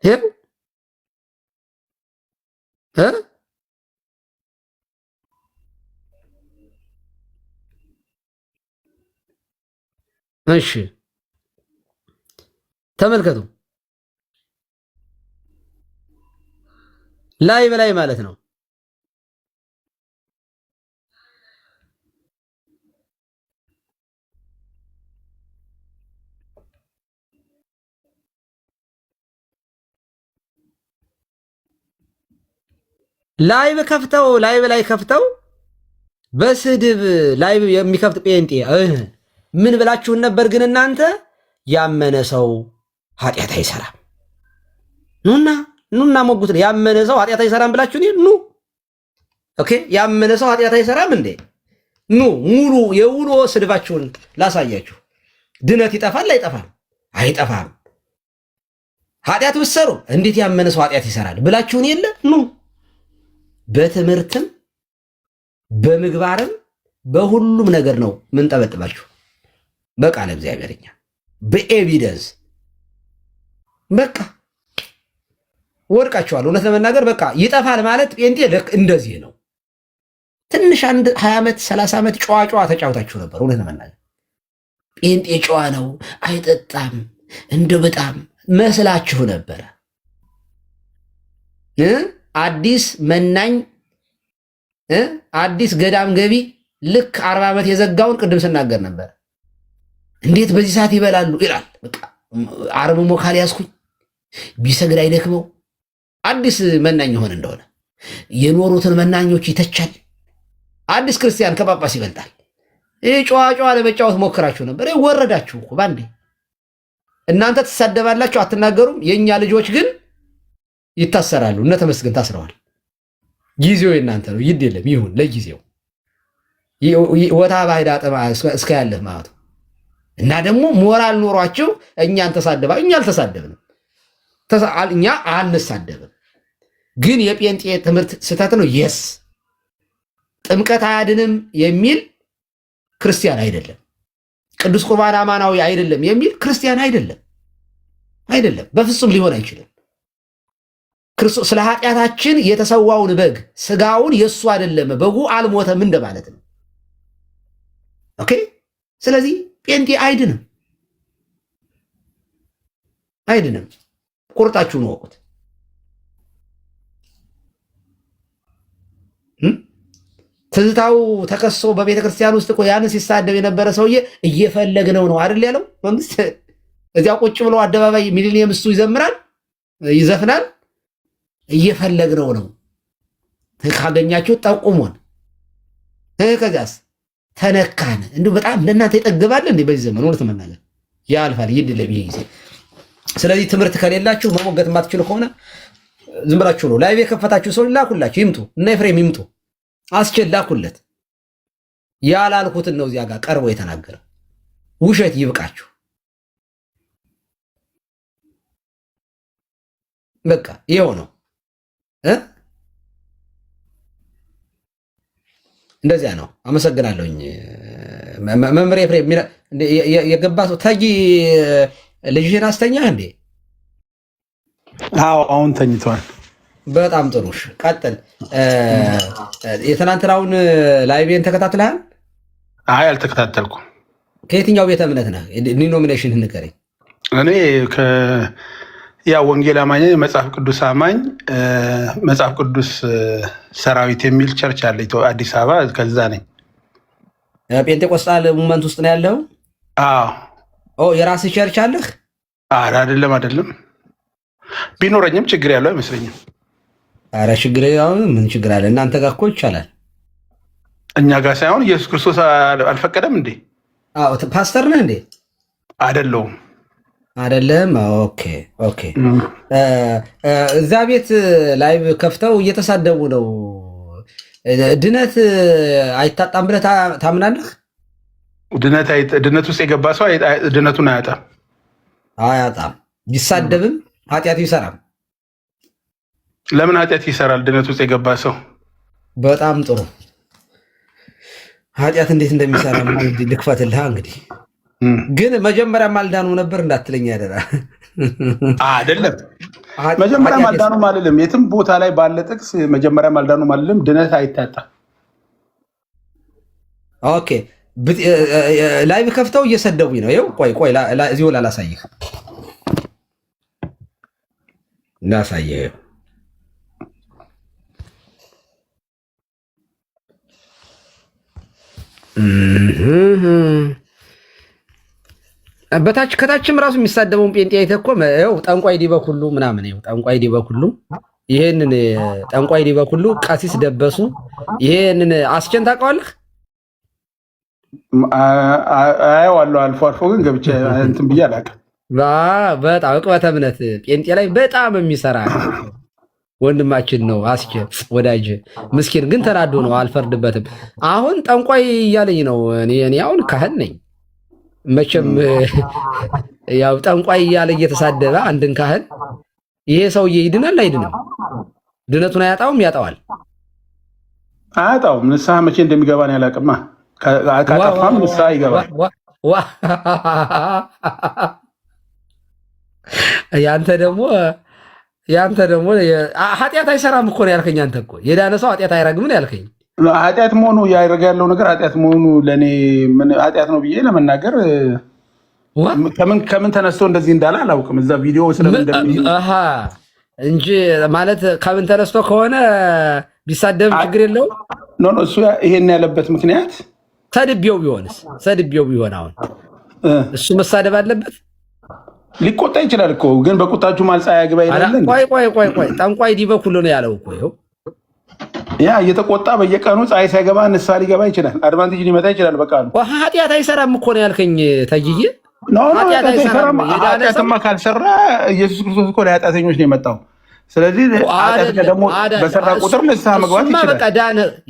ይኸው እሺ ተመልከቱ። ላይ በላይ ማለት ነው። ላይቭ ከፍተው በስድብ ላይቭ የሚከፍት ጴንጤ ምን ብላችሁን ነበር? ግን እናንተ ያመነ ሰው ኃጢአት አይሰራም። ኑና ሞጉት። ያመነ ሰው ኃጢአት አይሰራም ብላችሁ ኑ። ኦኬ፣ ያመነ ሰው ኃጢአት አይሰራም እንዴ? ኑ ሙሉ የውሎ ስድባችሁን ላሳያችሁ። ድነት ይጠፋል አይጠፋም? አይጠፋም። ኃጢአት ብትሰሩ እንዴት ያመነ ሰው ኃጢአት ይሰራል ብላችሁን የለ ኑ። በትምህርትም በምግባርም በሁሉም ነገር ነው ምን ጠበጥባችሁ። በቃለ እግዚአብሔርኛ በኤቪደንስ በቃ ወድቃችኋል። እውነት ለመናገር በቃ ይጠፋል ማለት ጴንጤ እንደዚህ ነው። ትንሽ 20 ዓመት 30 ዓመት ጨዋ ተጫውታችሁ ነበር። እውነት ለመናገር ጴንጤ ጨዋ ነው አይጠጣም እንደ በጣም መስላችሁ ነበረ። አዲስ መናኝ አዲስ ገዳም ገቢ ልክ 40 ዓመት የዘጋውን ቅድም ስናገር ነበር። እንዴት በዚህ ሰዓት ይበላሉ ይላል። በቃ አርምሞ ካልያዝኩኝ ቢሰግድ አይደክመው። አዲስ መናኝ የሆነ እንደሆነ የኖሩትን መናኞች ይተቻል። አዲስ ክርስቲያን ከጳጳስ ይበልጣል። ይህ ጨዋ ለመጫወት ሞክራችሁ ነበር። ወረዳችሁ እኮ ባንዴ። እናንተ ትሳደባላችሁ አትናገሩም። የእኛ ልጆች ግን ይታሰራሉ። እነ ተመስገን ታስረዋል። ጊዜው የእናንተ ነው። ይድ የለም ይሁን ለጊዜው ወታ ባይዳ ጠማ እስከ ያለህ ማለት እና ደግሞ ሞራል ኖሯችሁ እኛን ተሳደባ። እኛ አልተሳደብንም፣ እኛ አንሳደብም። ግን የጴንጤ ትምህርት ስህተት ነው። የስ ጥምቀት አያድንም የሚል ክርስቲያን አይደለም። ቅዱስ ቁርባን አማናዊ አይደለም የሚል ክርስቲያን አይደለም። አይደለም፣ በፍጹም ሊሆን አይችልም። ክርስቶስ ስለ ኃጢአታችን የተሰዋውን በግ ስጋውን የእሱ አይደለም፣ በጉ አልሞተም እንደማለት ነው። ኦኬ። ስለዚህ ጴንጤ አይድንም። ቁርጣችሁን ወቁት። ትዝታው ተከሶ በቤተ ክርስቲያን ውስጥ እኮ ያንን ሲሳደብ የነበረ ሰውዬ እየፈለግነው ነው አይደል ያለው መንግስት። እዚያ ቁጭ ብሎ አደባባይ ሚሊኒየም እሱ ይዘምራል ይዘፍናል። እየፈለግነው ነው፣ ካገኛችሁ ጠቁሙን። ከዚያስ ተነካን። እንዲሁ በጣም ለእናንተ ይጠግባል እንዴ? በዚህ ዘመን እውነት መናገር ያልፋል፣ ይድለም ይሄ ጊዜ። ስለዚህ ትምህርት ከሌላችሁ መሞገት የማትችሉ ከሆነ ዝም ብላችሁ ነው። ላይቭ የከፈታችሁ ሰው ላኩላችሁ፣ ይምጡ እና ኤፍሬም ይምጡ፣ አስቸላኩለት። ያላልኩትን ነው እዚያ ጋር ቀርቦ የተናገረው። ውሸት ይብቃችሁ። በቃ ይኸው ነው። እንደዚያ ነው። አመሰግናለሁኝ መምህር ኤፍሬም። የገባ ሰው ተጊ ልጅህን አስተኛህ እንዴ? አዎ አሁን ተኝቷል። በጣም ጥሩሽ፣ ቀጥል። የትናንትናውን ላይቬን ተከታትለሃል? አይ አልተከታተልኩም። ከየትኛው ቤተ እምነት ነህ? ዲኖሚኔሽን ንገረኝ። እኔ ወንጌል አማኝ፣ መጽሐፍ ቅዱስ አማኝ፣ መጽሐፍ ቅዱስ ሰራዊት የሚል ቸርች አለ አዲስ አበባ፣ ከዛ ነኝ። ጴንጤቆስጣል ሙመንት ውስጥ ነው ያለው? አዎ። የራስህ ቸርች አለህ? አይደለም። ቢኖረኝም ችግር ያለው አይመስለኝም። አረ ችግር ምን ችግር አለ? እናንተ ጋር እኮ ይቻላል። እኛ ጋር ሳይሆን ኢየሱስ ክርስቶስ አልፈቀደም እንዴ? ፓስተር ነህ እንዴ? አይደለሁም። አይደለም። ኦኬ። እዛ ቤት ላይቭ ከፍተው እየተሳደቡ ነው። ድነት አይታጣም ብለህ ታምናለህ? ድነት ውስጥ የገባ ሰው ድነቱን አያጣም። ቢሳደብም ኃጢአቱ ይሰራል። ለምን ኃጢአት ይሰራል? ድነት ውስጥ የገባ ሰው። በጣም ጥሩ። ኃጢአት እንዴት እንደሚሰራ ልክፈትልህ። እንግዲህ ግን መጀመሪያም አልዳኑ ነበር እንዳትለኝ ያደራ። አይደለም መጀመሪያም አልዳኑም አልልም። የትም ቦታ ላይ ባለ ጥቅስ መጀመሪያም አልዳኑም አልልም። ድነት አይታጣም። ኦኬ። ላይቭ ከፍተው እየሰደቡኝ ነው። ይኸው ቆይ እዚሁ ላሳይህ ላሳየህ። በታች ከታችም ራሱ የሚሳደበውን ጴንጤ አይተህ እኮ ጠንቋይ ዲበኩሉ ምናምን ጠንቋይ ዲበኩሉ ይሄንን ጠንቋይ ዲበኩሉ ቀሲስ ደበሱ ይሄንን አስቸን ታውቀዋለህ? አየዋለሁ አልፎ አልፎ፣ ግን ገብቼ እንትን ብዬ አላውቅም። በጣም ዕቅበተ እምነት ጴንጤ ላይ በጣም የሚሰራ ወንድማችን ነው። አስቸ ወዳጅ ምስኪን ግን ተናዶ ነው። አልፈርድበትም። አሁን ጠንቋይ እያለኝ ነው። እኔ አሁን ካህን ነኝ። መቼም ያው ጠንቋይ እያለ እየተሳደበ አንድን ካህን ይሄ ሰውዬ ይድናል አይድንም? ድነቱን አያጣውም? ያጣዋል። አያጣውም። ንስሐ መቼ እንደሚገባ ነው ያላቅማ። ካጠፋም ንስሐ ይገባል። ያንተ ደግሞ ኃጢአት አይሰራም እኮ ነው ያልከኝ። አንተ እኮ የዳነ ሰው ኃጢአት አይረግም ነው ያልከኝ። ኃጢአት መሆኑ ያደረገ ያለው ነገር ኃጢአት መሆኑ ለእኔ ምን ኃጢአት ነው ብዬ ለመናገር ከምን ተነስቶ እንደዚህ እንዳለ አላውቅም። እዛ ቪዲዮ እንጂ ማለት ከምን ተነስቶ ከሆነ ቢሳደብ ችግር የለውም። እሱ ይሄን ያለበት ምክንያት ሰድቤው ቢሆን አሁን እሱ መሳደብ አለበት? ሊቆጣ ይችላል እኮ፣ ግን በቁጣችሁ ማልጻ ያግባ ይላል። ቆይ ጠንቋይ ዲበኩሉ ነው ያለው እኮ ይኸው። ያ እየተቆጣ በየቀኑ ፀሐይ ሳይገባ ንስሐ ሊገባ ይችላል። አድቫንቴጅ ሊመጣ ይችላል። በቃ ኃጢአት አይሰራም እኮ ነው ያልከኝ ተይዬ። ኃጢአትማ ካልሰራ ኢየሱስ ክርስቶስ እኮ ለኃጢአተኞች ነው የመጣው። ስለዚህ ኃጢአት ደግሞ በሰራ ቁጥር ንስሐ መግባት ይችላል። በቃ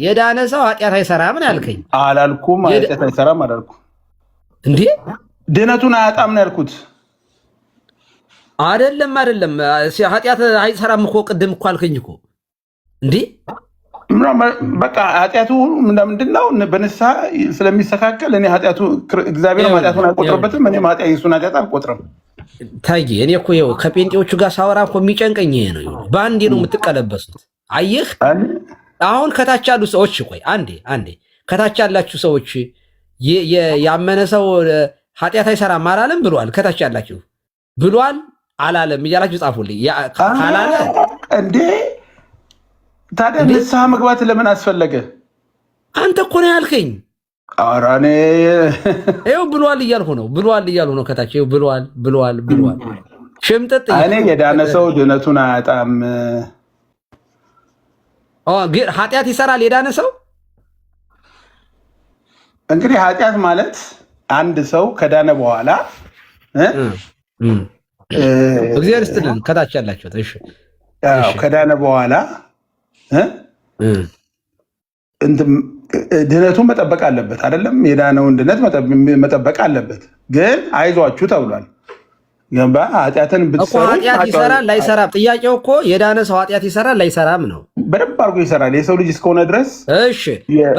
የዳነ ሰው ኃጢአት አይሰራም ነው ያልከኝ። አላልኩም። ኃጢአት አይሰራም አላልኩም እንዴ። ድነቱን አያጣም ነው ያልኩት። አይደለም ኃጢአት አይሰራም እኮ ቅድም እኮ አልከኝ እኮ እንዴ። በቃ ኃጢአቱ ምንድን ነው? በንስሐ ስለሚስተካከል እኔ ኃጢአቱ እግዚአብሔር ኃጢአቱን አይቆጥርበትም። እኔም የሱን ኃጢአት አልቆጥርም። ታዬ እኔ እኮ ይኸው ከጴንጤዎቹ ጋር ሳወራ እኮ የሚጨንቀኝ ይሄ ነው። በአንዴ ነው የምትቀለበሱት። አየህ አሁን ከታች ያሉ ሰዎች ቆይ አንዴ ከታች ያላችሁ ሰዎች ያመነ ሰው ኃጢአት አይሰራም አላለም ብሏል። ከታች ያላችሁ ብሏል አላለም እያላችሁ ጻፉልኝ። ካላለ እንዴ ታዲያ ንስሐ መግባት ለምን አስፈለገ? አንተ እኮ ነው ያልከኝ። ኧረ እኔ ይኸው ብሏል እያልሁ ነው። ከታች ይኸው ብሏል። ሽምጥጥ እኔ የዳነ ሰው ድነቱን አያጣም። ግን ኃጢአት ይሰራል የዳነ ሰው። እንግዲህ ኃጢአት ማለት አንድ ሰው ከዳነ በኋላ እግዚአብሔር ይስጥልን። ከታች ያላችሁት እሺ፣ ከዳነ በኋላ ድነቱን መጠበቅ አለበት አይደለም? የዳነውን ድነት መጠበቅ አለበት። ግን አይዟችሁ ተብሏል። ገባ? ኃጢአትን ብትሰሩ ኃጢአት ይሰራል ላይሰራም? ጥያቄው እኮ የዳነ ሰው ኃጢአት ይሰራል ላይሰራም ነው። በደንብ አድርጎ ይሰራል የሰው ልጅ እስከሆነ ድረስ። እሺ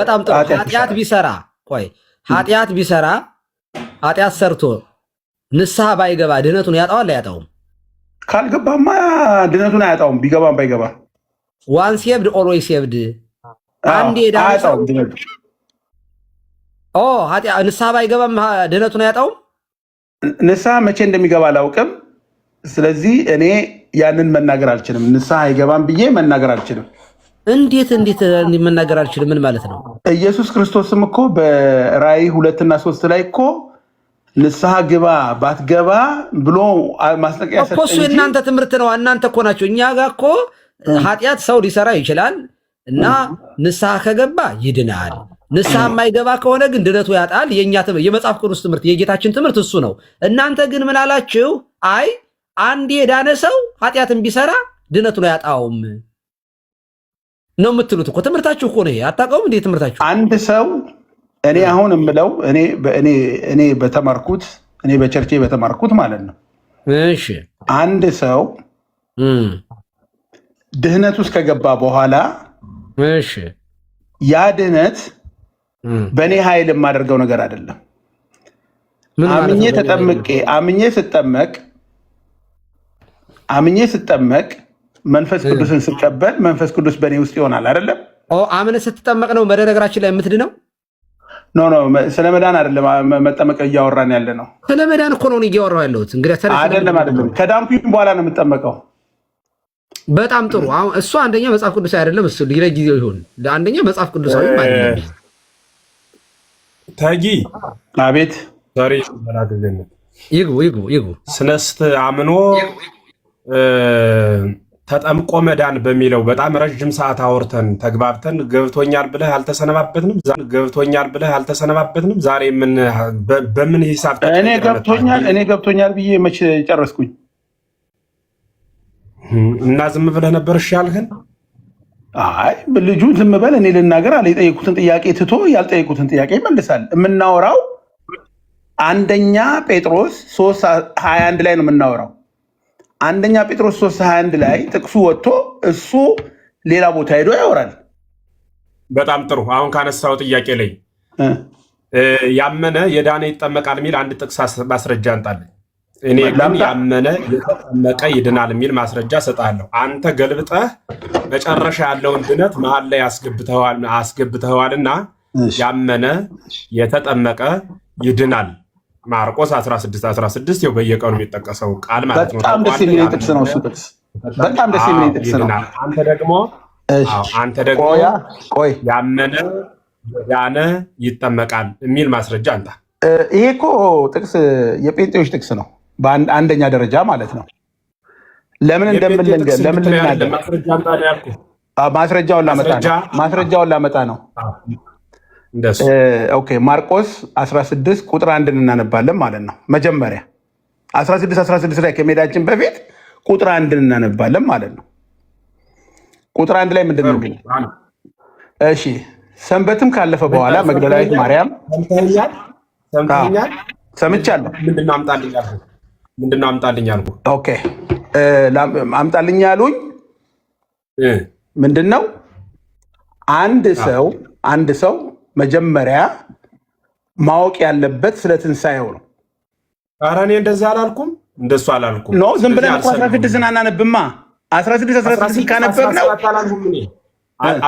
በጣም ጥሩ። ኃጢአት ቢሰራ ኃጢአት ሰርቶ ንስሐ ባይገባ ድነቱን ያጣዋል አያጣውም? ካልገባማ ድነቱን አያጣውም። ቢገባም ባይገባ ዋን ሴቭድ ኦልዌይስ ሴቭድ። አንዴ ዳነ ሰው ንስሐ ባይገባም ድነቱን አያጣውም? ንስሐ መቼ እንደሚገባ አላውቅም። ስለዚህ እኔ ያንን መናገር አልችልም። ንስሐ አይገባም ብዬ መናገር አልችልም። እንዴት መናገር አልችልም? ምን ማለት ነው? ኢየሱስ ክርስቶስም እኮ በራእይ 2 እና 3 ላይ እኮ ንስሐ ግባ ባትገባ ብሎ ማስጠንቀቂያ ሰጠ። እሱ የእናንተ ትምህርት ነው። እናንተ እኮ ናቸው። እኛ ጋር እኮ ኃጢአት ሰው ሊሰራ ይችላል እና ንስሐ ከገባ ይድናል። ንስሐ የማይገባ ከሆነ ግን ድነቱ ያጣል። የመጽሐፍ ቅዱስ ትምህርት የጌታችን ትምህርት እሱ ነው። እናንተ ግን ምን አላችሁ? አይ አንድ የዳነ ሰው ኃጢአትን ቢሰራ ድነቱን አያጣውም ነው የምትሉት እኮ። ትምህርታችሁ እኮ ነው። አታውቀውም እንዴ ትምህርታችሁ? አንድ ሰው እኔ አሁን የምለው እኔ በተማርኩት እኔ በቸርቼ በተማርኩት ማለት ነው። እሺ አንድ ሰው ድህነት ውስጥ ከገባ በኋላ እሺ ያ ድህነት በእኔ ኃይል የማደርገው ነገር አይደለም። አምኜ ስጠመቅ መንፈስ ቅዱስን ስቀበል መንፈስ ቅዱስ በእኔ ውስጥ ይሆናል አይደለም? አምነህ ስትጠመቅ ነው በነገራችን ላይ የምትድነው? ኖ ስለ መዳን አይደለም መጠመቅ እያወራን ያለ ነው። ስለ መዳን እኮ ነው እያወራሁ ያለሁት። እንግዲህ አይደለም ከዳንኩኝ በኋላ ነው የምጠመቀው። በጣም ጥሩ። አሁን እሱ አንደኛ መጽሐፍ ቅዱሳዊ አይደለም። እሱ ለጊዜው ይሁን። አንደኛ መጽሐፍ ቅዱሳዊ አይደለም። ታጊ አቤት። ዛሬ መላግልነት ይግቡ ስነስት አምኖ ተጠምቆ መዳን በሚለው በጣም ረጅም ሰዓት አውርተን ተግባብተን ገብቶኛል ብለህ አልተሰነባበትንም። ዛሬ በምን ሂሳብ እኔ ገብቶኛል ብዬ መች ጨረስኩኝ? እና ዝም ብለህ ነበር እሺ ያልከን? አይ ልጁ ዝም በል እኔ ልናገር አለ። የጠየቁትን ጥያቄ ትቶ ያልጠየቁትን ጥያቄ ይመልሳል። የምናወራው አንደኛ ጴጥሮስ 3:21 ላይ ነው የምናወራው። አንደኛ ጴጥሮስ 3:21 ላይ ጥቅሱ ወጥቶ እሱ ሌላ ቦታ ሄዶ ያወራል። በጣም ጥሩ። አሁን ካነሳው ጥያቄ ላይ ያመነ የዳነ ይጠመቃል የሚል አንድ ጥቅስ ማስረጃ አንጣለኝ። እኔ ግን ያመነ የተጠመቀ ይድናል የሚል ማስረጃ ሰጣለሁ። አንተ ገልብጠህ መጨረሻ ያለውን ድነት መሀል ላይ አስገብተዋልና ያመነ የተጠመቀ ይድናል ማርቆስ 16:16 ይኸው በየቀኑ የሚጠቀሰው ቃል ማለት ነው። በጣም ደስ የሚል ጥቅስ ነው እሱ ጥቅስ። በጣም ደስ የሚል ጥቅስ ነው። አንተ ደግሞ ያመነ ያነ ይጠመቃል የሚል ማስረጃ አንተ። ይሄ እኮ ጥቅስ የጴንጤዎች ጥቅስ ነው በአንደኛ ደረጃ ማለት ነው። ለምን ልናገር? ማስረጃውን ላመጣ ነው። ኦኬ ማርቆስ 16 ቁጥር 1 እናነባለን ማለት ነው። መጀመሪያ 16 ላይ ከመሄዳችን በፊት ቁጥር 1 እናነባለን ማለት ነው። ቁጥር 1 ላይ ምንድን ነው የሚለው? እሺ ሰንበትም ካለፈ በኋላ መግደላዊት ማርያም ሰምቻለሁ። ምንድነው አምጣልኝ አልኩህ? ኦኬ አምጣልኝ ያሉኝ ምንድነው? አንድ ሰው መጀመሪያ ማወቅ ያለበት ስለ ትንሣኤው ነው። ኧረ እኔ እንደዛ አላልኩም። እንደሱ አላልኩም። ኖ ዝም ብለን እኮ 16 አናነብማ። 16 ካነበብ ነው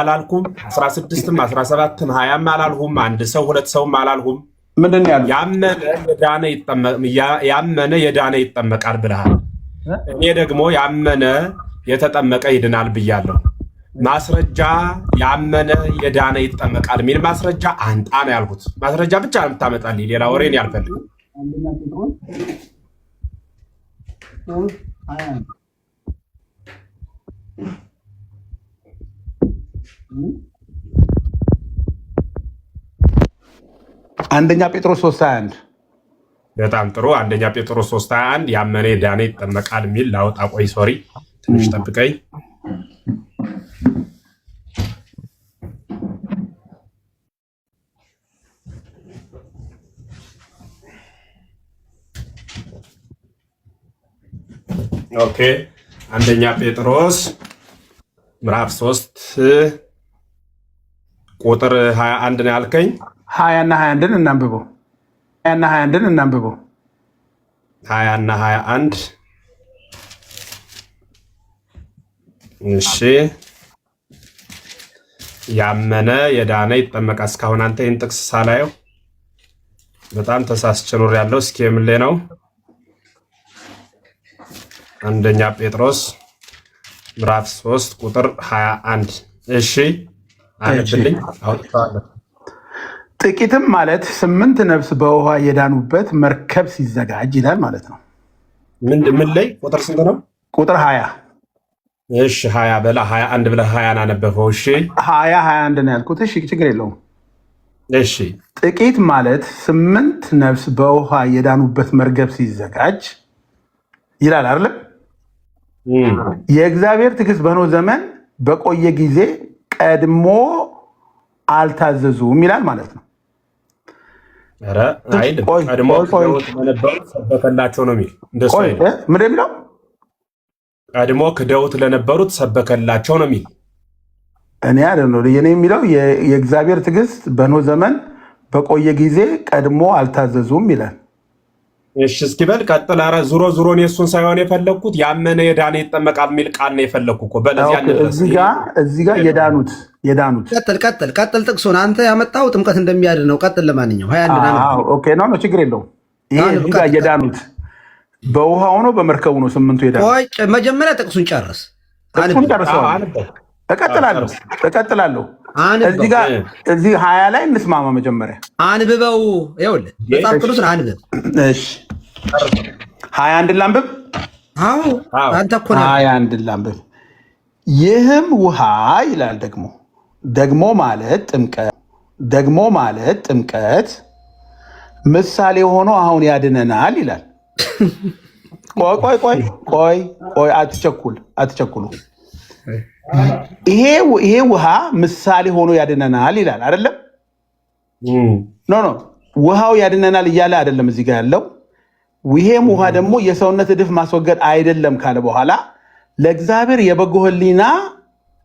አላልኩም። 16ም 17ም 20ም አላልሁም። አንድ ሰው ሁለት ሰውም አላልሁም። ምንድን ያለው ያመነ የዳነ ይጠመቃል ብለሃል። እኔ ደግሞ ያመነ የተጠመቀ ይድናል ብያለሁ። ማስረጃ ያመነ የዳነ ይጠመቃል የሚል ማስረጃ አንጣ ነው ያልኩት። ማስረጃ ብቻ ነው የምታመጣልኝ፣ ሌላ ወሬን ያልፈልግ። አንደኛ ጴጥሮስ 3:21 በጣም ጥሩ። አንደኛ ጴጥሮስ 3:21 ያመነ የዳነ ይጠመቃል የሚል ላውጣ። ቆይ ሶሪ ትንሽ ጠብቀኝ። ኦኬ አንደኛ ጴጥሮስ ምዕራፍ 3 ቁጥር 21 ነው ያልከኝ። 20 እና 21 እናንብበው። 20 እና 21 እናንብበው። 20 እና 21 እሺ። ያመነ የዳነ ይጠመቃል። እስካሁን አንተ ይህን ጥቅስ ሳላየው በጣም ተሳስቼ ኖሬያለሁ። እስኪ ምን ላይ ነው? አንደኛ ጴጥሮስ ምዕራፍ 3 ቁጥር 21 እሺ፣ አንብልኝ። አውጥቷለሁ። ጥቂትም ማለት 8 ነፍስ በውሃ የዳኑበት መርከብ ሲዘጋጅ ይላል ማለት ነው። ምን ላይ ቁጥር ስንት ነው? ቁጥር 20። እሺ 20 በላ 21 ብለህ 20 አነበበው። እሺ 20 21 ነው ያልኩት። እሺ ችግር የለውም። እሺ ጥቂት ማለት 8 ነፍስ በውሃ የዳኑበት መርከብ ሲዘጋጅ ይላል አይደል? የእግዚአብሔር ትዕግስት በኖህ ዘመን በቆየ ጊዜ ቀድሞ አልታዘዙም ይላል ማለት ነው። ኧረ አይደለም፣ ቀድሞ ክደውት ለነበሩት ሰበከላቸው ነው የሚል። እንደሱ አይደለም። ምንድን የሚለው? ቀድሞ ክደውት ለነበሩት ሰበከላቸው ነው የሚል። እኔ አይደለም የኔ የሚለው የእግዚአብሔር ትዕግስት በኖህ ዘመን በቆየ ጊዜ ቀድሞ አልታዘዙም ይላል። እሺ እስኪ በል ቀጥል። ኧረ ዙሮ እኔ እሱን ሳይሆን የፈለግኩት ያመነ የዳነ ይጠመቃል የሚል ቃል ነው የፈለግኩ እኮ። እዚህ ጋር የዳኑት ቀጥል። ጥቅሱን አንተ ያመጣው ጥምቀት እንደሚያድን ነው። ቀጥል። ለማንኛውም ኖ ችግር የለውም። ይሄ እዚህ ጋር የዳኑት በውሃ ሆኖ በመርከቡ ነው 8ቱ የዳኑት። ቆይ መጀመሪያ ጥቅሱን ጨርስ። እቀጥላለሁ። እዚህ 20 ላይ እንስማማ። መጀመሪያ አንብበው። ይኸውልህ መጽሐፍ ቅዱስን አንብብ። እሺ 21 ላንብብ። አዎ አንተ እኮ ነው 21 ላንብብ። ይህም ውሃ ይላል ደግሞ ማለት ጥምቀት ምሳሌ ሆኖ አሁን ያድነናል ይላል። ቆይ አትቸኩሉ። ይሄ ውሃ ምሳሌ ሆኖ ያድነናል ይላል አይደለም? ኖ ውሃው ያድነናል እያለ አይደለም እዚህ ጋር ያለው። ይሄም ውሃ ደግሞ የሰውነት እድፍ ማስወገድ አይደለም ካለ በኋላ ለእግዚአብሔር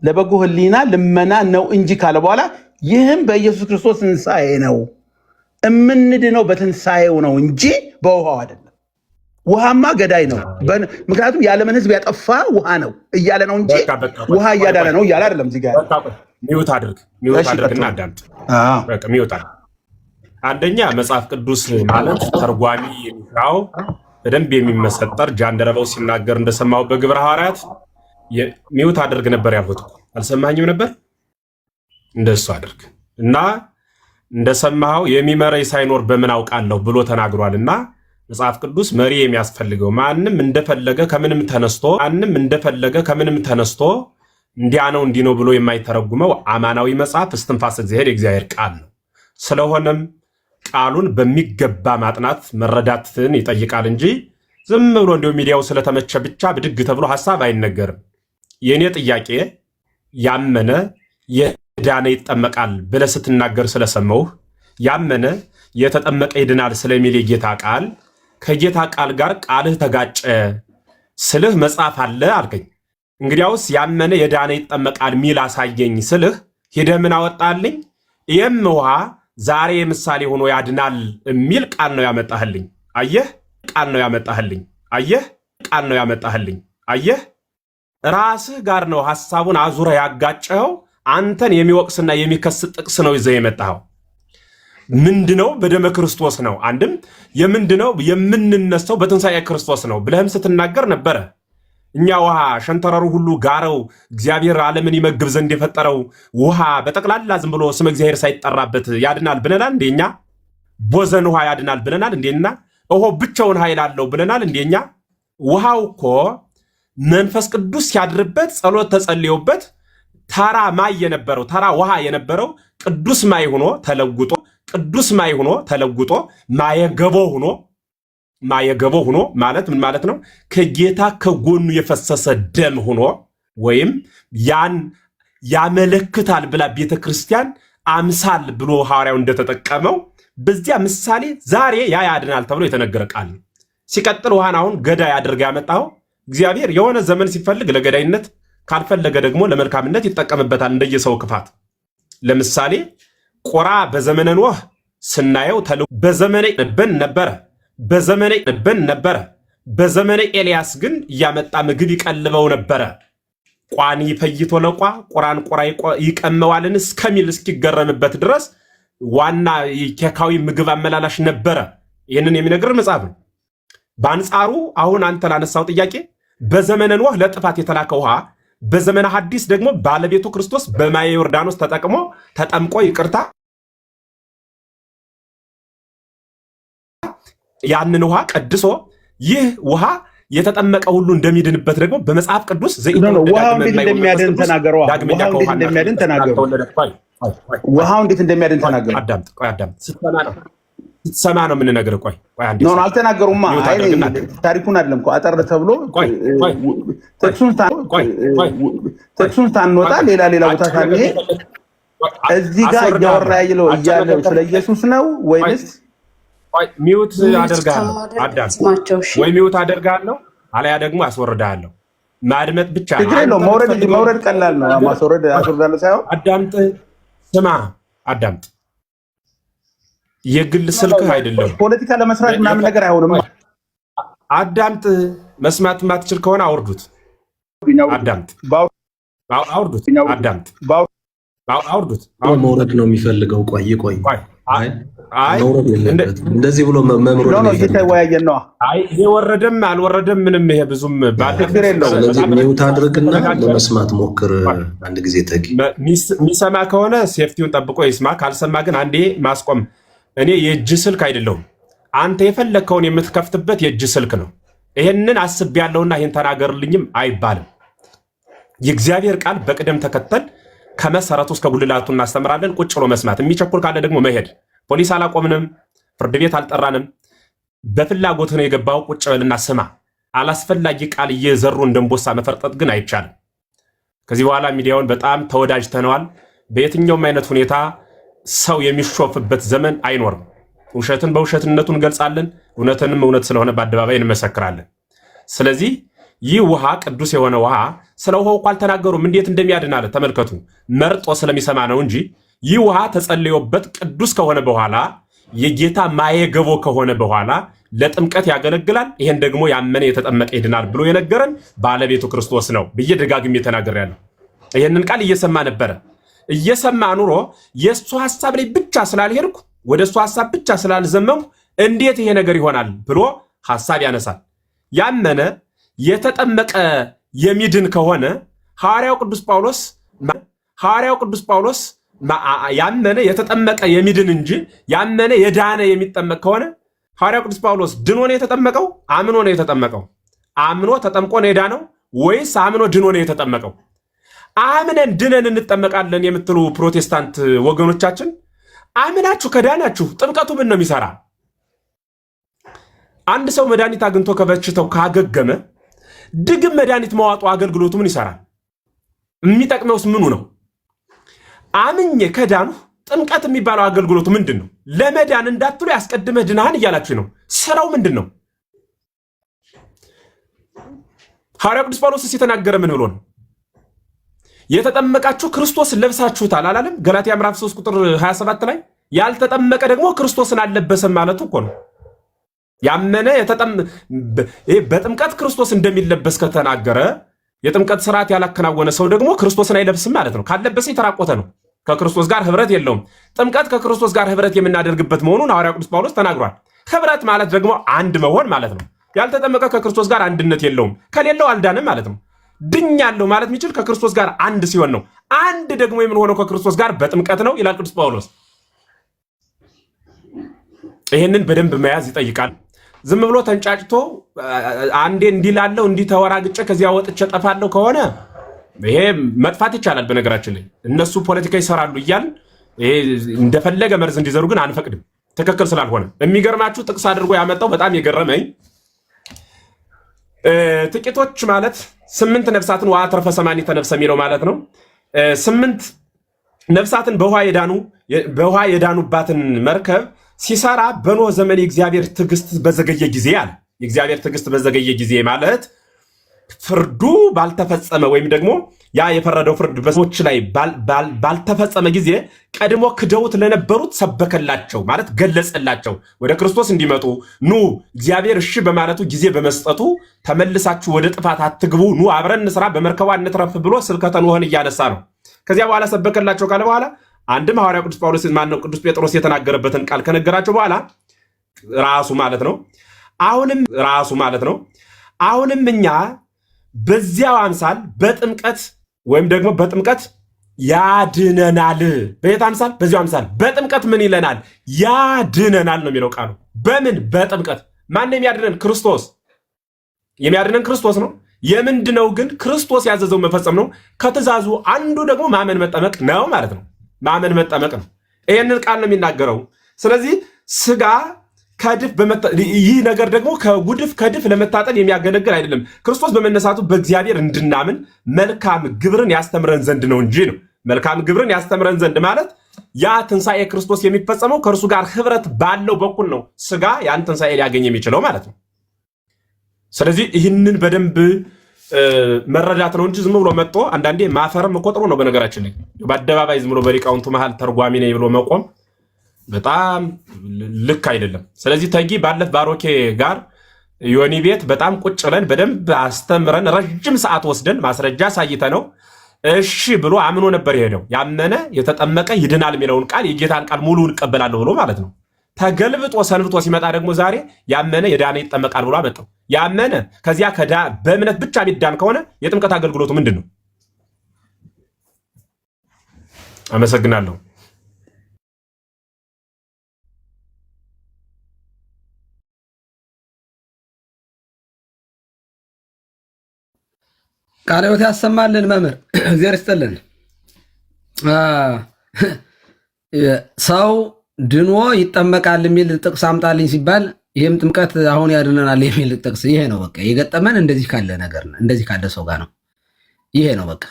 ለበጎ ሕሊና ልመና ነው እንጂ ካለ በኋላ ይህም በኢየሱስ ክርስቶስ ትንሣኤ ነው፣ እምንድነው በትንሣኤው ነው እንጂ በውሃው አይደለም። ውሃማ ገዳይ ነው። ምክንያቱም የዓለምን ሕዝብ ያጠፋ ውሃ ነው እያለ ነው እንጂ ውሃ እያዳነ ነው እያለ አይደለም። እዚህ ጋር ሚውት አድርግና አዳምጥ። ሚውት አድርግ። አንደኛ መጽሐፍ ቅዱስ ማለት ተርጓሚ የሚሻው በደንብ የሚመሰጠር ጃንደረባው ሲናገር እንደሰማው በግብረ ሐዋርያት ሚውት አድርግ ነበር ያልኩት። አልሰማኝም ነበር? እንደሱ አድርግ እና እንደሰማው የሚመረኝ ሳይኖር በምን አውቃለሁ ብሎ ተናግሯልና መጽሐፍ ቅዱስ መሪ የሚያስፈልገው ማንም እንደፈለገ ከምንም ተነስቶ እንዲያ ነው እንዲህ ነው ብሎ የማይተረጉመው አማናዊ መጽሐፍ እስትንፋሰ እግዚአብሔር የእግዚአብሔር ቃል ነው። ስለሆነም ቃሉን በሚገባ ማጥናት መረዳትን ይጠይቃል እንጂ ዝም ብሎ እንዲሁ ሚዲያው ስለተመቸ ብቻ ብድግ ተብሎ ሐሳብ አይነገርም። የእኔ ጥያቄ ያመነ የዳነ ይጠመቃል ብለህ ስትናገር ስለሰማሁህ ያመነ የተጠመቀ ይድናል ስለሚል የጌታ ቃል ከጌታ ቃል ጋር ቃልህ ተጋጨ ስልህ መጽሐፍ አለ አልከኝ። እንግዲያውስ ያመነ የዳነ ይጠመቃል ሚል አሳየኝ ስልህ ሄደህ ምን አወጣልኝ? ይህም ውሃ ዛሬ ምሳሌ ሆኖ ያድናል የሚል ቃል ነው ያመጣህልኝ። አየህ፣ ቃል ነው ያመጣህልኝ። አየህ፣ ቃል ነው ያመጣህልኝ። አየህ፣ ራስህ ጋር ነው ሐሳቡን አዙረ ያጋጨኸው። አንተን የሚወቅስና የሚከስ ጥቅስ ነው ይዘህ የመጣኸው። ምንድነው? በደመ ክርስቶስ ነው። አንድም የምንድነው የምንነሳው በትንሣኤ ክርስቶስ ነው ብለህም ስትናገር ነበረ። እኛ ውሃ ሸንተረሩ ሁሉ ጋረው እግዚአብሔር ዓለምን ይመግብ ዘንድ የፈጠረው ውሃ በጠቅላላ ዝም ብሎ ስመ እግዚአብሔር ሳይጠራበት ያድናል ብለናል። እንደኛ ቦዘን ውሃ ያድናል ብለናል። እንደኛ እሆ ብቻውን ኃይል አለው ብለናል። እንደኛ ውሃው እኮ መንፈስ ቅዱስ ሲያድርበት ጸሎት ተጸልዮበት ተራ ማይ የነበረው ተራ ውሃ የነበረው ቅዱስ ማይ ሆኖ ተለውጦ ቅዱስ ማይ ሆኖ ተለውጦ ማየገቦ ሆኖ ማለት ምን ማለት ነው? ከጌታ ከጎኑ የፈሰሰ ደም ሆኖ ወይም ያን ያመለክታል ብላ ቤተክርስቲያን አምሳል ብሎ ሐዋርያው እንደተጠቀመው በዚያ ምሳሌ ዛሬ ያ ያድናል ተብሎ የተነገረ ቃል ነው። ሲቀጥል ውሃን አሁን ገዳይ አድርጋ ያመጣው እግዚአብሔር የሆነ ዘመን ሲፈልግ ለገዳይነት ካልፈለገ ደግሞ ለመልካምነት ይጠቀምበታል እንደየሰው ክፋት። ለምሳሌ ቆራ በዘመነ ኖህ ስናየው በዘመነ ነብን ነበረ። በዘመነ ኤልያስ ግን እያመጣ ምግብ ይቀልበው ነበረ። ቋን ይፈይቶ ለቋ ቆራን ቆራ ይቀመዋልን እስከሚል እስኪገረምበት ድረስ ዋና የኬካዊ ምግብ አመላላሽ ነበረ። ይህንን የሚነግር መጽሐፍ ነው። በአንጻሩ አሁን አንተ ላነሳው ጥያቄ በዘመነ ኖህ ለጥፋት የተላከ ውሃ በዘመነ ሐዲስ ደግሞ ባለቤቱ ክርስቶስ በማየ ዮርዳኖስ ተጠምቆ ይቅርታ ያንን ውሃ ቀድሶ ይህ ውሃ የተጠመቀ ሁሉ እንደሚድንበት ደግሞ በመጽሐፍ ቅዱስ ውሃው እንዴት እንደሚያድን ተናገረው። ውሃው እንዴት እንደሚያድን ተናገረው። አዳምጥ። ስትሰማ ነው የምንነግርህ። ቆይ አንዴ ነው አልተናገሩማ። ታሪኩን አይደለም እኮ አጠር ተብሎ ጥቅሱን ታንወጣ ሌላ ቦታ ታኔ እዚህ ጋር እያወራ ያለው እያለ ስለ ኢየሱስ ነው ወይንስ ሚውት አደርጋለሁ? አዳምጥ። ወይ ሚውት አደርጋለሁ አለያ ደግሞ አስወርዳለሁ። ማድመጥ ብቻ ነው። መውረድ ቀላል ነው። ማስወረድ አስወርዳለሁ ሳይሆን አዳምጥ፣ ስማ፣ አዳምጥ። የግል ስልክህ አይደለም። ፖለቲካ ለመስራት ምናምን ነገር አይሆንም። አዳምጥ። መስማት ማትችል ከሆነ አውርዱት። አዳምጥ፣ አውርዱት። አዳምጥ፣ አውርዱት። መውረድ ነው የሚፈልገው። ቆይ እንደዚህ ብሎ መምሩ ነው እየተወያየን ነው። አይ የወረደም አልወረደም ምንም ይሄ ብዙም ችግር የለውም። ስለዚህ ሚውት አድርግና ለመስማት ሞክር። አንድ ጊዜ ተጊ የሚሰማ ከሆነ ሴፍቲውን ጠብቆ ይስማ። ካልሰማ ግን አንዴ ማስቆም። እኔ የእጅ ስልክ አይደለሁም። አንተ የፈለግከውን የምትከፍትበት የእጅ ስልክ ነው። ይሄንን አስብ ያለውና ይሄን ተናገርልኝም አይባልም። የእግዚአብሔር ቃል በቅደም ተከተል ከመሰረቱ እስከ ጉልላቱ እናስተምራለን። ቁጭ ብሎ መስማት። የሚቸኩል ካለ ደግሞ መሄድ። ፖሊስ አላቆምንም፣ ፍርድ ቤት አልጠራንም። በፍላጎት ነው የገባው። ቁጭ በልና ስማ። አላስፈላጊ ቃል እየዘሩ እንደንቦሳ መፈርጠጥ ግን አይቻልም። ከዚህ በኋላ ሚዲያውን በጣም ተወዳጅተነዋል። በየትኛውም አይነት ሁኔታ ሰው የሚሾፍበት ዘመን አይኖርም። ውሸትን በውሸትነቱ እንገልጻለን፣ እውነትንም እውነት ስለሆነ በአደባባይ እንመሰክራለን። ስለዚህ ይህ ውሃ ቅዱስ የሆነ ውሃ ስለ ውሃው እኮ አልተናገሩም እንዴት እንደሚያድን አለ። ተመልከቱ፣ መርጦ ስለሚሰማ ነው እንጂ ይህ ውሃ ተጸልዮበት ቅዱስ ከሆነ በኋላ የጌታ ማየገቦ ከሆነ በኋላ ለጥምቀት ያገለግላል። ይሄን ደግሞ ያመነ የተጠመቀ ይድናል ብሎ የነገረን ባለቤቱ ክርስቶስ ነው ብዬ ደጋግሜ ተናግሬያለሁ። ይሄንን ቃል እየሰማ ነበረ። እየሰማ ኑሮ የእሱ ሐሳብ ላይ ብቻ ስላልሄድኩ ወደ እሱ ሐሳብ ብቻ ስላልዘመምኩ እንዴት ይሄ ነገር ይሆናል ብሎ ሐሳብ ያነሳል። ያመነ የተጠመቀ የሚድን ከሆነ ሐዋርያው ቅዱስ ጳውሎስ ያመነ የተጠመቀ የሚድን እንጂ ያመነ የዳነ የሚጠመቅ ከሆነ ሐዋርያው ቅዱስ ጳውሎስ ድኖ ነው የተጠመቀው? አምኖ ነው የተጠመቀው? አምኖ ተጠምቆ ነው የዳነው ወይስ አምኖ ድኖ ነው የተጠመቀው? አምነን ድነን እንጠመቃለን የምትሉ ፕሮቴስታንት ወገኖቻችን አምናችሁ ከዳናችሁ ጥምቀቱ ምን ነው የሚሰራ? አንድ ሰው መድኃኒት አግኝቶ ከበሽታው ካገገመ ድግም መድኃኒት መዋጡ አገልግሎቱ ምን ይሰራል? የሚጠቅመውስ ምኑ ነው? አምኜ ከዳኑ ጥምቀት የሚባለው አገልግሎቱ ምንድን ነው? ለመዳን እንዳትሉ ያስቀድመህ ድናህን እያላችሁ ነው። ስራው ምንድን ነው? ሐዋርያው ቅዱስ ጳውሎስ የተናገረ ምን ብሎ ነው? የተጠመቃችሁ ክርስቶስን ለብሳችሁታል አላለም? ገላትያ ምዕራፍ 3 ቁጥር 27 ላይ ያልተጠመቀ ደግሞ ክርስቶስን አልለበሰም ማለቱ እኮ ነው። ያመነ በጥምቀት ክርስቶስ እንደሚለበስ ከተናገረ የጥምቀት ስርዓት ያላከናወነ ሰው ደግሞ ክርስቶስን አይለብስም ማለት ነው። ካለበሰ የተራቆተ ነው፣ ከክርስቶስ ጋር ህብረት የለውም። ጥምቀት ከክርስቶስ ጋር ህብረት የምናደርግበት መሆኑን ሐዋርያው ቅዱስ ጳውሎስ ተናግሯል። ህብረት ማለት ደግሞ አንድ መሆን ማለት ነው። ያልተጠመቀ ከክርስቶስ ጋር አንድነት የለውም፣ ከሌለው አልዳንም ማለት ነው። ድኛለሁ ማለት የሚችል ከክርስቶስ ጋር አንድ ሲሆን ነው። አንድ ደግሞ የምንሆነው ከክርስቶስ ጋር በጥምቀት ነው ይላል ቅዱስ ጳውሎስ። ይህንን በደንብ መያዝ ይጠይቃል። ዝም ብሎ ተንጫጭቶ አንዴ እንዲላለው እንዲተወራግጨ ከዚያ ወጥቼ ጠፋለሁ ከሆነ ይሄ መጥፋት ይቻላል። በነገራችን ላይ እነሱ ፖለቲካ ይሰራሉ እያል ይሄ እንደፈለገ መርዝ እንዲዘሩ ግን አንፈቅድም፣ ትክክል ስላልሆነ። የሚገርማችሁ ጥቅስ አድርጎ ያመጣው በጣም የገረመኝ ጥቂቶች ማለት 8 ነፍሳትን ወአትረፈ 80 ነፍሰ የሚለው ማለት ነው። 8 ነፍሳትን በውሃ የዳኑባትን መርከብ ሲሰራ በኖህ ዘመን የእግዚአብሔር ትዕግስት በዘገየ ጊዜ አለ። የእግዚአብሔር ትዕግስት በዘገየ ጊዜ ማለት ፍርዱ ባልተፈጸመ ወይም ደግሞ ያ የፈረደው ፍርድ በሰዎች ላይ ባልተፈጸመ ጊዜ ቀድሞ ክደውት ለነበሩት ሰበከላቸው ማለት ገለጸላቸው። ወደ ክርስቶስ እንዲመጡ ኑ እግዚአብሔር እሺ በማለቱ ጊዜ በመስጠቱ ተመልሳችሁ ወደ ጥፋት አትግቡ፣ ኑ አብረን እንስራ፣ በመርከቧ እንትረፍ ብሎ ስብከተ ኖህን እያነሳ ነው። ከዚያ በኋላ ሰበከላቸው ካለ በኋላ አንድም ሐዋርያው ቅዱስ ጳውሎስ ማነው ቅዱስ ጴጥሮስ የተናገረበትን ቃል ከነገራቸው በኋላ ራሱ ማለት ነው አሁንም እኛ በዚያው አምሳል በጥምቀት ወይም ደግሞ በጥምቀት ያድነናል። በየት አምሳል? በዚያው አምሳል በጥምቀት ምን ይለናል? ያድነናል ነው የሚለው ቃሉ። በምን? በጥምቀት። ማን የሚያድነን? ክርስቶስ። የሚያድነን ክርስቶስ ነው። የምንድነው ግን? ክርስቶስ ያዘዘው መፈጸም ነው። ከትእዛዙ አንዱ ደግሞ ማመን መጠመቅ ነው ማለት ነው። ማመን መጠመቅ ነው። ይህንን ቃል ነው የሚናገረው። ስለዚህ ስጋ ይህ ነገር ደግሞ ከጉድፍ ከድፍ ለመታጠል የሚያገለግል አይደለም። ክርስቶስ በመነሳቱ በእግዚአብሔር እንድናምን መልካም ግብርን ያስተምረን ዘንድ ነው እንጂ ነው። መልካም ግብርን ያስተምረን ዘንድ ማለት ያ ትንሣኤ ክርስቶስ የሚፈጸመው ከእርሱ ጋር ህብረት ባለው በኩል ነው። ስጋ ያን ትንሣኤ ሊያገኝ የሚችለው ማለት ነው። ስለዚህ ይህንን በደንብ መረዳት ነው እንጂ ዝም ብሎ መጥቶ አንዳንዴ ማፈርም እኮ ጥሩ ነው። በነገራችን ላይ በአደባባይ ዝም ብሎ በሊቃውንቱ መሃል ተርጓሚ ነኝ ብሎ መቆም በጣም ልክ አይደለም። ስለዚህ ተጊ ባለፍ ባሮኬ ጋር ዮኒ ቤት በጣም ቁጭ ብለን በደንብ አስተምረን ረጅም ሰዓት ወስደን ማስረጃ ሳይተ ነው እሺ ብሎ አምኖ ነበር የሄደው። ያመነ የተጠመቀ ይድናል የሚለውን ቃል የጌታን ቃል ሙሉውን እቀበላለሁ ብሎ ማለት ነው። ተገልብጦ ሰንብቶ ሲመጣ ደግሞ ዛሬ ያመነ የዳነ ይጠመቃል ብሎ አመጣው። ያመነ ከዚያ በእምነት ብቻ የሚዳን ከሆነ የጥምቀት አገልግሎቱ ምንድን ነው? አመሰግናለሁ። ቃለ ሕይወት ያሰማልን መምህር፣ እግዚአብሔር ይስጥልን። ሰው ድኖ ይጠመቃል የሚል ጥቅስ አምጣልኝ ሲባል ይህም ጥምቀት አሁን ያድነናል የሚል ጥቅስ ይሄ ነው። በቃ የገጠመን እንደዚህ ካለ ነገር እንደዚህ ካለ ሰው ጋር ነው። ይሄ ነው በቃ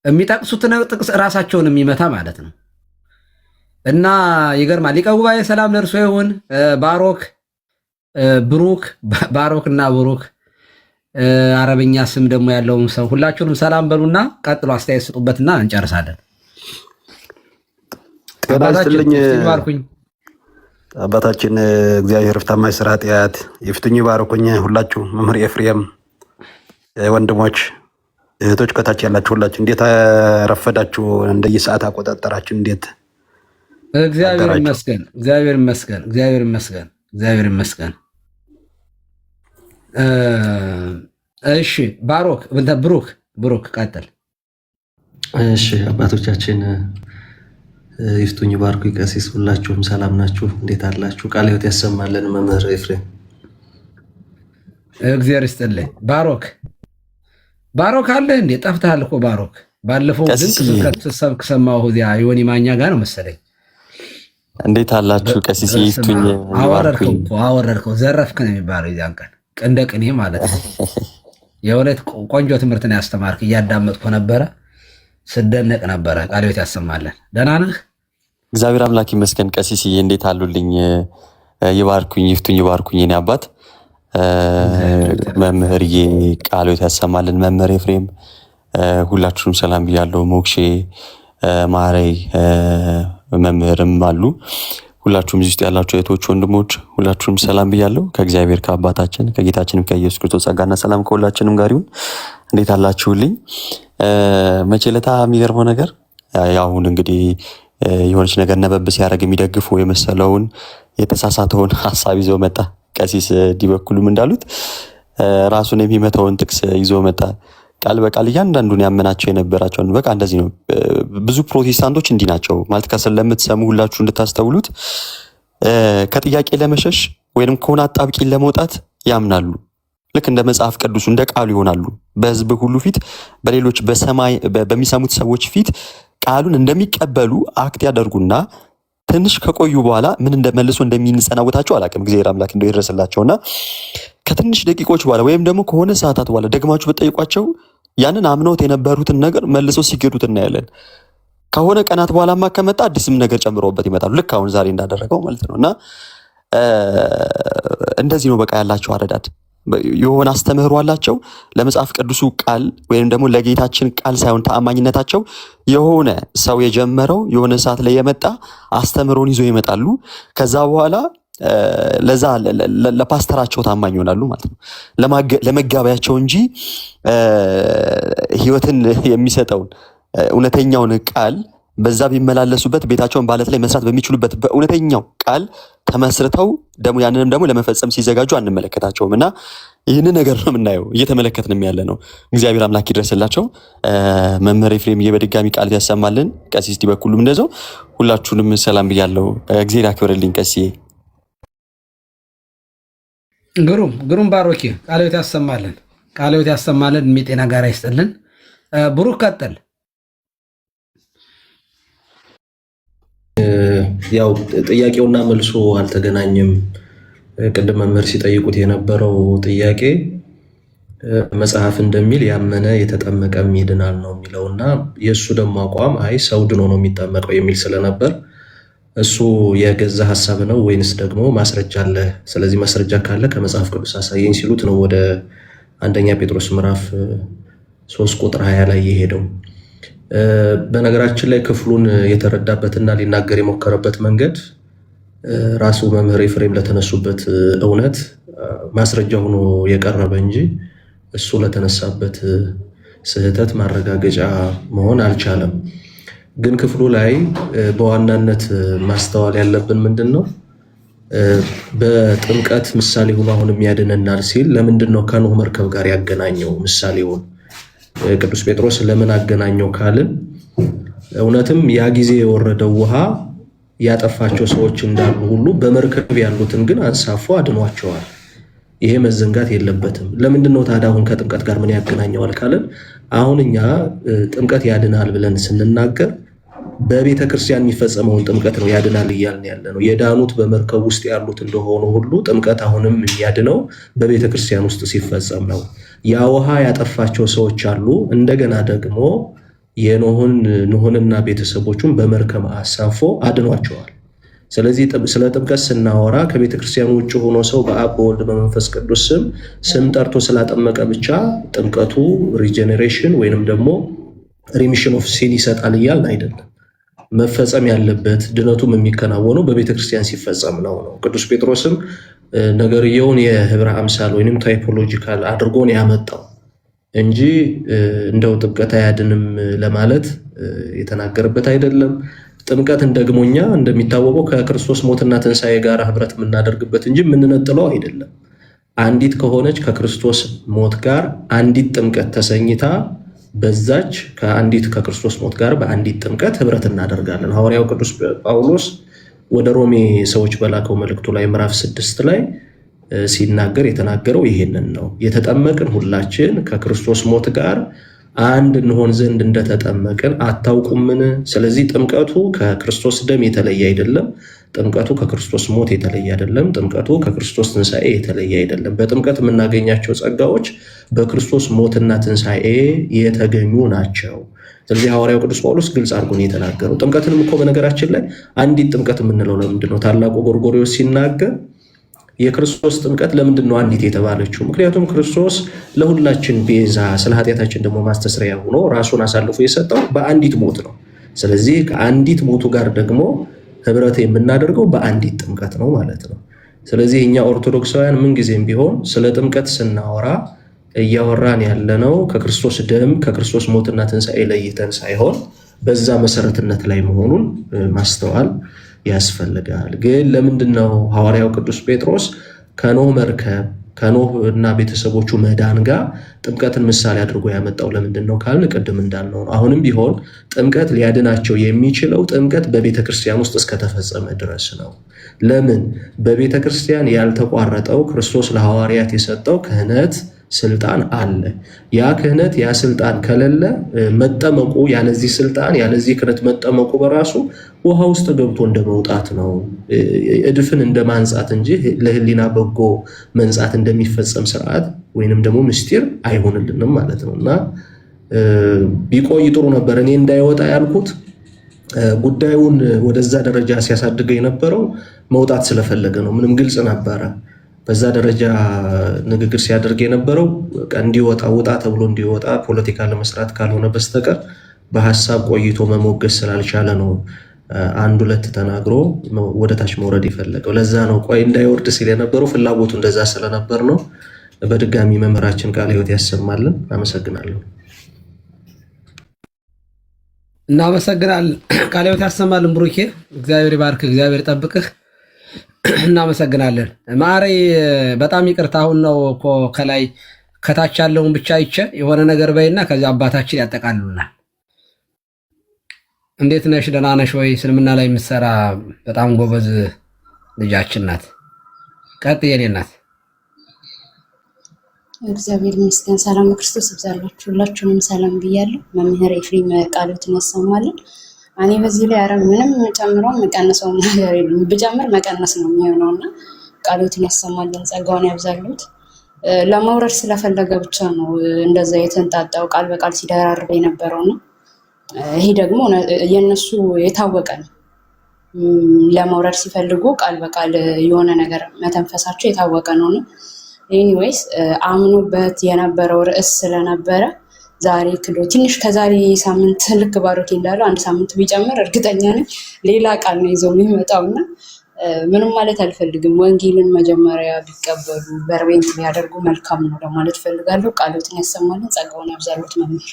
የሚጠቅሱት ጥቅስ ራሳቸውን የሚመታ ማለት ነው። እና ይገርማል። ሊቀ ጉባኤ ሰላም ለእርሶ ይሁን። ባሮክ እና ብሩክ አረበኛ ስም ደግሞ ያለውን ሰው ሁላችሁንም ሰላም በሉና ቀጥሎ አስተያየት ስጡበትና እንጨርሳለን። አባታችን እግዚአብሔር ፍታማይ ስራ ጤያት ይፍቱኝ ባርኩኝ። ሁላችሁ መምህር ኤፍሬም፣ ወንድሞች እህቶች፣ ከታች ያላችሁ ሁላችሁ እንዴት ረፈዳችሁ? እንደየሰዓት አቆጣጠራችሁ እንዴት? እግዚአብሔር ይመስገን፣ እግዚአብሔር ይመስገን፣ እግዚአብሔር ይመስገን፣ እግዚአብሔር ይመስገን። እሺ ብሩክ ቀጥል። እሺ አባቶቻችን ይፍቱኝ ባርኩ። ቀሲስ ሁላችሁም ሰላም ናችሁ? እንዴት አላችሁ? ቃለ ሕይወት ያሰማልን። መምህር ኤፍሬም እግዚአብሔር ይስጥልኝ። ባሮክ አለ እንዴ? ጠፍተሃል እኮ ባሮክ። ባለፈው ድንቅ ስትሰብክ ሰማሁ። እዚያ ዮኒ ማኛ ጋር ነው መሰለኝ። እንዴት አላችሁ? ቀሲስ ይፍቱኝ አወረድከው፣ ዘረፍክ ነው የሚባለው የዚያን ቀን እንደ ቅኔ ማለት ነው። የእውነት ቆንጆ ትምህርት ነው ያስተማርክ። እያዳመጥኩ ነበረ፣ ስደነቅ ነበረ። ቃለ ሕይወት ያሰማለን። ደህና ነህ? እግዚአብሔር አምላክ ይመስገን። ቀሲስዬ እንዴት አሉልኝ? ይባርኩኝ፣ ይፍቱኝ፣ ይባርኩኝ የኔ አባት። መምህርዬ ቃለ ሕይወት ያሰማልን። መምህር ኤፍሬም ሁላችሁም ሰላም ብያለሁ። ሞክሼ ማረይ መምህርም አሉ። ሁላችሁም እዚህ ውስጥ ያላችሁ እህቶች ወንድሞች ሁላችሁም ሰላም ብያለሁ። ከእግዚአብሔር ከአባታችን ከጌታችንም ከኢየሱስ ክርስቶስ ጸጋና ሰላም ከሁላችንም ጋር ይሁን። እንዴት አላችሁልኝ? መቼ ለታ የሚገርመው ነገር አሁን እንግዲህ የሆነች ነገር ነበብ ሲያደርግ የሚደግፉ የመሰለውን የተሳሳተውን ሀሳብ ይዞ መጣ። ቀሲስ ዲበኩሉም እንዳሉት ራሱን የሚመታውን ጥቅስ ይዞ መጣ። ቃል በቃል እያንዳንዱን ያመናቸው የነበራቸውን በቃ እንደዚህ ነው። ብዙ ፕሮቴስታንቶች እንዲህ ናቸው ማለት ከስር ለምትሰሙ ሁላችሁ እንድታስተውሉት ከጥያቄ ለመሸሽ ወይንም ከሆነ አጣብቂኝ ለመውጣት ያምናሉ። ልክ እንደ መጽሐፍ ቅዱስ እንደ ቃሉ ይሆናሉ። በህዝብ ሁሉ ፊት በሌሎች በሰማይ በሚሰሙት ሰዎች ፊት ቃሉን እንደሚቀበሉ አክት ያደርጉና ትንሽ ከቆዩ በኋላ ምን እንደመልሶ እንደሚንጸናወታቸው አላውቅም። እግዚአብሔር አምላክ እንደው ይድረስላቸውና ከትንሽ ደቂቆች በኋላ ወይም ደግሞ ከሆነ ሰዓታት በኋላ ደግማችሁ በጠይቋቸው ያንን አምነውት የነበሩትን ነገር መልሰው ሲገዱት እናያለን። ከሆነ ቀናት በኋላማ ከመጣ አዲስም ነገር ጨምረውበት ይመጣሉ። ልክ አሁን ዛሬ እንዳደረገው ማለት ነውና እንደዚህ ነው በቃ ያላቸው አረዳድ። የሆነ አስተምህሮ አላቸው ለመጽሐፍ ቅዱሱ ቃል ወይም ደግሞ ለጌታችን ቃል ሳይሆን ተአማኝነታቸው የሆነ ሰው የጀመረው የሆነ ሰዓት ላይ የመጣ አስተምህሮን ይዞ ይመጣሉ። ከዛ በኋላ ለዛ ለፓስተራቸው ታማኝ ይሆናሉ ማለት ነው። ለመጋቢያቸው እንጂ ህይወትን የሚሰጠውን እውነተኛውን ቃል በዛ ቢመላለሱበት ቤታቸውን ባለት ላይ መስራት በሚችሉበት በእውነተኛው ቃል ተመስርተው ደግሞ ያንንም ደግሞ ለመፈጸም ሲዘጋጁ አንመለከታቸውም። እና ይህንን ነገር ነው የምናየው እየተመለከትንም ያለ ነው። እግዚአብሔር አምላክ ይድረስላቸው። መምህር ኤፍሬም በድጋሚ ቃል ያሰማልን። ቀሲስ ዲበኩሉም እንደዛው ሁላችሁንም ሰላም ብያለሁ። እግዚአብሔር ያክብርልኝ። ቀሲዬ ግሩም ባሮኪ ቃልዮት ያሰማልን። ቃልዮት ያሰማልን። ጤና ጋር ይስጥልን። ብሩክ ቀጥል። ያው ጥያቄውና መልሶ አልተገናኘም። ቅድም መምህር ሲጠይቁት የነበረው ጥያቄ መጽሐፍ እንደሚል ያመነ የተጠመቀም ይድናል ነው የሚለውና የእሱ ደግሞ አቋም አይ ሰው ድኖ ነው የሚጠመቀው የሚል ስለነበር እሱ የገዛ ሀሳብ ነው ወይንስ ደግሞ ማስረጃ አለ? ስለዚህ ማስረጃ ካለ ከመጽሐፍ ቅዱስ አሳየኝ ሲሉት ነው ወደ አንደኛ ጴጥሮስ ምዕራፍ 3 ቁጥር 20 ላይ የሄደው። በነገራችን ላይ ክፍሉን የተረዳበትና ሊናገር የሞከረበት መንገድ ራሱ መምህር ኤፍሬም ለተነሱበት እውነት ማስረጃ ሆኖ የቀረበ እንጂ እሱ ለተነሳበት ስህተት ማረጋገጫ መሆን አልቻለም። ግን ክፍሉ ላይ በዋናነት ማስተዋል ያለብን ምንድን ነው? በጥምቀት ምሳሌ ሆኖ አሁንም ያድነናል ሲል ለምንድን ነው ከኖህ መርከብ ጋር ያገናኘው ምሳሌውን? ቅዱስ ጴጥሮስ ለምን አገናኘው ካልን እውነትም ያ ጊዜ የወረደው ውሃ ያጠፋቸው ሰዎች እንዳሉ ሁሉ በመርከብ ያሉትን ግን አንሳፎ አድኗቸዋል። ይሄ መዘንጋት የለበትም። ለምንድን ነው ታዲያ አሁን ከጥምቀት ጋር ምን ያገናኘዋል ካልን አሁን እኛ ጥምቀት ያድናል ብለን ስንናገር በቤተ ክርስቲያን የሚፈጸመውን ጥምቀት ነው ያድናል እያልን ያለ ነው። የዳኑት በመርከብ ውስጥ ያሉት እንደሆኑ ሁሉ ጥምቀት አሁንም የሚያድነው በቤተ ክርስቲያን ውስጥ ሲፈጸም ነው። ያ ውሃ ያጠፋቸው ሰዎች አሉ። እንደገና ደግሞ ኖህንና ቤተሰቦቹን በመርከብ አሳፎ አድኗቸዋል። ስለዚህ ስለ ጥምቀት ስናወራ ከቤተ ክርስቲያን ውጭ ሆኖ ሰው በአብ በወልድ በመንፈስ ቅዱስ ስም ጠርቶ ስላጠመቀ ብቻ ጥምቀቱ ሪጀኔሬሽን ወይንም ደግሞ ሪሚሽን ኦፍ ሲን ይሰጣል እያልን አይደለም። መፈጸም ያለበት ድነቱም የሚከናወነው በቤተ ክርስቲያን ሲፈጸም ነው። ቅዱስ ጴጥሮስም ነገርየውን የህብረ አምሳል ወይንም ታይፖሎጂካል አድርጎን ያመጣው እንጂ እንደው ጥምቀት አያድንም ለማለት የተናገረበት አይደለም። ጥምቀትን ደግሞ እኛ እንደሚታወቀው ከክርስቶስ ሞትና ትንሣኤ ጋር ህብረት የምናደርግበት እንጂ የምንነጥለው አይደለም። አንዲት ከሆነች ከክርስቶስ ሞት ጋር አንዲት ጥምቀት ተሰኝታ በዛች ከክርስቶስ ሞት ጋር በአንዲት ጥምቀት ህብረት እናደርጋለን። ሐዋርያው ቅዱስ ጳውሎስ ወደ ሮሜ ሰዎች በላከው መልእክቱ ላይ ምዕራፍ 6 ላይ ሲናገር የተናገረው ይሄንን ነው። የተጠመቅን ሁላችን ከክርስቶስ ሞት ጋር አንድ እንሆን ዘንድ እንደተጠመቅን አታውቁምን? ስለዚህ ጥምቀቱ ከክርስቶስ ደም የተለየ አይደለም። ጥምቀቱ ከክርስቶስ ሞት የተለየ አይደለም። ጥምቀቱ ከክርስቶስ ትንሣኤ የተለየ አይደለም። በጥምቀት የምናገኛቸው ጸጋዎች በክርስቶስ ሞትና ትንሣኤ የተገኙ ናቸው። ስለዚህ ሐዋርያው ቅዱስ ጳውሎስ ግልጽ አድርጎ ነው የተናገረው። ጥምቀትንም እኮ በነገራችን ላይ አንዲት ጥምቀት የምንለው ለምንድን ነው? ታላቁ ጎርጎርዮስ ሲናገር የክርስቶስ ጥምቀት ለምንድን ነው አንዲት የተባለችው? ምክንያቱም ክርስቶስ ለሁላችን ቤዛ ስለ ኃጢአታችን ደግሞ ማስተስሪያ ሆኖ ራሱን አሳልፎ የሰጠው በአንዲት ሞት ነው። ስለዚህ ከአንዲት ሞቱ ጋር ደግሞ ህብረት የምናደርገው በአንዲት ጥምቀት ነው ማለት ነው። ስለዚህ እኛ ኦርቶዶክሳውያን ምንጊዜም ቢሆን ስለ ጥምቀት ስናወራ እያወራን ያለነው ከክርስቶስ ደም ከክርስቶስ ሞትና ትንሣኤ ለይተን ሳይሆን በዛ መሰረትነት ላይ መሆኑን ማስተዋል ያስፈልጋል። ግን ለምንድነው ሐዋርያው ቅዱስ ጴጥሮስ ከኖህ መርከብ ከኖህ እና ቤተሰቦቹ መዳን ጋር ጥምቀትን ምሳሌ አድርጎ ያመጣው? ለምንድነው ካልን ቅድም እንዳልነው አሁንም ቢሆን ጥምቀት ሊያድናቸው የሚችለው ጥምቀት በቤተክርስቲያን ውስጥ እስከተፈጸመ ድረስ ነው። ለምን? በቤተክርስቲያን ያልተቋረጠው ክርስቶስ ለሐዋርያት የሰጠው ክህነት ስልጣን አለ። ያ ክህነት ያ ስልጣን ከሌለ መጠመቁ ያለዚህ ስልጣን ያለዚህ ክህነት መጠመቁ በራሱ ውሃ ውስጥ ገብቶ እንደመውጣት ነው። እድፍን እንደማንጻት እንጂ ለህሊና በጎ መንጻት እንደሚፈጸም ስርዓት ወይንም ደግሞ ምስጢር አይሆንልንም ማለት ነው። እና ቢቆይ ጥሩ ነበር። እኔ እንዳይወጣ ያልኩት ጉዳዩን ወደዛ ደረጃ ሲያሳድገው የነበረው መውጣት ስለፈለገ ነው። ምንም ግልጽ ነበረ። በዛ ደረጃ ንግግር ሲያደርግ የነበረው እንዲወጣ ውጣ ተብሎ እንዲወጣ ፖለቲካ ለመስራት ካልሆነ በስተቀር በሐሳብ ቆይቶ መሞገስ ስላልቻለ ነው አንድ ሁለት ተናግሮ ወደታች መውረድ የፈለገው። ለዛ ነው ቆይ እንዳይወርድ ሲል የነበረው ፍላጎቱ እንደዛ ስለነበር ነው። በድጋሚ መምህራችን ቃለ ሕይወት ያሰማልን። አመሰግናለሁ። እናመሰግናለን። ቃለ ሕይወት ያሰማልን። ብሩኬ እግዚአብሔር ይባርክ፣ እግዚአብሔር ይጠብቅህ። እናመሰግናለን። ማሬ በጣም ይቅርታ። አሁን ነው እኮ ከላይ ከታች ያለውን ብቻ አይቼ የሆነ ነገር በይና ከዚያ አባታችን ያጠቃልሉናል። እንዴት ነሽ? ደህና ነሽ ወይ? እስልምና ላይ የምትሰራ በጣም ጎበዝ ልጃችን ናት። ቀጥይ የኔ ናት። እግዚአብሔር ይመስገን። ሰላም ክርስቶስ ይብዛላችሁ። ሁላችሁንም ሰላም ብያለሁ። መምህር ኤፍሬም ቃለ ሕይወትን ያሰማልን። እኔ በዚህ ላይ አረ ምንም ጨምረው መቀነሰው ነገር የለም። ብጨምር መቀነስ ነው የሚሆነውና ቃለ ሕይወትን ያሰማልን፣ ጸጋውን ያብዛሉት። ለመውረድ ስለፈለገ ብቻ ነው እንደዛ የተንጣጣው ቃል በቃል ሲደራርብ የነበረውና ይሄ ደግሞ የነሱ የታወቀ ነው። ለመውረድ ሲፈልጉ ቃል በቃል የሆነ ነገር መተንፈሳቸው የታወቀ ነውና ኤኒዌይስ አምኖበት የነበረው ርዕስ ስለነበረ ዛሬ ክዶ ትንሽ ከዛሬ ሳምንት ልክ ባሮኬ እንዳለው አንድ ሳምንት ቢጨምር እርግጠኛ ነኝ ሌላ ቃል ነው ይዞ የሚመጣውና ምንም ማለት አልፈልግም። ወንጌልን መጀመሪያ ቢቀበሉ በርቤንት ቢያደርጉ መልካም ነው ለማለት ፈልጋለሁ። ቃለ ሕይወትን ያሰማልን፣ ጸጋውን ያብዛሉት መምህር